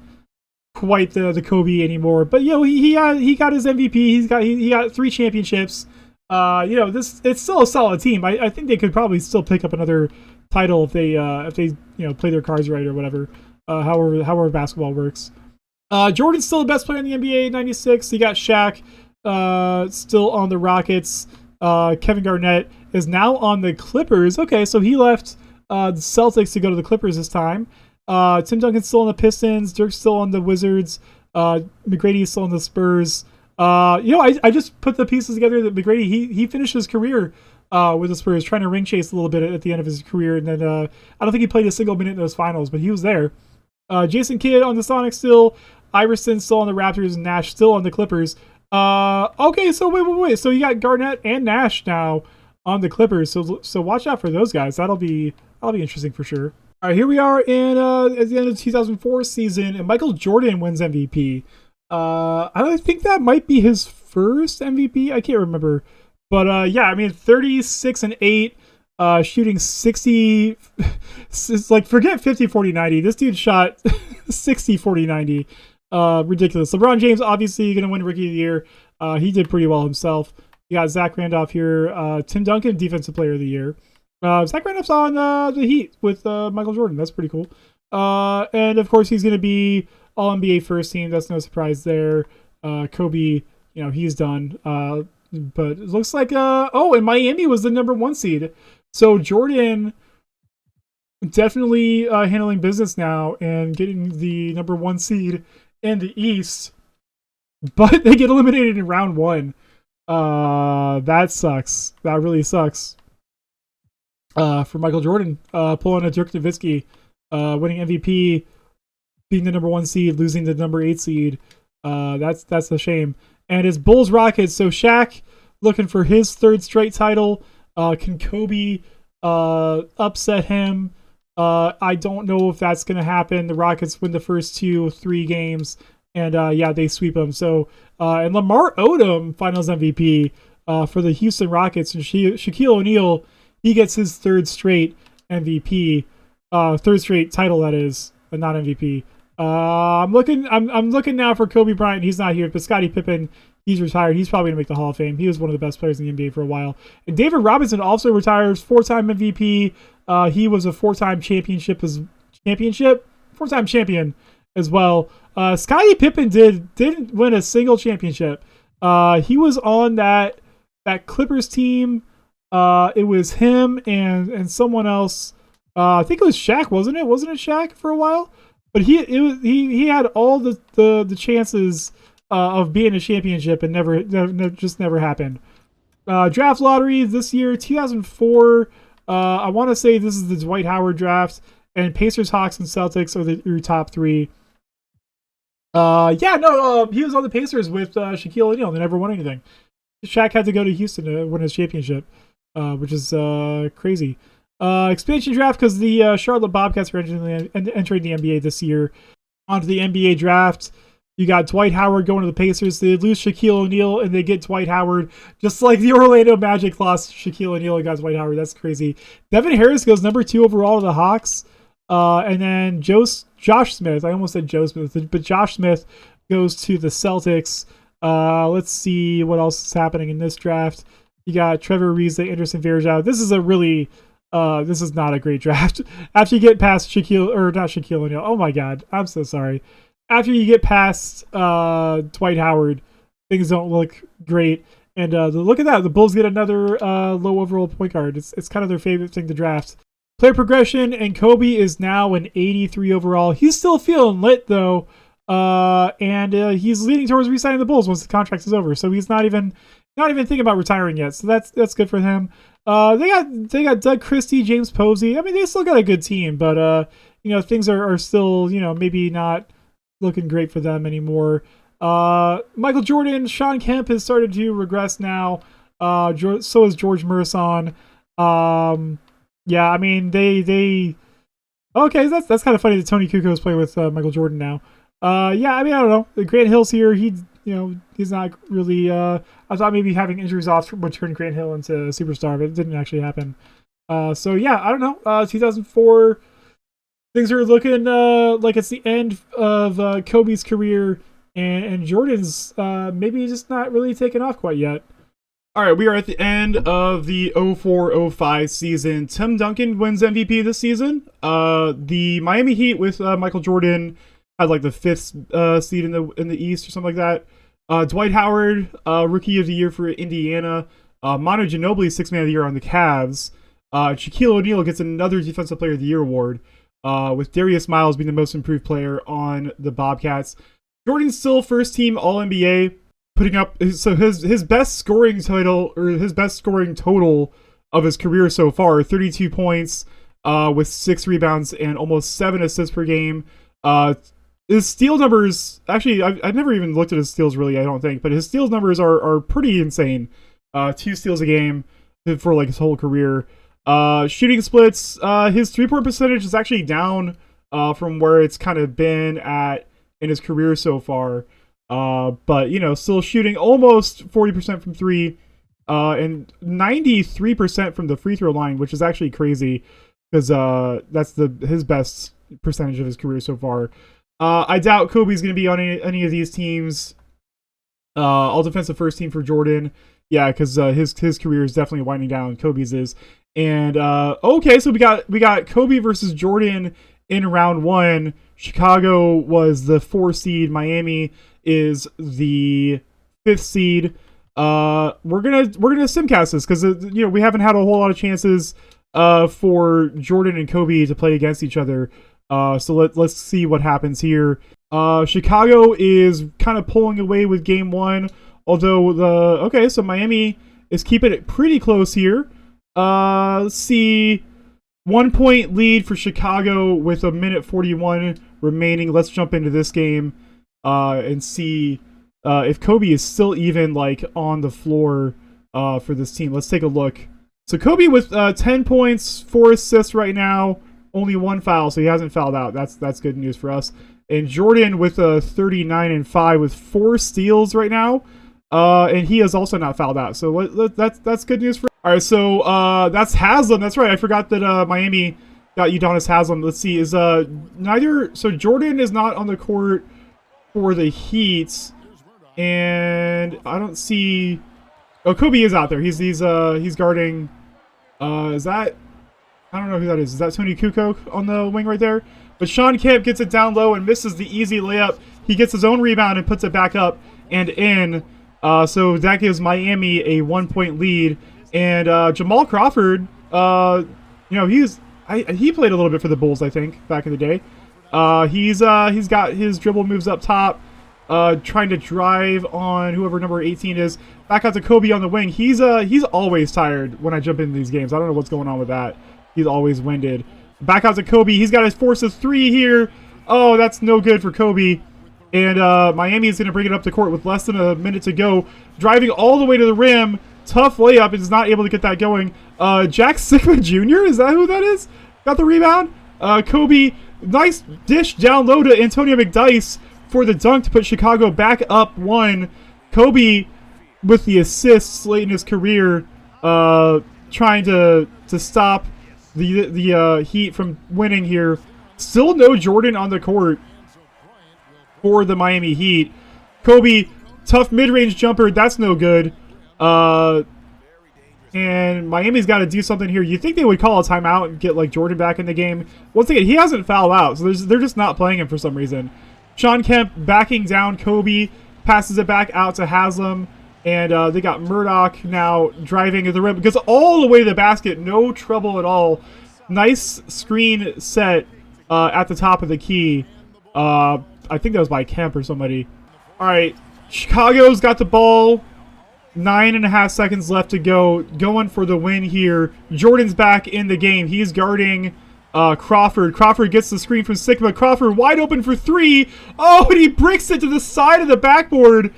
quite the Kobe anymore. But you know, he got his MVP. He got 3 championships. You know, it's still a solid team. I think they could probably still pick up another title if they you know, play their cards right or whatever. However basketball works. Jordan's still the best player in the NBA, 96. You got Shaq still on the Rockets. Kevin Garnett is now on the Clippers. Okay, so he left the Celtics to go to the Clippers this time. Tim Duncan's still on the Pistons. Dirk's still on the Wizards. McGrady's still on the Spurs. You know, I just put the pieces together that McGrady, he finished his career with the Spurs, trying to ring chase a little bit at the end of his career. And then I don't think he played a single minute in those finals, but he was there. Jason Kidd on the Sonics still. Iverson still on the Raptors, and Nash still on the Clippers. Okay, so wait. So you got Garnett and Nash now on the Clippers. So watch out for those guys. That'll be interesting for sure. All right, here we are in at the end of the 2004 season, and Michael Jordan wins MVP. I think that might be his first MVP. I can't remember, but yeah, I mean 36-8. Shooting 60, it's like, forget 50, 40, 90. This dude shot 60, 40, 90. Ridiculous. LeBron James, obviously going to win Rookie of the Year. He did pretty well himself. You got Zach Randolph here. Tim Duncan, Defensive Player of the Year. Zach Randolph's on the Heat with Michael Jordan. That's pretty cool. And of course, he's going to be All NBA First Team. That's no surprise there. Kobe, you know, he's done. But it looks like, and Miami was the number 1 seed. So Jordan definitely handling business now and getting the number 1 seed in the East. But they get eliminated in round 1. That sucks. That really sucks. For Michael Jordan, pulling a Dirk Nowitzki, winning MVP, being the number 1 seed, losing the number 8 seed. That's a shame. And it's Bulls Rockets. So Shaq looking for his 3rd straight title. Can Kobe upset him. I don't know if that's going to happen. The Rockets win the first 2-3 games, and yeah, they sweep them. So, and Lamar Odom, Finals MVP for the Houston Rockets, and Shaquille O'Neal, he gets his third straight MVP, third straight title, that is, but not MVP. I'm looking now for Kobe Bryant. He's not here, but Scottie Pippen, he's retired. He's probably gonna make the Hall of Fame. He was one of the best players in the NBA for a while. And David Robinson also retires, 4-time MVP. He was a 4-time four-time champion as well. Scottie Pippen didn't win a single championship. He was on that Clippers team. It was him and someone else. I think it was Shaq, wasn't it? Wasn't it Shaq for a while? But he had all the chances of being a championship and never happened. Draft lottery this year, 2004. I want to say this is the Dwight Howard draft, and Pacers, Hawks, and Celtics are your top three. He was on the Pacers with Shaquille O'Neal. They never won anything. Shaq had to go to Houston to win his championship, which is crazy. Expansion draft because the Charlotte Bobcats are entering the NBA this year. Onto the NBA draft. You got Dwight Howard going to the Pacers. They lose Shaquille O'Neal, and they get Dwight Howard. Just like the Orlando Magic lost Shaquille O'Neal and got Dwight Howard. That's crazy. Devin Harris goes number 2 overall to the Hawks. And then Josh Smith. I almost said Joe Smith, but Josh Smith goes to the Celtics. Let's see what else is happening in this draft. You got Trevor Ariza, Anderson Varejao. This is not a great draft. After you get past not Shaquille O'Neal. Oh my God, I'm so sorry. After you get past Dwight Howard, things don't look great. And look at that, the Bulls get another low overall point guard. It's kind of their favorite thing to draft. Player progression, and Kobe is now an 83 overall. He's still feeling lit though, and he's leaning towards re-signing the Bulls once the contract is over. So he's not even thinking about retiring yet. So that's good for him. They got Doug Christie, James Posey. I mean, they still got a good team, but things are still maybe not looking great for them anymore. Michael Jordan, Sean Kemp has started to regress now. So is George Murson. Yeah, I mean they. Okay, that's kind of funny that Tony Kukoc is playing with Michael Jordan now. Yeah, I mean I don't know. Grant Hill's here. He's not really. I thought maybe having injuries off would turn Grant Hill into a superstar, but it didn't actually happen. So yeah, I don't know. 2004. Things are looking like it's the end of Kobe's career, and Jordan's maybe just not really taken off quite yet. All right, we are at the end of the 04-05 season. Tim Duncan wins MVP this season. The Miami Heat with Michael Jordan had like the 5th seed in the East or something like that. Dwight Howard, Rookie of the Year for Indiana. Manu Ginobili, 6th Man of the Year on the Cavs. Shaquille O'Neal gets another Defensive Player of the Year award. With Darius Miles being the most improved player on the Bobcats. Jordan's still first team All-NBA, putting up his best scoring total of his career so far, 32 points with 6 rebounds and almost 7 assists per game. His steal numbers, actually, I've never even looked at his steals really, I don't think, but his steals numbers are pretty insane. 2 steals a game for like his whole career. Shooting splits, his 3-point percentage is actually down from where it's kind of been at in his career so far. But still shooting almost 40% from 3, and 93% from the free throw line, which is actually crazy because that's his best percentage of his career so far. I doubt Kobe's going to be on any of these teams. All defensive first team for Jordan. Yeah, because his career is definitely winding down. Kobe's is. And okay, so we got Kobe versus Jordan in round 1. Chicago was the 4 seed. Miami is the 5th seed. We're gonna simcast this because we haven't had a whole lot of chances for Jordan and Kobe to play against each other. So let's see what happens here. Chicago is kind of pulling away with game 1, although so Miami is keeping it pretty close here. Let's see. 1 point lead for Chicago with 1:41 remaining. Let's jump into this game and see if Kobe is still even like on the floor for this team. Let's take a look So Kobe with 10 points, 4 assists right now, only 1 foul, so he hasn't fouled out. That's good news for us. And Jordan with 39 and 5 with 4 steals right now, and he has also not fouled out. So that's good news for. All right, so that's Haslam. That's right. I forgot that Miami got Udonis Haslam. Let's see, is neither. So Jordan is not on the court for the Heat, and I don't see. Oh, Kobe is out there. He's guarding. Is that? I don't know who that is. Is that Tony Kukoc on the wing right there? But Sean Kemp gets it down low and misses the easy layup. He gets his own rebound and puts it back up and in. So that gives Miami a 1-point lead. And Jamal Crawford, you know, he played a little bit for the Bulls, I think, back in the day. He's got his dribble moves up top, trying to drive on whoever number 18 is. Back out to Kobe on the wing. He's always tired when I jump into these games. I don't know what's going on with that. He's always winded. Back out to Kobe. He's got his force of 3 here. Oh, that's no good for Kobe. And Miami is going to bring it up the court with less than a minute to go. Driving all the way to the rim. Tough layup. Is not able to get that going. Jack Sigma Jr., is that who that is? Got the rebound. Kobe, nice dish down low to Antonio McDyess for the dunk to put Chicago back up 1. Kobe with the assists late in his career, trying to stop the Heat from winning here. Still no Jordan on the court for the Miami Heat. Kobe, tough mid-range jumper. That's no good. And Miami's got to do something here. You think they would call a timeout and get like Jordan back in the game? Once again, he hasn't fouled out, so they're just not playing him for some reason. Sean Kemp backing down Kobe, passes it back out to Haslam. And they got Murdoch now driving to the rim. Goes all the way to the basket. No trouble at all. Nice screen set at the top of the key. I think that was by Kemp or somebody. All right. Chicago's got the ball. 9.5 seconds left to go. Going for the win here. Jordan's back in the game. He's guarding Crawford. Crawford gets the screen from Sigma. Crawford wide open for 3. Oh, and he bricks it to the side of the backboard.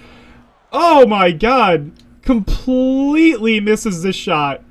Oh my God! Completely misses this shot.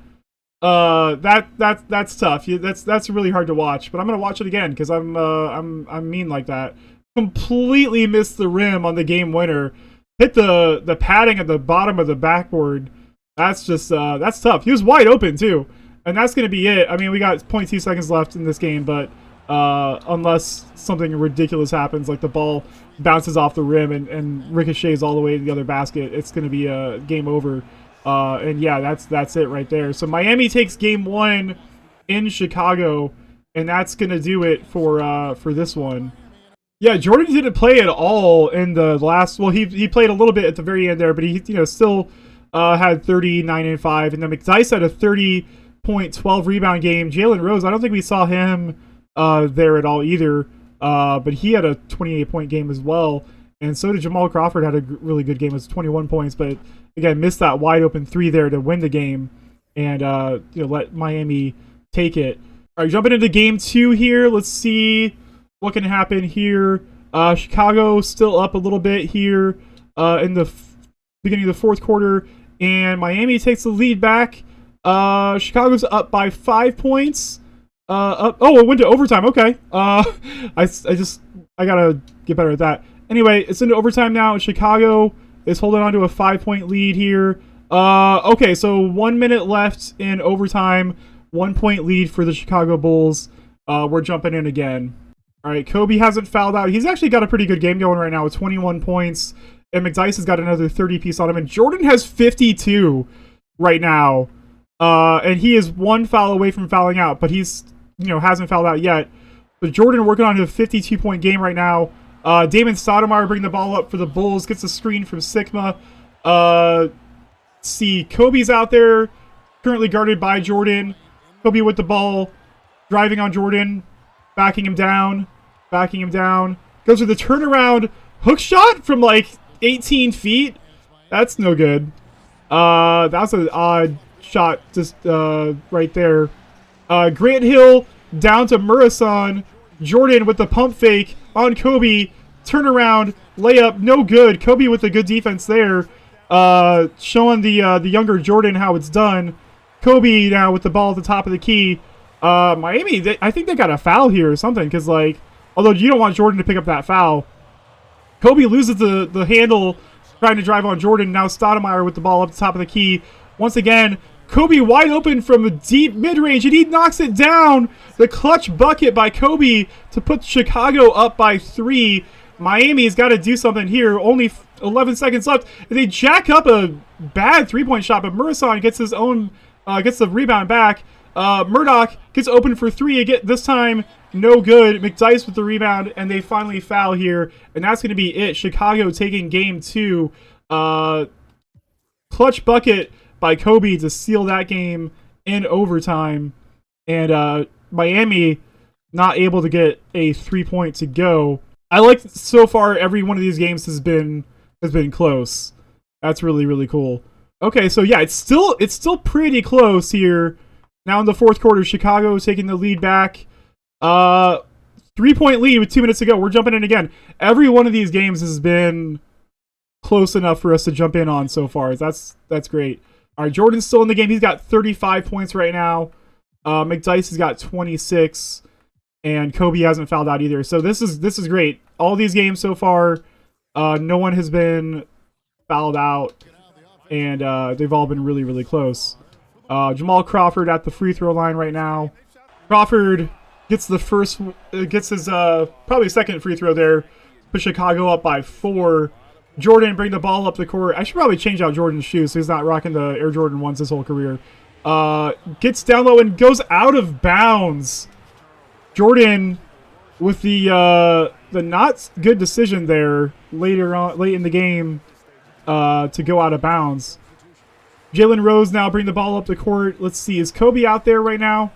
That's tough. That's really hard to watch. But I'm gonna watch it again because I'm mean like that. Completely missed the rim on the game winner. Hit the padding at the bottom of the backboard. That's just that's tough. He was wide open too, and that's gonna be it. I mean, we got 0.2 seconds left in this game, but unless something ridiculous happens, like the ball bounces off the rim and ricochets all the way to the other basket, it's going to be a game over. And yeah, that's it right there. So Miami takes game 1 in Chicago, and that's going to do it for this one. Yeah, Jordan didn't play at all in the last. Well, he played a little bit at the very end there, but he still had 39 and 5, and then McDyess had a 30-point, 12 rebound game. Jalen Rose, I don't think we saw him there at all either. But he had a 28-point game as well, and so did Jamal Crawford. Had a really good game. It was 21 points, but again missed that wide open 3 there to win the game, and let Miami take it. All right, jumping into game 2 here. Let's see what can happen here. Chicago still up a little bit here in the beginning of the 4th quarter, and Miami takes the lead back. Chicago's up by 5 points. It went to overtime. Okay. I gotta get better at that. Anyway, it's into overtime now. Chicago is holding on to a 5-point lead here. Okay, so 1 minute left in overtime. 1-point lead for the Chicago Bulls. We're jumping in again. All right, Kobe hasn't fouled out. He's actually got a pretty good game going right now with 21 points. And McDyess has got another 30-piece on him. And Jordan has 52 right now. And he is 1 foul away from fouling out, but he's hasn't fouled out yet. But Jordan working on a 52-point game right now. Damon Stoudemire bringing the ball up for the Bulls. Gets a screen from Sigma. See, Kobe's out there, currently guarded by Jordan. Kobe with the ball, driving on Jordan, backing him down. Goes for the turnaround hook shot from like 18 feet. That's no good. That's an odd shot just right there. Grant Hill down to Murison. Jordan with the pump fake on Kobe. Turnaround layup, no good. Kobe with the good defense there, showing the younger Jordan how it's done. Kobe now with the ball at the top of the key. Miami, I think they got a foul here or something, because, like, although you don't want Jordan to pick up that foul. Kobe loses the handle trying to drive on Jordan. Now Stoudemire with the ball up the top of the key. Once again, Kobe wide open from the deep mid-range, and he knocks it down. The clutch bucket by Kobe to put Chicago up by 3. Miami's got to do something here. Only 11 seconds left. They jack up a bad three-point shot, but Murison gets his own, gets the rebound back. Murdoch gets open for 3 again. This time, no good. McDyess with the rebound, and they finally foul here, and that's going to be it. Chicago taking game 2. Clutch bucket by Kobe to seal that game in overtime, and Miami not able to get a 3-point to go. I like so far every one of these games has been close. That's really, really cool. Okay, so yeah, it's still pretty close here. Now in the fourth quarter, Chicago is taking the lead back. 3-point lead with 2 minutes to go. We're jumping in again. Every one of these games has been close enough for us to jump in on so far. That's great. All right, Jordan's still in the game. He's got 35 points right now. McDyess has got 26, and Kobe hasn't fouled out either. So this is great. All these games so far, no one has been fouled out, and they've all been really, really close. Jamal Crawford at the free throw line right now. Crawford gets his probably second free throw there. Put Chicago up by 4. Jordan bring the ball up the court. I should probably change out Jordan's shoes so he's not rocking the Air Jordan 1s his whole career. Gets down low and goes out of bounds. Jordan with the not good decision there late in the game to go out of bounds. Jalen Rose now bring the ball up the court. Let's see, is Kobe out there right now?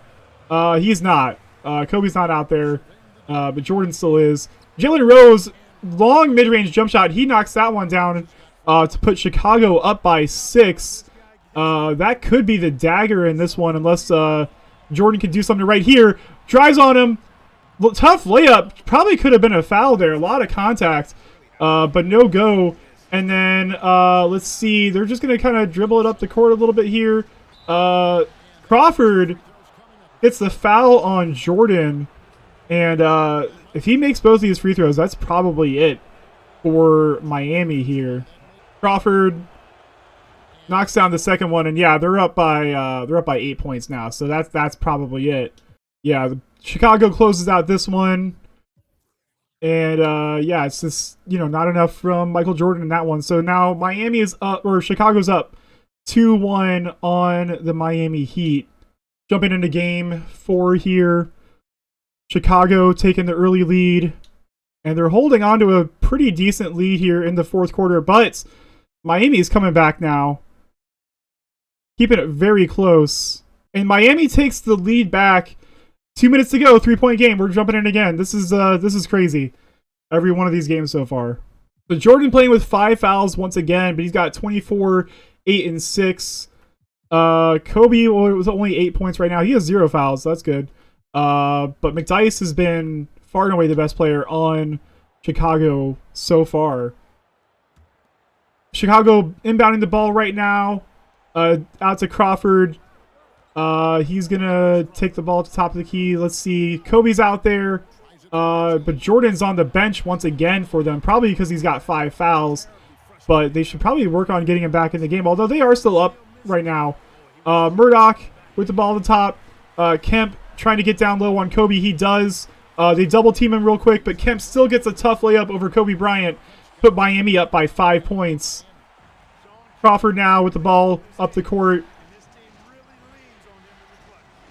He's not. Kobe's not out there, but Jordan still is. Jalen Rose, long mid-range jump shot. He knocks that one down to put Chicago up by 6. That could be the dagger in this one unless Jordan can do something right here. Drives on him. Tough layup. Probably could have been a foul there. A lot of contact, but no go. And then let's see. They're just going to kind of dribble it up the court a little bit here. Crawford gets the foul on Jordan. And if he makes both of these free throws, that's probably it for Miami here. Crawford knocks down the second one, and yeah, they're up by 8 points now. So that's probably it. Yeah, Chicago closes out this one, and yeah, it's just not enough from Michael Jordan in that one. So now Miami is up, or Chicago's up 2-1 on the Miami Heat. Jumping into game 4 here. Chicago taking the early lead, and they're holding on to a pretty decent lead here in the fourth quarter, but Miami's coming back now, keeping it very close, and Miami takes the lead back. 2 minutes to go, 3-point game. We're jumping in again. This is crazy. Every one of these games so far. So Jordan playing with 5 fouls once again, but he's got 24, 8, and 6. Kobe was only 8 points right now. He has 0 fouls, so that's good. But McDyess has been far and away the best player on Chicago so far. Chicago inbounding the ball right now. Out to Crawford. He's going to take the ball at the top of the key. Let's see. Kobe's out there. But Jordan's on the bench once again for them. Probably because he's got 5 fouls. But they should probably work on getting him back in the game. Although they are still up right now. Murdoch with the ball at the top. Kemp trying to get down low on Kobe. He does. They double team him real quick, but Kemp still gets a tough layup over Kobe Bryant. Put Miami up by 5 points. Crawford now with the ball up the court.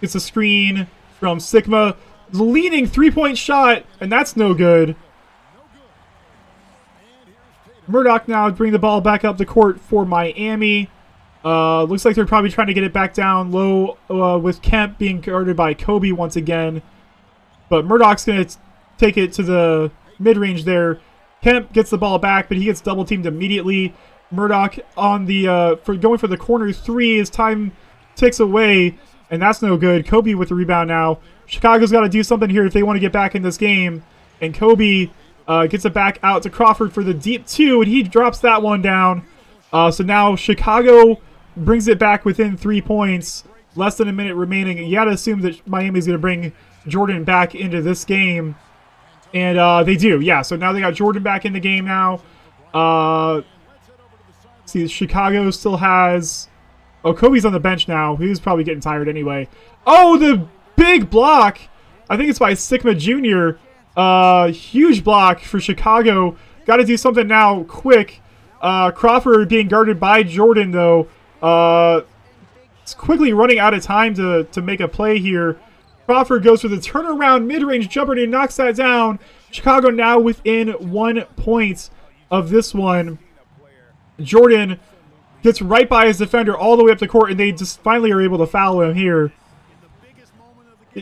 Gets a screen from Sigma. Leading 3-point shot, and that's no good. Murdoch now bring the ball back up the court for Miami. Looks like they're probably trying to get it back down low with Kemp being guarded by Kobe once again. But Murdoch's going to take it to the mid-range there. Kemp gets the ball back, but he gets double-teamed immediately. Murdoch on the going for the corner 3 as time ticks away, and that's no good. Kobe with the rebound now. Chicago's got to do something here if they want to get back in this game. And Kobe gets it back out to Crawford for the deep 2, and he drops that one down. So now Chicago brings it back within 3 points. less than a minute remaining. You got to assume that Miami's going to bring Jordan back into this game. And they do, yeah. So now they got Jordan back in the game now. See, Chicago still has... Oh, Kobe's on the bench now. He was probably getting tired anyway. Oh, the big block! I think it's by Sigma Jr. Huge block for Chicago. Got to do something now, quick. Crawford being guarded by Jordan, though. It's quickly running out of time to make a play here. Crawford goes for the turnaround mid-range jumper and knocks that down. Chicago now within 1 point of this one. Jordan gets right by his defender all the way up the court, and they just finally are able to foul him here.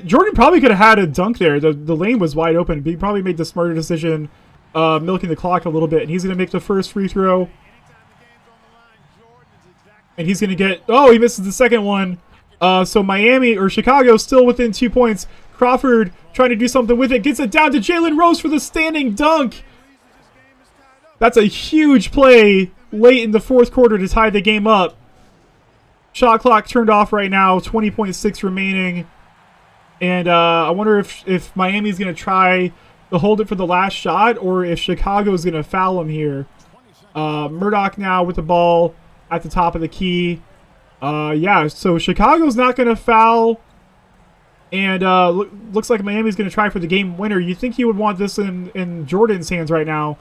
Jordan probably could have had a dunk there. The lane was wide open. He probably made the smarter decision, milking the clock a little bit. And he's going to make the first free throw. And he's going to get... Oh, he misses the second one. So Miami, or Chicago, still within 2 points. Crawford trying to do something with it. Gets it down to Jalen Rose for the standing dunk. That's a huge play late in the fourth quarter to tie the game up. Shot clock turned off right now. 20.6 remaining. And I wonder if Miami's going to try to hold it for the last shot, or if Chicago's going to foul him here. Murdoch now with the ball at the top of the key. Yeah, so Chicago's not going to foul. And looks like Miami's going to try for the game winner. You think he would want this in Jordan's hands right now.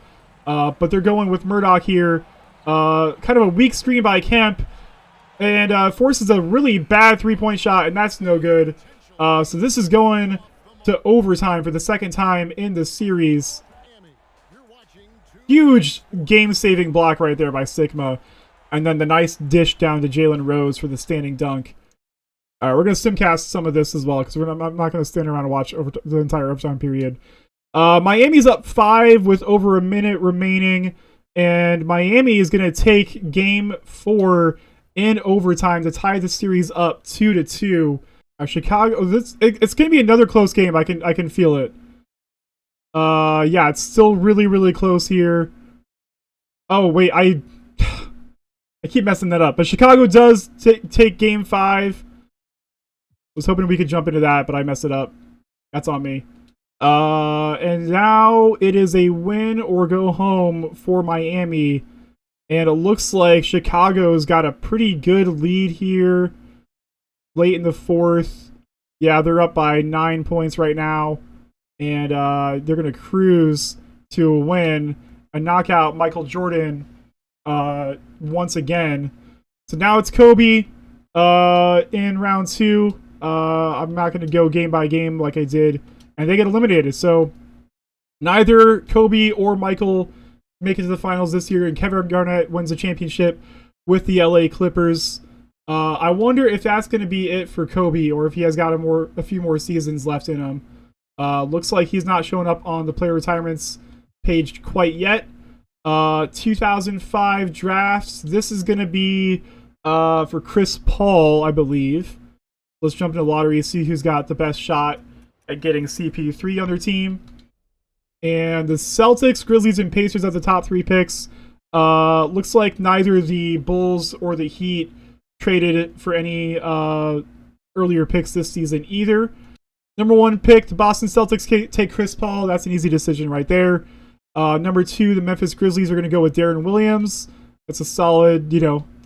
But they're going with Murdoch here. Kind of a weak screen by Kemp. And forces a really bad three-point shot, and that's no good. So this is going to overtime for the second time in the series. Huge game-saving block right there by Sigma. And then the nice dish down to Jalen Rose for the standing dunk. All right, we're going to simcast some of this as well, because I'm not going to stand around and watch over the entire overtime period. Miami's up 5 with over a minute remaining. And Miami is going to take game 4 in overtime to tie the series up 2-2. Chicago, it's going to be another close game. I can feel it. Yeah, it's still really, really close here. Oh, wait, I keep messing that up. But Chicago does take game 5. Was hoping we could jump into that, but I messed it up. That's on me. And now it is a win or go home for Miami. And it looks like Chicago's got a pretty good lead here. Late in the fourth. Yeah, they're up by 9 points right now. And they're going to cruise to a win and knock out Michael Jordan once again. So now it's Kobe in round 2. I'm not going to go game by game like I did. And they get eliminated. So neither Kobe or Michael make it to the finals this year. And Kevin Garnett wins the championship with the LA Clippers. I wonder if that's going to be it for Kobe, or if he has got a few more seasons left in him. Looks like he's not showing up on the player retirements page quite yet. 2005 drafts. This is going to be for Chris Paul, I believe. Let's jump into lottery, see who's got the best shot at getting CP3 on their team. And the Celtics, Grizzlies, and Pacers at the top 3 picks. Looks like neither the Bulls or the Heat traded it for any earlier picks this season either. Number 1 pick, the Boston Celtics take Chris Paul. That's an easy decision right there. Number 2, the Memphis Grizzlies are going to go with Darren Williams. That's a solid,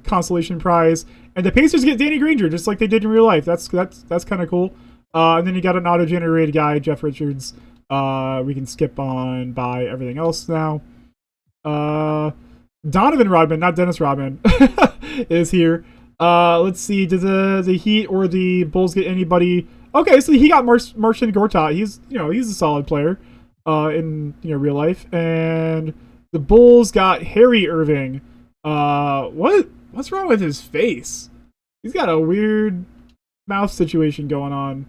consolation prize. And the Pacers get Danny Granger, just like they did in real life. That's kind of cool. And then you got an auto-generated guy, Jeff Richards. We can skip on by everything else now. Donovan Rodman, not Dennis Rodman, is here. Let's see. Did the Heat or the Bulls get anybody? Okay, so he got Marcin Gortat. He's a solid player in real life. And the Bulls got Harry Irving. What's wrong with his face? He's got a weird mouth situation going on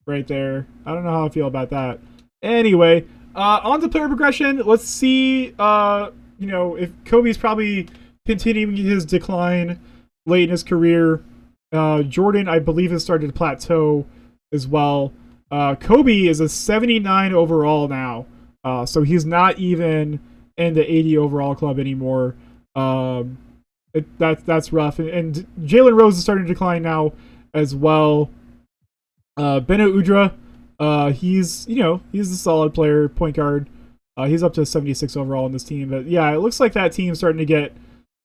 right there. I don't know how I feel about that. Anyway, on to player progression. Let's see. If Kobe's probably continuing his decline late in his career. Jordan, I believe, has started to plateau as well. Kobe is a 79 overall now. So he's not even in the 80 overall club anymore. That's rough. And Jalen Rose is starting to decline now as well. Beno Udrih, he's a solid player, point guard. He's up to 76 overall in this team. But yeah, it looks like that team's starting to get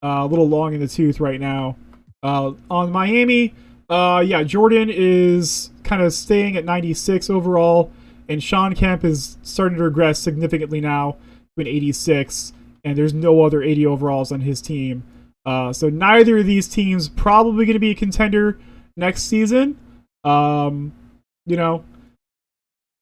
a little long in the tooth right now. On Miami, Jordan is kind of staying at 96 overall, and Sean Kemp is starting to regress significantly now to 86, and there's no other 80 overalls on his team. So neither of these teams probably going to be a contender next season.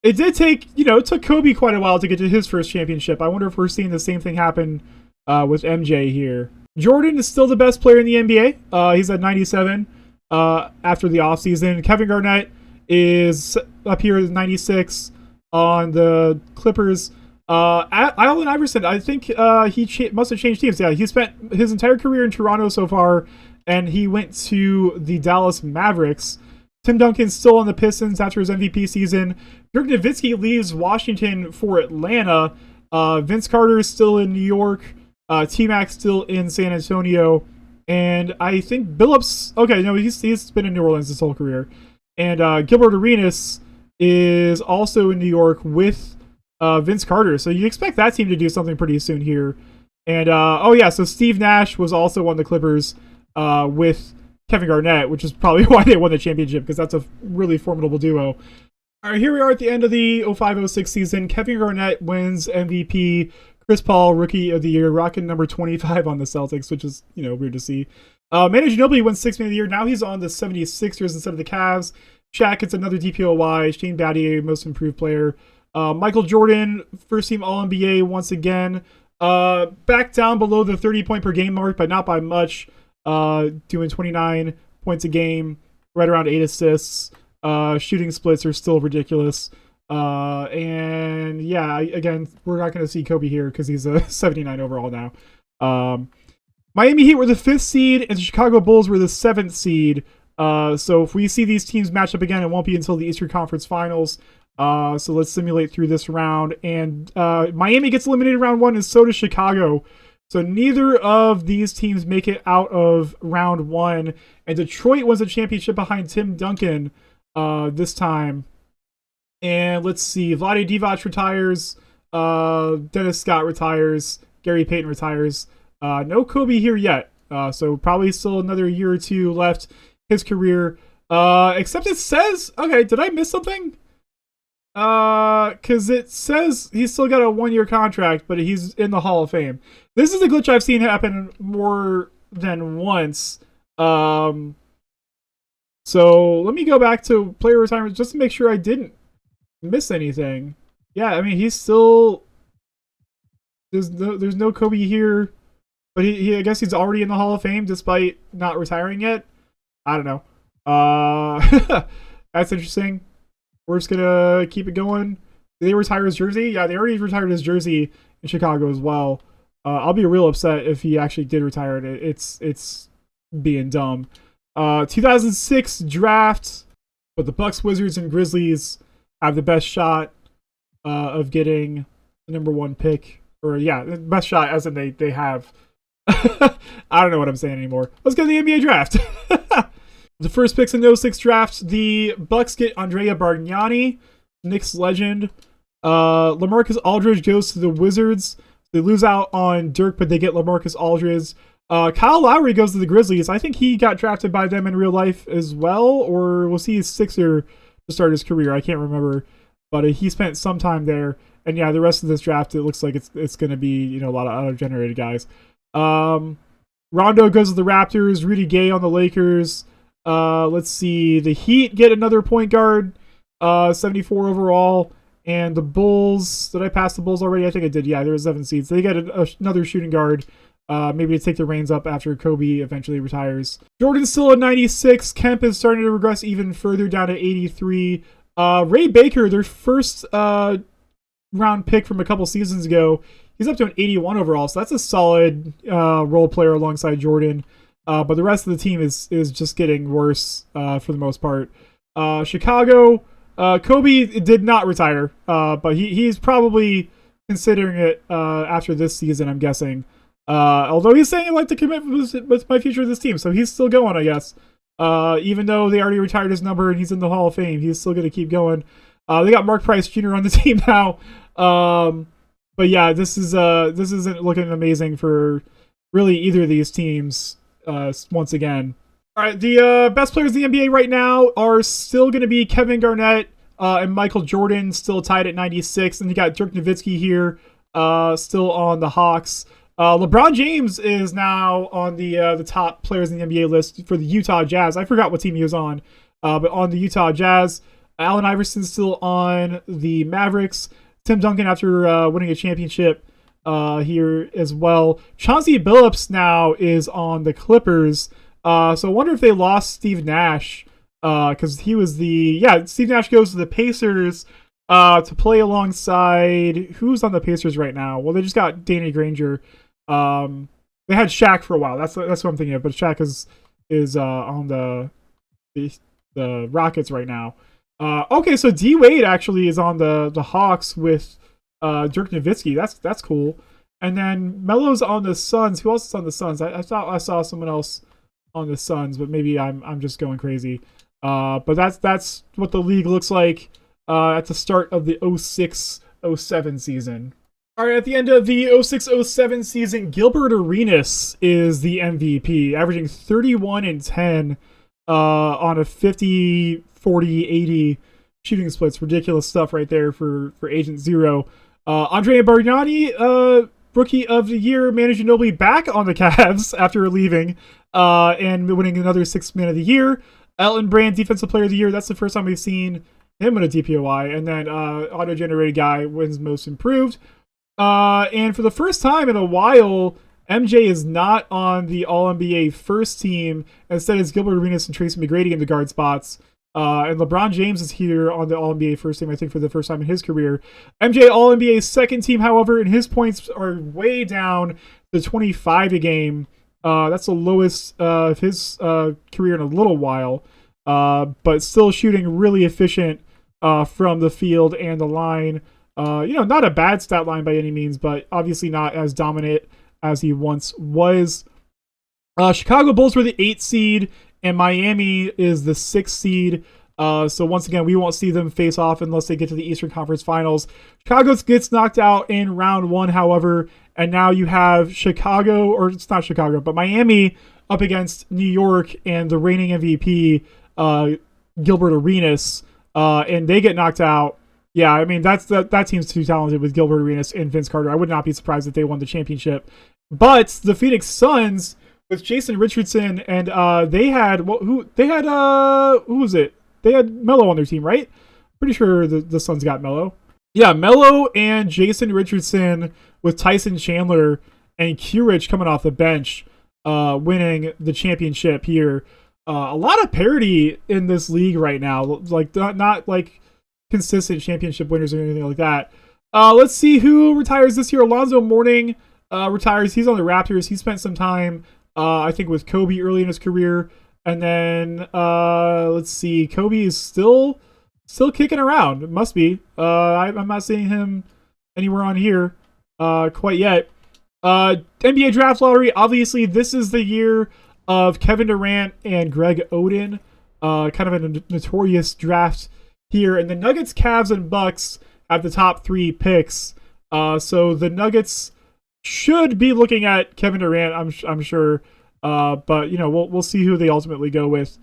It did take, it took Kobe quite a while to get to his first championship. I wonder if we're seeing the same thing happen with MJ here. Jordan is still the best player in the NBA. He's at 97 after the offseason. Kevin Garnett is up here at 96 on the Clippers. Allen Iverson, I think he must have changed teams. Yeah, he spent his entire career in Toronto so far, and he went to the Dallas Mavericks. Tim Duncan's still on the Pistons after his MVP season. Dirk Nowitzki leaves Washington for Atlanta. Vince Carter is still in New York. T-Mac still in San Antonio. And I think Billups... Okay, no, he's been in New Orleans his whole career. And Gilbert Arenas is also in New York with Vince Carter. So you expect that team to do something pretty soon here. And, so Steve Nash was also on the Clippers with Kevin Garnett, which is probably why they won the championship, because that's a really formidable duo. All right, here we are at the end of the 05-06 season. Kevin Garnett wins MVP. Chris Paul, Rookie of the Year, rocking number 25 on the Celtics, which is, weird to see. Manu Ginobili wins Sixth Man of the Year. Now he's on the 76ers instead of the Cavs. Shaq gets another DPOY. Shane Battier, Most Improved Player. Michael Jordan, First Team All-NBA once again. Back down below the 30-point per game mark, but not by much. Doing 29 points a game, right around 8 assists. Shooting splits are still ridiculous. Again, we're not going to see Kobe here because he's a 79 overall now. Miami Heat were the 5th seed, and the Chicago Bulls were the 7th seed. So if we see these teams match up again, it won't be until the Eastern Conference Finals. So let's simulate through this round. And Miami gets eliminated round 1, and so does Chicago. So neither of these teams make it out of round 1. And Detroit wins the championship behind Tim Duncan this time. And let's see. Vlade Divac retires. Dennis Scott retires. Gary Payton retires. No Kobe here yet. So probably still another year or two left his career. Except it says... Okay, did I miss something? Because it says he's still got a 1-year contract, but he's in the Hall of Fame. This is a glitch I've seen happen more than once. So let me go back to player retirement just to make sure I didn't miss anything. Yeah, I mean, he's still... There's no Kobe here, but I guess he's already in the Hall of Fame despite not retiring yet. I don't know. That's interesting. We're just gonna keep it going. Did they retire his jersey? Yeah, they already retired his jersey in Chicago as well. I'll be real upset if he actually did retire it. It's being dumb. 2006 draft, but the Bucks, Wizards, and Grizzlies have the best shot of getting the number 1 pick. Or yeah, the best shot as in they have. I don't know what I'm saying anymore. Let's go to the NBA draft. The first picks in the 06 draft, the Bucks get Andrea Bargnani, Knicks legend. LaMarcus Aldridge goes to the Wizards. They lose out on Dirk, but they get LaMarcus Aldridge. Kyle Lowry goes to the Grizzlies. I think he got drafted by them in real life as well, or was he a Sixer to start his career? I can't remember, but he spent some time there. And yeah, the rest of this draft, it looks like it's going to be a lot of auto-generated guys. Rondo goes to the Raptors. Rudy Gay on the Lakers. Let's see. The Heat get another point guard, 74 overall. And the Bulls, did I pass the Bulls already? I think I did. Yeah, there were 7 seeds. They get another shooting guard, maybe to take the reins up after Kobe eventually retires. Jordan's still at 96. Kemp is starting to regress even further down to 83. Ray Baker, their first round pick from a couple seasons ago, he's up to an 81 overall. So that's a solid role player alongside Jordan. But the rest of the team is just getting worse for the most part. Chicago, Kobe did not retire, but he's probably considering it after this season, I'm guessing. Although he's saying he'd like to commit with my future of this team, so he's still going, I guess. Even though they already retired his number and he's in the Hall of Fame, he's still going to keep going. They got Mark Price Jr. on the team now. But yeah, this isn't looking amazing for really either of these teams once again. All right, the best players in the NBA right now are still going to be Kevin Garnett and Michael Jordan, still tied at 96. And you got Dirk Nowitzki here, still on the Hawks. LeBron James is now on the top players in the NBA list for the Utah Jazz. I forgot what team he was on, but on the Utah Jazz. Allen Iverson's still on the Mavericks. Tim Duncan after winning a championship here as well. Chauncey Billups now is on the Clippers. So I wonder if they lost Steve Nash because he was Steve Nash goes to the Pacers to play alongside who's on the Pacers right now. Well, they just got Danny Granger. They had Shaq for a while. That's what I'm thinking of. But Shaq is on the Rockets right now. Okay, so D Wade actually is on the Hawks with Dirk Nowitzki. That's cool. And then Melo's on the Suns. Who else is on the Suns? I thought I saw someone else on the Suns, but maybe I'm just going crazy. But that's what the league looks like at the start of the 06-07 season. All right, at the end of the 06-07 season, Gilbert Arenas is the MVP, averaging 31 and 10 on a 50, 40, 80 shooting splits. Ridiculous stuff right there for Agent Zero. Andre Bargnani, Rookie of the Year, Manu Ginobili back on the Cavs after leaving and winning another Sixth Man of the Year. Elton Brand, Defensive Player of the Year. That's the first time we've seen him win a DPOY. And then Auto-Generated Guy wins Most Improved. And for the first time in a while, MJ is not on the All-NBA first team. Instead, it's Gilbert Arenas and Tracy McGrady in the guard spots. And LeBron James is here on the All-NBA first team, I think, for the first time in his career. MJ All-NBA second team, however, and his points are way down to 25 a game. That's the lowest of his career in a little while. But still shooting really efficient from the field and the line. Not a bad stat line by any means, but obviously not as dominant as he once was. Chicago Bulls were the 8th seed, and Miami is the 6th seed. So once again, we won't see them face off unless they get to the Eastern Conference Finals. Chicago gets knocked out in round 1, however, and now you have Chicago, or it's not Chicago, but Miami up against New York and the reigning MVP, Gilbert Arenas, and they get knocked out. Yeah, I mean, that team's too talented with Gilbert Arenas and Vince Carter. I would not be surprised if they won the championship. But the Phoenix Suns with Jason Richardson and who was it? They had Melo on their team, right? Pretty sure the Suns got Melo. Yeah, Melo and Jason Richardson with Tyson Chandler and Curich coming off the bench, winning the championship here. A lot of parity in this league right now. Like not like consistent championship winners or anything like that. Let's see who retires this year. Alonzo Mourning retires. He's on the Raptors. He spent some time, I think, with Kobe early in his career. And then let's see. Kobe is still kicking around. It must be. I'm not seeing him anywhere on here quite yet. NBA draft lottery. Obviously, this is the year of Kevin Durant and Greg Oden. Kind of a notorious draft here. And the Nuggets, Cavs, and Bucks have the top 3 picks. So the Nuggets should be looking at Kevin Durant, I'm sure. But we'll see who they ultimately go with,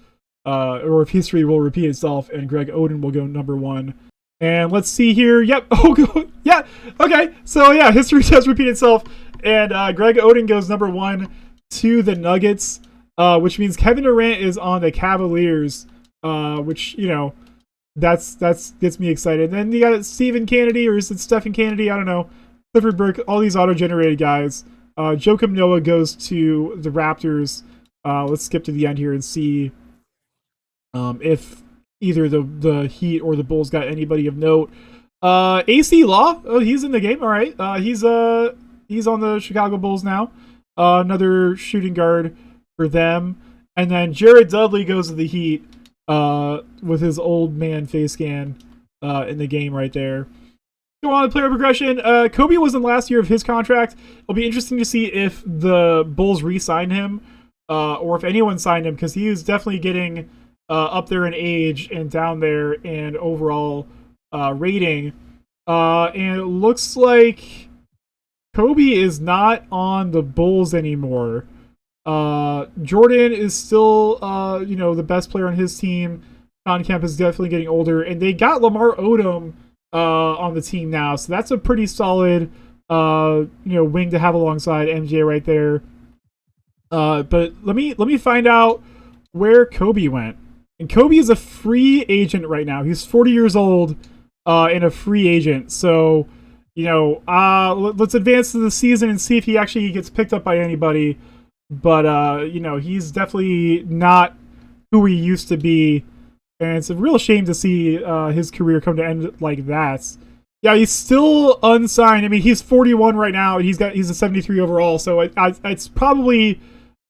or if history will repeat itself and Greg Oden will go number 1. And let's see here. Yep. Oh, yeah. Okay. So yeah, history does repeat itself, and Greg Oden goes number 1 to the Nuggets, which means Kevin Durant is on the Cavaliers, which that's gets me excited. And then you got Stephen Kennedy, or is it Stephen Kennedy? I don't know. Clifford Burke, all these auto-generated guys. Joakim Noah goes to the Raptors. Let's skip to the end here and see if either the Heat or the Bulls got anybody of note. AC Law, he's in the game. All right, he's on the Chicago Bulls now. Another shooting guard for them. And then Jared Dudley goes to the Heat with his old man face scan in the game right there. Go on to player progression. Kobe was in the last year of his contract. It'll be interesting to see if the Bulls re-sign him or if anyone signed him, because he was definitely getting up there in age and down there in overall rating. And it looks like Kobe is not on the Bulls anymore. Jordan is still, the best player on his team. On campus, definitely getting older, and they got Lamar Odom on the team now, so that's a pretty solid, wing to have alongside MJ right there. But let me find out where Kobe went. And Kobe is a free agent right now. He's 40 years old, and a free agent. So, let's advance to the season and see if he actually gets picked up by anybody. But he's definitely not who he used to be. And it's a real shame to see his career come to end like that. Yeah, he's still unsigned. I mean, he's 41 right now, and he's a 73 overall. So it's probably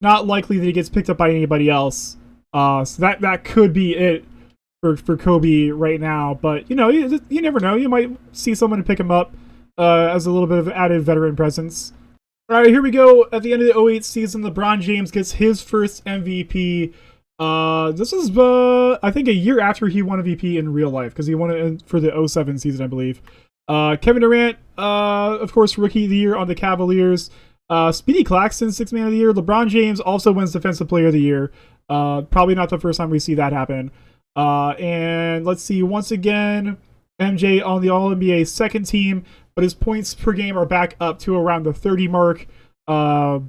not likely that he gets picked up by anybody else. So that could be it for Kobe right now. But you never know. You might see someone to pick him up as a little bit of added veteran presence. All right, here we go. At the end of the 08 season, LeBron James gets his first MVP. This is, I think, a year after he won a MVP in real life, because he won it for the 07 season, I believe. Kevin Durant, of course, Rookie of the Year on the Cavaliers. Speedy Claxton, Sixth Man of the Year. LeBron James also wins Defensive Player of the Year. Probably not the first time we see that happen. And let's see, once again, MJ on the All-NBA second team, but his points per game are back up to around the 30 mark. So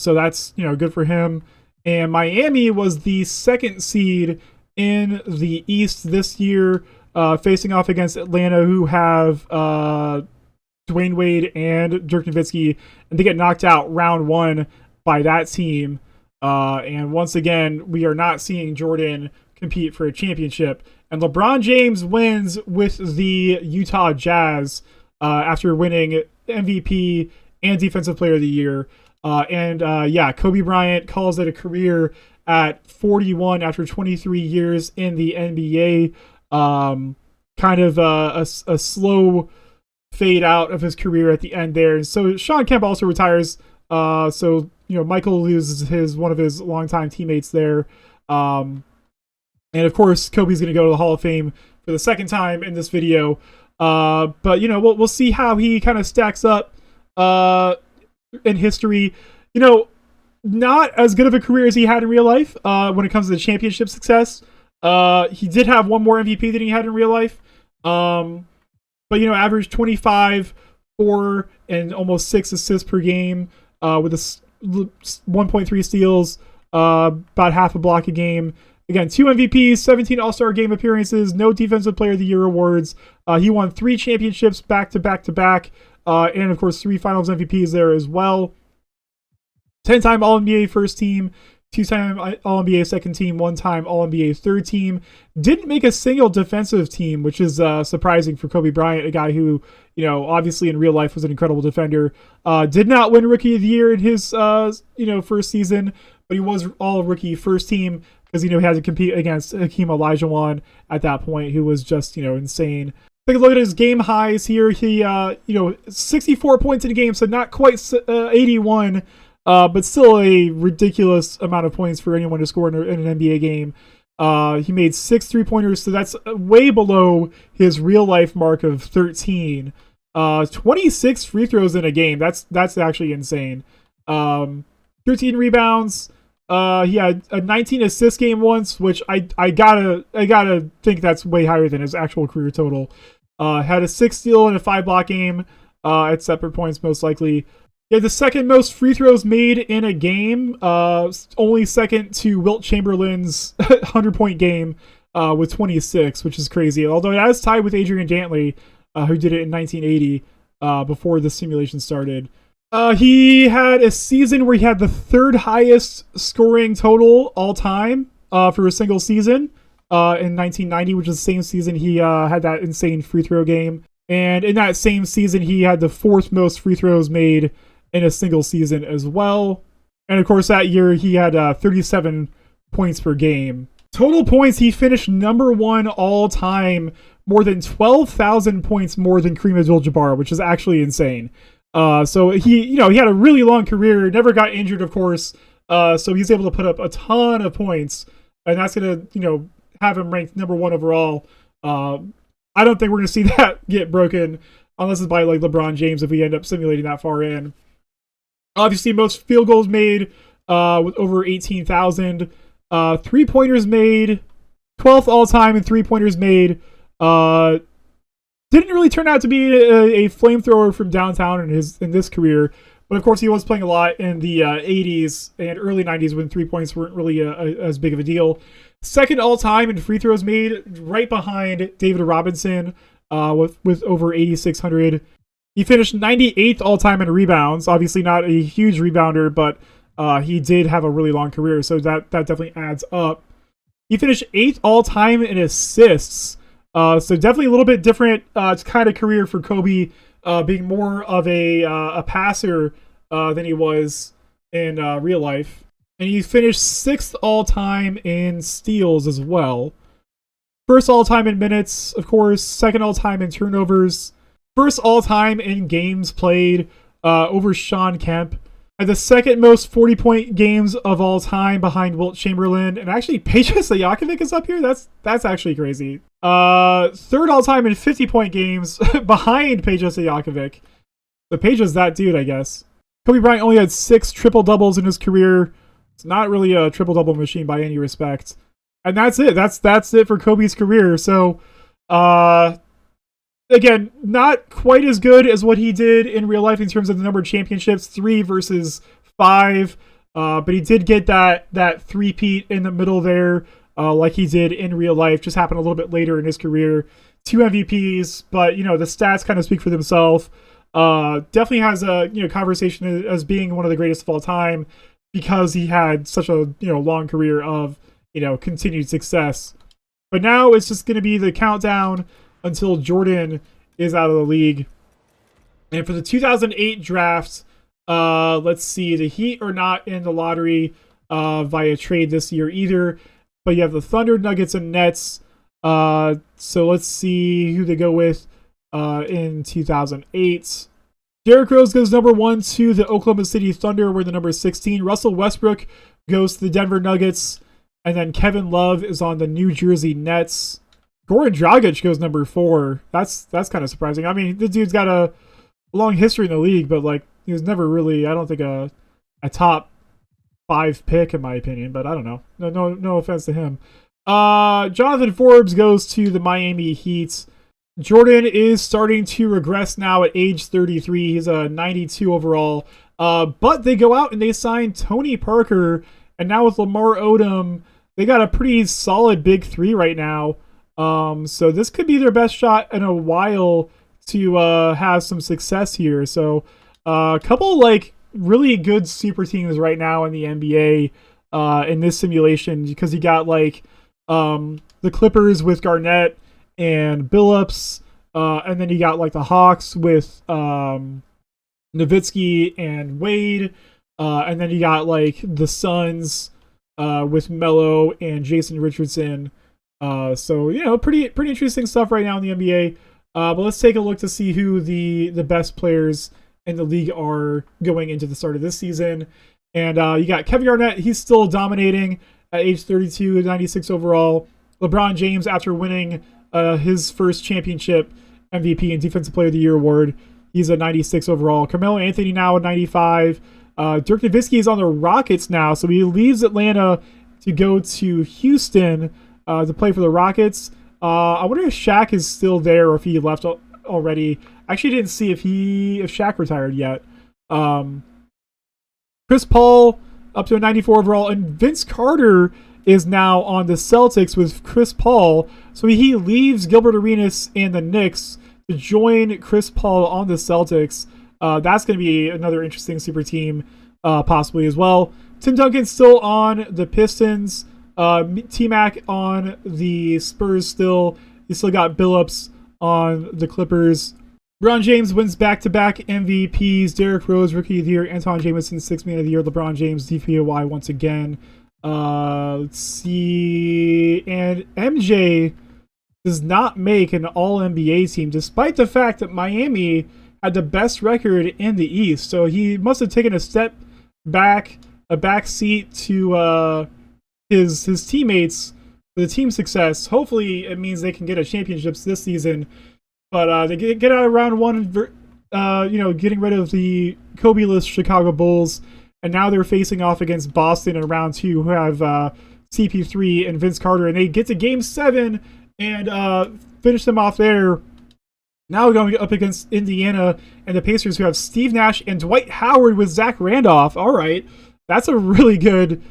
that's, good for him. And Miami was the second seed in the East this year, facing off against Atlanta, who have Dwayne Wade and Dirk Nowitzki, and they get knocked out round one by that team. And once again, we are not seeing Jordan compete for a championship. And LeBron James wins with the Utah Jazz after winning MVP and Defensive Player of the Year. Kobe Bryant calls it a career at 41 after 23 years in the NBA. Kind of a slow fade out of his career at the end there. And so Sean Kemp also retires. Michael loses one of his longtime teammates there. And of course, Kobe's going to go to the Hall of Fame for the second time in this video. But we'll see how he kind of stacks up in history. Not as good of a career as he had in real life when it comes to the championship success. He did have one more MVP than he had in real life. But averaged 25, 4, and almost 6 assists per game with 1.3 steals, about half a block a game. Again, 2 MVPs, 17 All-Star Game appearances, no Defensive Player of the Year awards. He won 3 championships back to back to back. And of course 3 Finals MVPs there as well. 10-time All-NBA first team, 2-time All-NBA second team, 1-time All-NBA third team. Didn't make a single defensive team, which is surprising for Kobe Bryant, a guy who, obviously in real life was an incredible defender. Did not win Rookie of the Year in his, first season, but he was All-Rookie first team because, he had to compete against Hakeem Olajuwon at that point, who was just, insane. Take a look at his game highs here. He, 64 points in a game, so not quite 81, but still a ridiculous amount of points for anyone to score in an NBA game. He made 6 3-pointers, so that's way below his real-life mark of 13. 26 free throws in a game. That's actually insane. 13 rebounds. He had a 19 assist game once, which I gotta think that's way higher than his actual career total. Had a 6 steal and a 5 block game at separate points, most likely. He had the second most free throws made in a game, only second to Wilt Chamberlain's 100-point game with 26, which is crazy. Although it is tied with Adrian Dantley, who did it in 1980 before the simulation started. He had a season where he had the 3rd highest scoring total all time for a single season in 1990, which is the same season he had that insane free throw game. And in that same season, he had the 4th most free throws made in a single season as well. And of course, that year he had 37 points per game. Total points, he finished number 1 all time, more than 12,000 points more than Kareem Abdul-Jabbar, which is actually insane. So he had a really long career, never got injured, of course. So he's able to put up a ton of points, and that's going to, have him ranked number 1 overall. I don't think we're going to see that get broken unless it's by like LeBron James if we end up simulating that far in. Obviously, most field goals made with over 18,000. 3-pointers made, 12th all-time in 3-pointers made. Didn't really turn out to be a flamethrower from downtown in this career, but of course he was playing a lot in the 80s and early 90s when 3 points weren't really as big of a deal. Second all-time in free throws made, right behind David Robinson with over 8,600. He finished 98th all-time in rebounds. Obviously not a huge rebounder, but he did have a really long career, so that definitely adds up. He finished 8th all-time in assists. So definitely a little bit different kind of career for Kobe, being more of a passer than he was in real life. And he finished 6th all-time in steals as well. First all-time in minutes, of course. Second all-time in turnovers. First all-time in games played over Sean Kemp. And the second most 40-point games of all time behind Wilt Chamberlain. And actually, Peja Stojakovic is up here? That's actually crazy. Third all-time in 50-point games behind Peja Stojakovic. So Peja's that dude, I guess. Kobe Bryant only had 6 triple-doubles in his career. It's not really a triple-double machine by any respect. And that's it. That's it for Kobe's career. So, again, not quite as good as what he did in real life in terms of the number of championships, 3 versus 5. But he did get that three-peat in the middle there, like he did in real life. Just happened a little bit later in his career. 2 MVPs, but the stats kind of speak for themselves. Definitely has a conversation as being one of the greatest of all time because he had such a long career of continued success. But now it's just going to be the countdown until Jordan is out of the league. And for the 2008 draft, let's see, the Heat are not in the lottery via trade this year either, but you have the Thunder, Nuggets, and Nets. So let's see who they go with in 2008. Derrick Rose goes number 1 to the Oklahoma City Thunder, where the number 16. Russell Westbrook goes to the Denver Nuggets, and then Kevin Love is on the New Jersey Nets. Goran Dragic goes number 4. That's kind of surprising. I mean, the dude's got a long history in the league, but he was never really, I don't think, a top 5 pick in my opinion. But I don't know. No offense to him. Jonathan Forbes goes to the Miami Heat. Jordan is starting to regress now at age 33. He's a 92 overall. But they go out and they sign Tony Parker, and now with Lamar Odom, they got a pretty solid big 3 right now. So this could be their best shot in a while to have some success here. So a couple really good super teams right now in the NBA in this simulation, because you got the Clippers with Garnett and Billups, and then you got the Hawks with Nowitzki and Wade, and then you got the Suns with Melo and Jason Richardson. So pretty interesting stuff right now in the NBA. But let's take a look to see who the best players in the league are going into the start of this season. And you got Kevin Garnett. He's still dominating at age 32, 96 overall. LeBron James, after winning his first championship, MVP and Defensive Player of the Year award, he's a 96 overall. Carmelo Anthony now a 95. Dirk Nowitzki is on the Rockets now, so he leaves Atlanta to go to Houston to play for the Rockets. I wonder if Shaq is still there or if he left already. I actually didn't see if Shaq retired yet. Chris Paul up to a 94 overall, and Vince Carter is now on the Celtics with Chris Paul. So he leaves Gilbert Arenas and the Knicks to join Chris Paul on the Celtics. That's going to be another interesting super team possibly as well. Tim Duncan's still on the Pistons. T-Mac on the Spurs still. You still got Billups on the Clippers. LeBron James wins back-to-back MVPs. Derrick Rose, Rookie of the Year. Anton Jameson, Sixth Man of the Year. LeBron James, DPOY once again. Let's see. And MJ does not make an All-NBA team, despite the fact that Miami had the best record in the East. So he must have taken a step back a back seat to his teammates for the team success. Hopefully, it means they can get a championships this season. But they get out of round one, getting rid of the Kobe-less Chicago Bulls, and now they're facing off against Boston in round two, who have CP3 and Vince Carter, and they get to Game 7 and finish them off there. Now we're going up against Indiana and the Pacers, who have Steve Nash and Dwight Howard with Zach Randolph. All right, that's a really good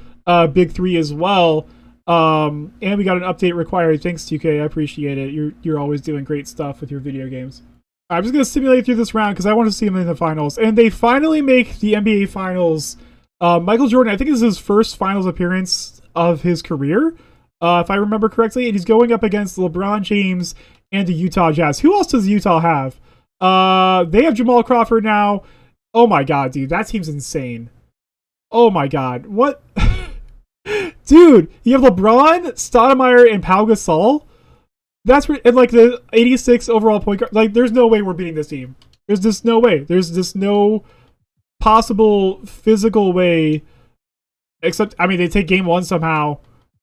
big three as well. And we got an update required. Thanks, 2K. I appreciate it. You're always doing great stuff with your video games. I'm just going to simulate through this round because I want to see him in the finals. And they finally make the NBA Finals. Michael Jordan, I think this is his first finals appearance of his career, if I remember correctly. And he's going up against LeBron James and the Utah Jazz. Who else does Utah have? They have Jamal Crawford now. Oh my god, dude. That team's insane. Oh my god. What? Dude, you have LeBron, Stoudemire, and Pau Gasol? And like the 86 overall point guard. Like, there's no way we're beating this team. There's just no way. There's just no possible physical way. Except, I mean, they take game one somehow.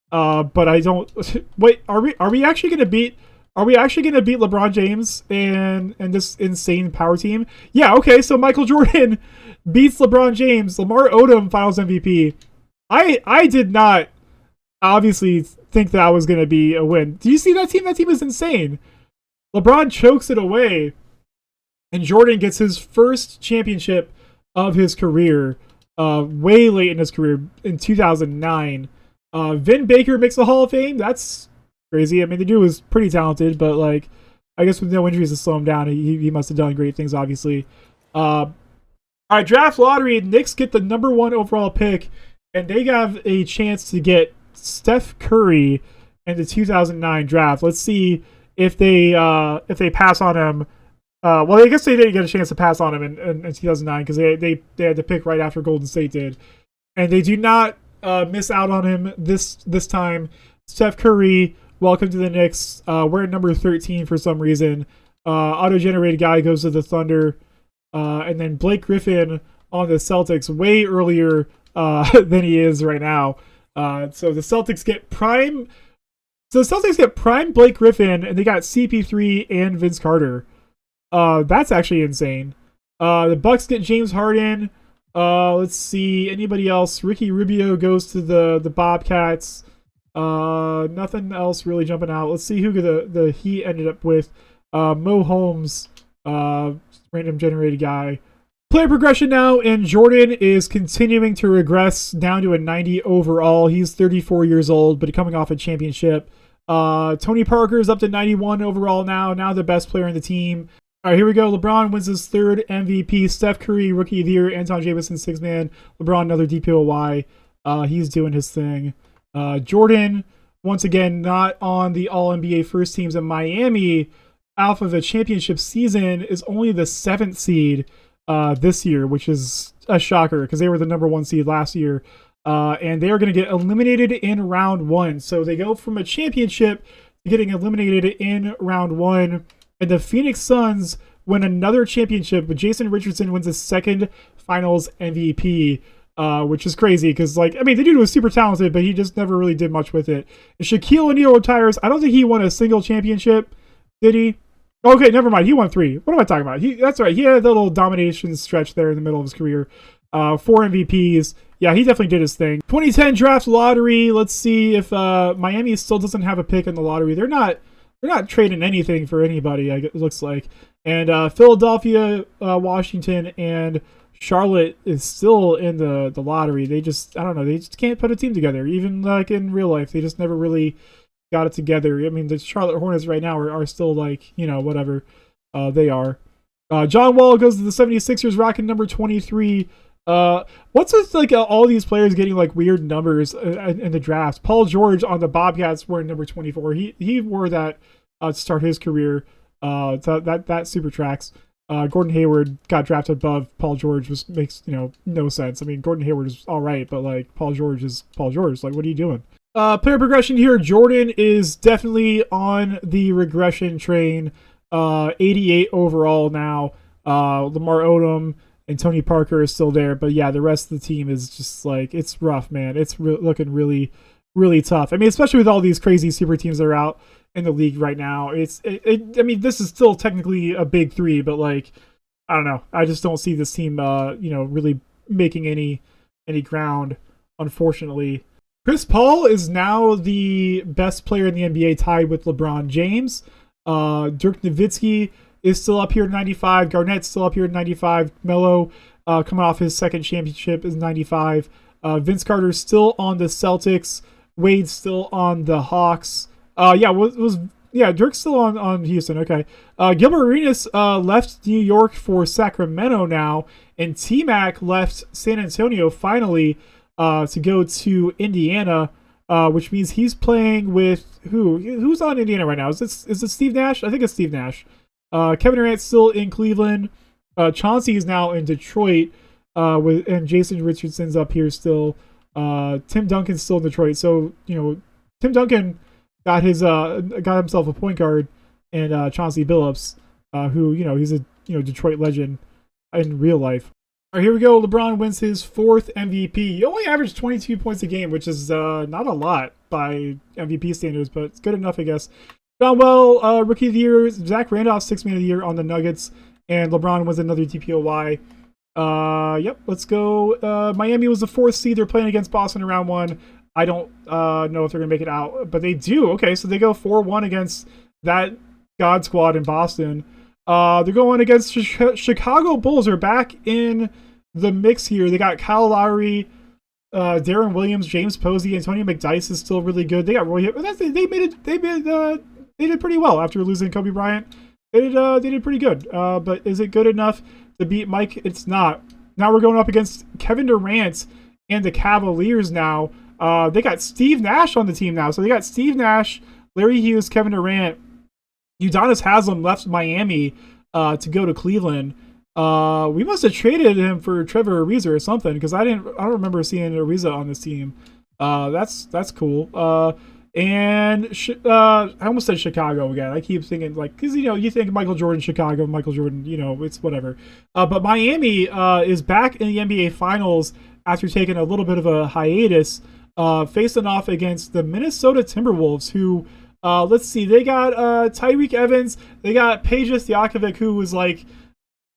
But I don't. Wait, are we actually gonna beat? Are we actually gonna beat LeBron James and this insane power team? Yeah. Okay. So Michael Jordan beats LeBron James. Lamar Odom Finals MVP. I did not obviously think that was going to be a win. Do you see that team? That team is insane. LeBron chokes it away, and Jordan gets his first championship of his career way late in his career in 2009. Vin Baker makes the Hall of Fame. That's crazy. I mean, the dude was pretty talented, but like, I guess with no injuries to slow him down, he must have done great things, obviously. All right, draft lottery. Knicks get the number 1 overall pick, and they have a chance to get Steph Curry in the 2009 draft. Let's see if they pass on him. Well, I guess they didn't get a chance to pass on him in 2009 because they had to pick right after Golden State did, and they do not miss out on him this time. Steph Curry, welcome to the Knicks. We're at number 13 for some reason. Auto-generated guy goes to the Thunder, and then Blake Griffin on the Celtics way earlier than he is right now. So the Celtics get prime. So the Celtics get prime Blake Griffin, and they got CP3 and Vince Carter. That's actually insane. The Bucks get James Harden. Let's see, anybody else? Ricky Rubio goes to the Bobcats. Nothing else really jumping out. Let's see who the Heat ended up with. Mo Holmes, random generated guy. Player progression now, and Jordan is continuing to regress down to a 90 overall. He's 34 years old, but coming off a championship. Tony Parker is up to 91 overall now the best player in the team. All right, here we go. LeBron wins his 3rd MVP. Steph Curry, Rookie of the Year. Anton Jameson, 6-man. LeBron, another DPOY. He's doing his thing. Jordan, once again, not on the All-NBA first teams in Miami. Off of a championship season, is only the 7th seed this year, which is a shocker because they were the number 1 seed last year. And they are going to get eliminated in round 1. So they go from a championship to getting eliminated in round 1. And the Phoenix Suns win another championship, but Jason Richardson wins his 2nd finals MVP, which is crazy because, like, I mean, the dude was super talented, but he just never really did much with it. And Shaquille O'Neal retires. I don't think he won a single championship, did he? Okay, never mind. He won 3. What am I talking about? That's right. He had a little domination stretch there in the middle of his career. 4 MVPs. Yeah, he definitely did his thing. 2010 draft lottery. Let's see if Miami still doesn't have a pick in the lottery. They're not trading anything for anybody, it looks like. And Philadelphia, Washington, and Charlotte is still in the lottery. They just, I don't know, they just can't put a team together. Even like in real life, they just never really got it together. I mean, the Charlotte Hornets right now are still like, whatever they are. John Wall goes to the 76ers, rocking number 23. What's with like all these players getting like weird numbers in the draft? Paul George on the Bobcats wearing number 24. He wore that to start his career. That super tracks. Gordon Hayward got drafted above Paul George, which makes no sense. I mean, Gordon Hayward is all right, but like Paul George is Paul George. Like, what are you doing? Player progression here. Jordan is definitely on the regression train. 88 overall now. Lamar Odom, and Tony Parker is still there. But yeah, the rest of the team is just like, it's rough, man. It's looking really, really tough. I mean, especially with all these crazy super teams that are out in the league right now. I mean, this is still technically a big three, but like, I don't know. I just don't see this team, really making any ground, unfortunately. Chris Paul is now the best player in the NBA, tied with LeBron James. Dirk Nowitzki is still up here at 95. Garnett's still up here at 95. Melo, coming off his second championship, is 95. Vince Carter's still on the Celtics. Wade's still on the Hawks. Dirk's still on Houston. Okay. Gilbert Arenas left New York for Sacramento now, and T-Mac left San Antonio finally to go to Indiana, which means he's playing with who? Who's on Indiana right now? Is it Steve Nash? I think it's Steve Nash. Kevin Durant's still in Cleveland. Chauncey is now in Detroit, and Jason Richardson's up here still. Tim Duncan's still in Detroit. So Tim Duncan got himself a point guard, and Chauncey Billups, who he's a Detroit legend in real life. All right, here we go. LeBron wins his 4th MVP. He only averaged 22 points a game, which is not a lot by MVP standards, but it's good enough, I guess. John Wall, Rookie of the Year. Zach Randolph, 6th Man of the Year on the Nuggets, and LeBron wins another DPOY. Let's go. Miami was the 4th seed. They're playing against Boston in round 1. I don't know if they're going to make it out, but they do. Okay, so they go 4-1 against that God squad in Boston. They're going against Chicago Bulls. Are back in the mix here. They got Kyle Lowry, Darren Williams, James Posey, Antonio McDyess is still really good. They got Roy. They did pretty well after losing Kobe Bryant. They did pretty good. But is it good enough to beat Mike? It's not. Now we're going up against Kevin Durant and the Cavaliers now. They got Steve Nash on the team now. So they got Steve Nash, Larry Hughes, Kevin Durant. Udonis Haslem left Miami to go to Cleveland. We must have traded him for Trevor Ariza or something, because I don't remember seeing Ariza on this team. That's cool. I almost said Chicago again. I keep thinking, like, because you think Michael Jordan, Chicago, Michael Jordan, it's whatever. But Miami is back in the NBA Finals after taking a little bit of a hiatus, facing off against the Minnesota Timberwolves, who, let's see, they got Tyreek Evans, they got Peja Stojakovic, who was like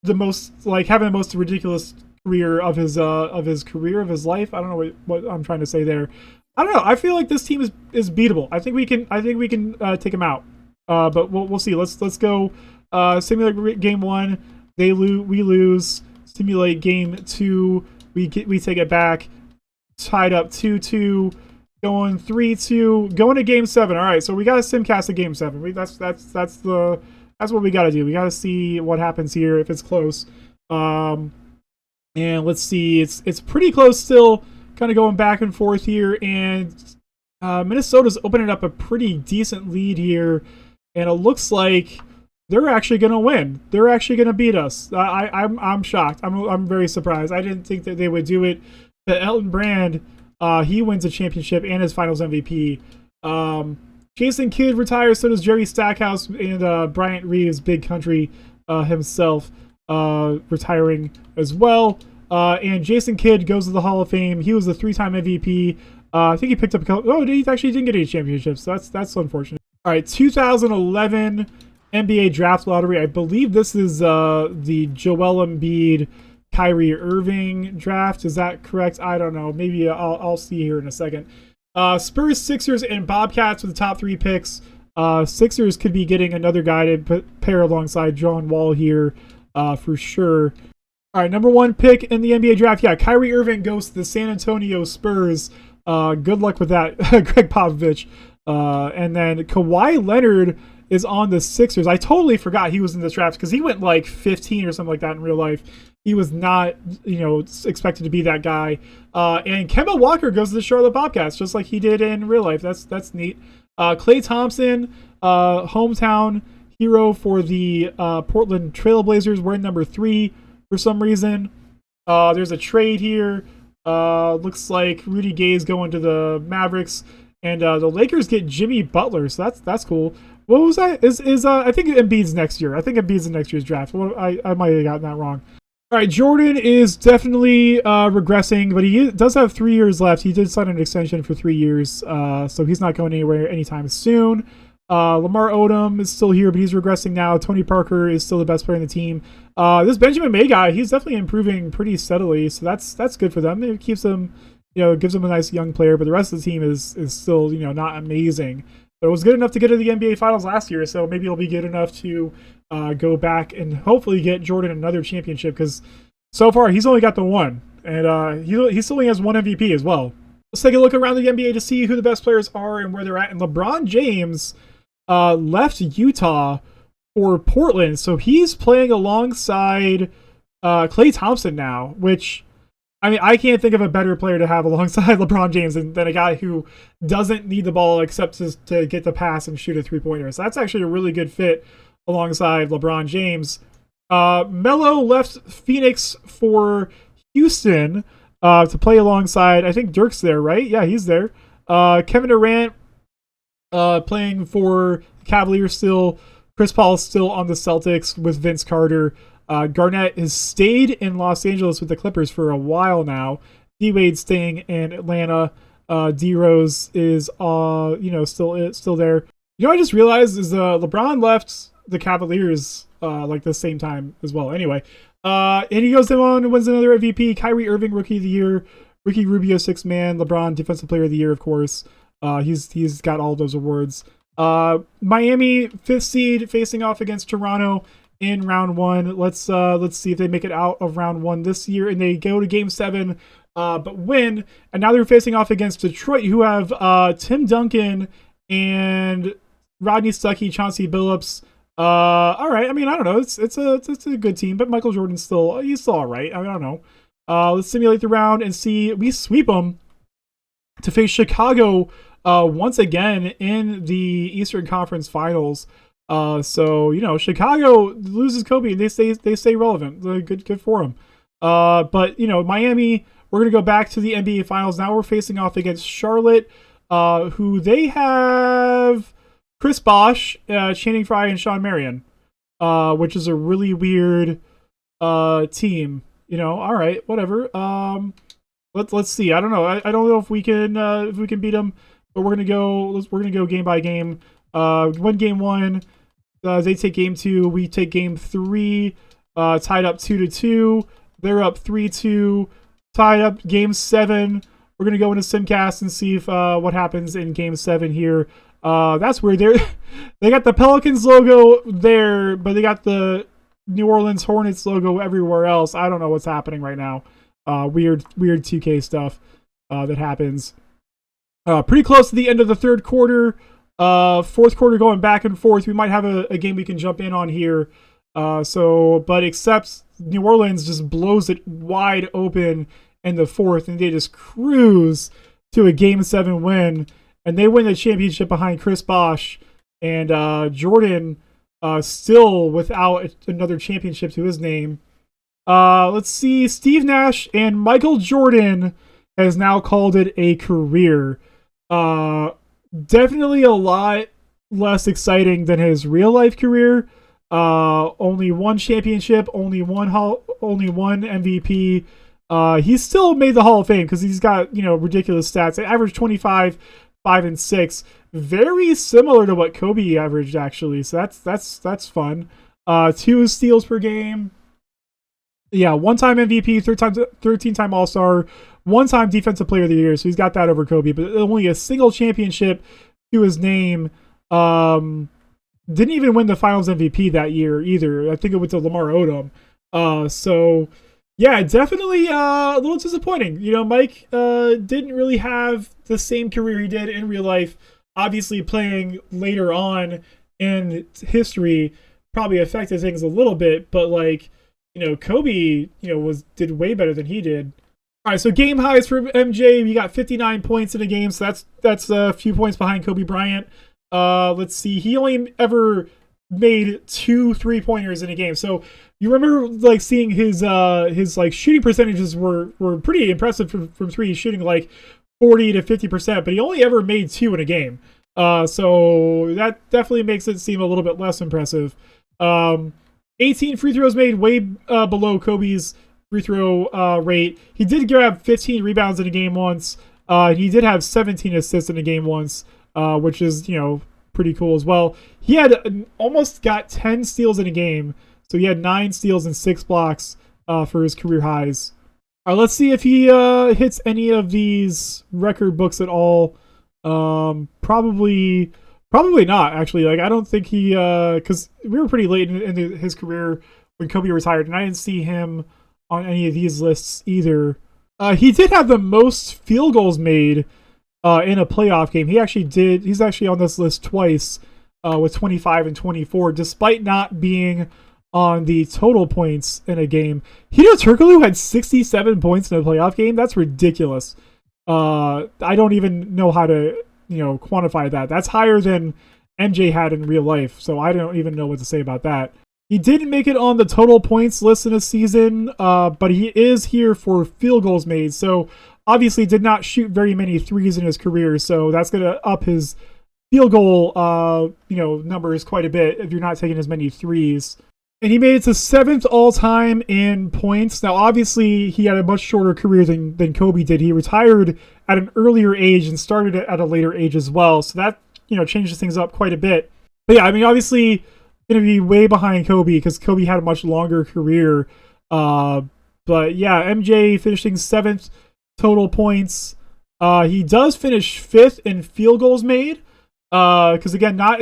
the most, like, having the most ridiculous career of his life. I don't know what I'm trying to say there. I don't know. I feel like this team is beatable. I think we can take them out. But we'll see. Let's go. Simulate game 1. We lose. Simulate game 2. We take it back. Tied up 2-2. Going 3-2. Going to game 7. All right. So we got a simcast at game 7. That's what we got to do. We got to see what happens here if it's close. And let's see. It's pretty close still. Kind of going back and forth here, and Minnesota's opening up a pretty decent lead here, and it looks like they're actually going to win. They're actually going to beat us. I'm shocked. I'm very surprised. I didn't think that they would do it. But Elton Brand, he wins a championship and his Finals MVP. Jason Kidd retires. So does Jerry Stackhouse, and Bryant Reeves, Big Country himself, retiring as well. And Jason Kidd goes to the Hall of Fame. He was a 3-time MVP. I think he picked up a couple. Oh, he actually didn't get any championships. So that's unfortunate. All right, 2011 NBA Draft Lottery. I believe this is the Joel Embiid, Kyrie Irving draft. Is that correct? I don't know. Maybe I'll see here in a second. Spurs, Sixers, and Bobcats with the top 3 picks. Sixers could be getting another guy to pair alongside John Wall here for sure. All right, number 1 pick in the NBA draft. Yeah, Kyrie Irving goes to the San Antonio Spurs. Good luck with that, Greg Popovich. And then Kawhi Leonard is on the Sixers. I totally forgot he was in this draft because he went like 15 or something like that in real life. He was not, expected to be that guy. And Kemba Walker goes to the Charlotte Bobcats, just like he did in real life. That's neat. Klay Thompson, hometown hero for the Portland Trailblazers, wearing number 3. For some reason, there's a trade here. Looks like Rudy Gay's going to the Mavericks, and the Lakers get Jimmy Butler. So that's cool. What was that? I think Embiid's next year. I think Embiid's in next year's draft. I might have gotten that wrong. All right, Jordan is definitely regressing, but he does have 3 years left. He did sign an extension for 3 years, so he's not going anywhere anytime soon. Lamar Odom is still here, but he's regressing now. Tony Parker is still the best player in the team. This Benjamin May guy, he's definitely improving pretty steadily, so that's good for them. It keeps them, gives them a nice young player, but the rest of the team is still, not amazing. But it was good enough to get to the NBA Finals last year, so maybe it'll be good enough to go back and hopefully get Jordan another championship, because so far he's only got the one, and he still only has one MVP as well. Let's take a look around the NBA to see who the best players are and where they're at. And LeBron James left Utah for Portland, so he's playing alongside Klay Thompson now, which, I mean, I can't think of a better player to have alongside LeBron James than a guy who doesn't need the ball except to get the pass and shoot a three-pointer. So that's actually a really good fit alongside LeBron James. Melo left Phoenix for Houston to play alongside, I think Dirk's there, right? Yeah, he's there. Kevin Durant playing for the Cavaliers still. Chris Paul is still on the Celtics with Vince Carter. Garnett has stayed in Los Angeles with the Clippers for a while now. D-Wade staying in Atlanta. D-Rose is still there. I just realized is LeBron left the Cavaliers like the same time as well. Anyway, and he goes on and wins another MVP. Kyrie Irving, Rookie of the Year. Ricky Rubio, Sixth Man. LeBron, Defensive Player of the Year, of course. He's got all those awards. Miami, 5th seed, facing off against Toronto in round 1. Let's see if they make it out of round 1 this year, and they go to Game 7, but win. And now they're facing off against Detroit, who have Tim Duncan and Rodney Stuckey, Chauncey Billups. All right. I mean, I don't know. It's a good team, but Michael Jordan's still all right. I don't know. Let's simulate the round and see. We sweep them to face Chicago once again in the Eastern Conference Finals. So Chicago loses Kobe and they stay relevant. Good for them. But Miami, we're gonna go back to the NBA Finals. Now we're facing off against Charlotte, who they have Chris Bosh, Channing Frye, and Sean Marion, which is a really weird team. All right, whatever. Let's see. I don't know. I don't know if we can beat them, but we're gonna go game by game. Win game 1. They take game 2. We take game 3. Tied up 2-2. They're up 3-2. Tied up game 7. We're gonna go into Simcast and see if what happens in game 7 here. That's weird. They got the Pelicans logo there, but they got the New Orleans Hornets logo everywhere else. I don't know what's happening right now. Weird 2K stuff that happens. Pretty close to the end of the third quarter. Fourth quarter going back and forth. We might have a game we can jump in on here. But except New Orleans just blows it wide open in the fourth, and they just cruise to a Game 7 win. And they win the championship behind Chris Bosh. And Jordan still without another championship to his name. Let's see. Steve Nash and Michael Jordan has now called it a career. Definitely a lot less exciting than his real life career. Only one championship, only one MVP. He's still made the Hall of Fame because he's got ridiculous stats. They averaged 25, 5 and 6, very similar to what Kobe averaged actually. So that's fun. 2 steals per game. Yeah, 1-time MVP, 13-time All-Star, 1-time Defensive Player of the Year. So he's got that over Kobe, but only a single championship to his name. Didn't even win the Finals MVP that year either. I think it went to Lamar Odom. So yeah, definitely a little disappointing. Mike didn't really have the same career he did in real life. Obviously, playing later on in history probably affected things a little bit, but Kobe, did way better than he did. All right, so game highs for MJ. We got 59 points in a game, so that's a few points behind Kobe Bryant. Let's see, he only ever made 2 3-pointers in a game. So you remember seeing his shooting percentages were pretty impressive from 3, shooting 40 to 50%, but he only ever made 2 in a game. So that definitely makes it seem a little bit less impressive. 18 free throws made, way below Kobe's free throw rate. He did grab 15 rebounds in a game once. He did have 17 assists in a game once, which is, pretty cool as well. He had almost got 10 steals in a game. So he had 9 steals and 6 blocks for his career highs. Let's see if he hits any of these record books at all. Probably not, actually. Like, I don't think he, because we were pretty late in his career when Kobe retired, and I didn't see him on any of these lists either. He did have the most field goals made in a playoff game. He's actually on this list twice with 25 and 24, despite not being on the total points in a game. Hito Turkoglu had 67 points in a playoff game. That's ridiculous. I don't even know how to, quantify that. That's higher than MJ had in real life, so I don't even know what to say about that. He didn't make it on the total points list in a season, but he is here for field goals made, so obviously did not shoot very many threes in his career, so that's going to up his field goal, numbers quite a bit if you're not taking as many threes. And he made it to 7th all-time in points. Now, obviously, he had a much shorter career than Kobe did. He retired at an earlier age and started at a later age as well. So that, changes things up quite a bit. But yeah, I mean, obviously, going to be way behind Kobe because Kobe had a much longer career. But yeah, MJ finishing 7th total points. He does finish 5th in field goals made. Because again, not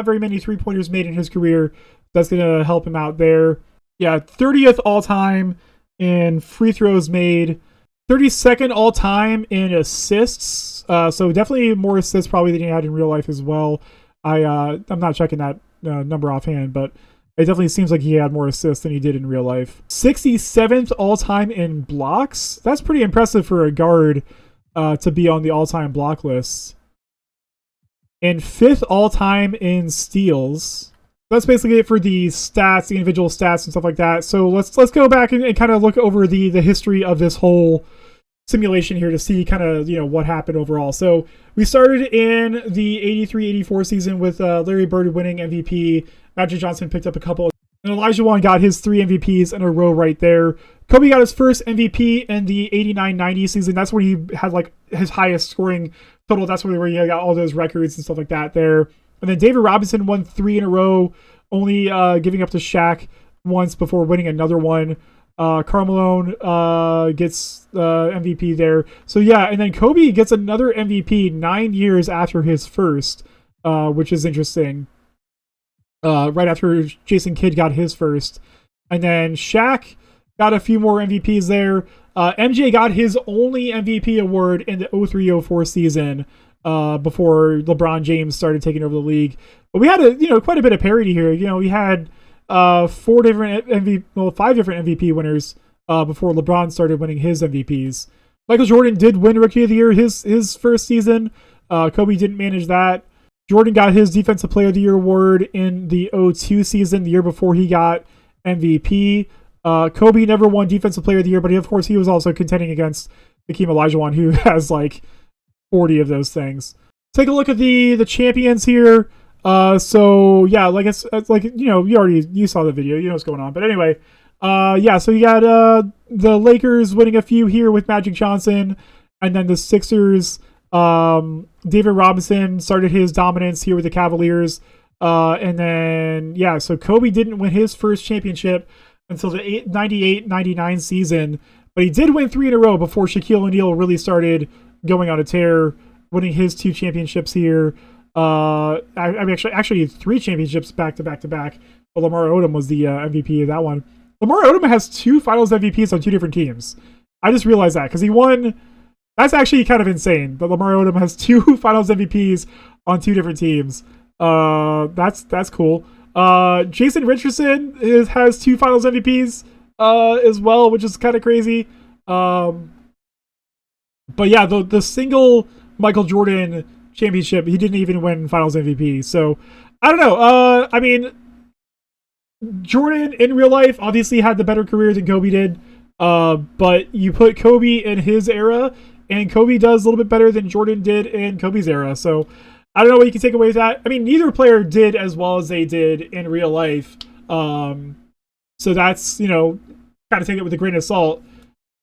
very many 3-pointers made in his career. That's going to help him out there. Yeah, 30th all-time in free throws made. 32nd all-time in assists. So definitely more assists probably than he had in real life as well. I'm not checking that number offhand, but it definitely seems like he had more assists than he did in real life. 67th all-time in blocks. That's pretty impressive for a guard to be on the all-time block list. And 5th all-time in steals. That's basically it for the stats, the individual stats and stuff like that. So let's go back and kind of look over the history of this whole simulation here to see kind of, what happened overall. So we started in the 83-84 season with Larry Bird winning MVP. Magic Johnson picked up a couple. And Olajuwon got his 3 MVPs in a row right there. Kobe got his first MVP in the 89-90 season. That's where he had like his highest scoring total. That's where he got all those records and stuff like that there. And then David Robinson won 3 in a row, only giving up to Shaq once before winning another one. Karl Malone gets MVP there. So yeah, and then Kobe gets another MVP 9 years after his first, which is interesting. Right after Jason Kidd got his first. And then Shaq got a few more MVPs there. MJ got his only MVP award in the 03-04 season. Before LeBron James started taking over the league. But we had quite a bit of parity here. We had 5 different MVP winners before LeBron started winning his MVPs. Michael Jordan did win Rookie of the Year his first season. Kobe didn't manage that. Jordan got his Defensive Player of the Year award in the 02 season, the year before he got MVP. Kobe never won Defensive Player of the Year, but of course he was also contending against Hakeem Olajuwon, who has like 40 of those things. Take a look at the champions here. So yeah, like it's like you saw the video, you know what's going on. But anyway, yeah, so you got the Lakers winning a few here with Magic Johnson, and then the Sixers. David Robinson started his dominance here with the Cavaliers, and then yeah, so Kobe didn't win his first championship until the 98-99 season, but he did win 3 in a row before Shaquille O'Neal really started going on a tear, winning his 2 championships here. Actually 3 championships back to back to back. But Lamar Odom was the MVP of that one. Lamar Odom has 2 Finals MVPs on 2 different teams. I just realized that because he won. That's actually kind of insane. But Lamar Odom has 2 Finals MVPs on 2 different teams. That's cool. Jason Richardson has 2 Finals MVPs as well, which is kind of crazy. But yeah, the single Michael Jordan championship, he didn't even win Finals MVP. So, I don't know. I mean, Jordan in real life obviously had the better career than Kobe did. But you put Kobe in his era, and Kobe does a little bit better than Jordan did in Kobe's era. So, I don't know what you can take away with that. I mean, neither player did as well as they did in real life. So that's, you know, kind of take it with a grain of salt.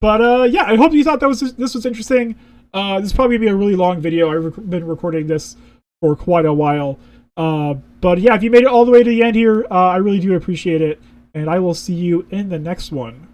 But yeah, I hope you thought this was interesting. This is probably gonna be a really long video. I've been recording this for quite a while. But yeah, if you made it all the way to the end here, I really do appreciate it, and I will see you in the next one.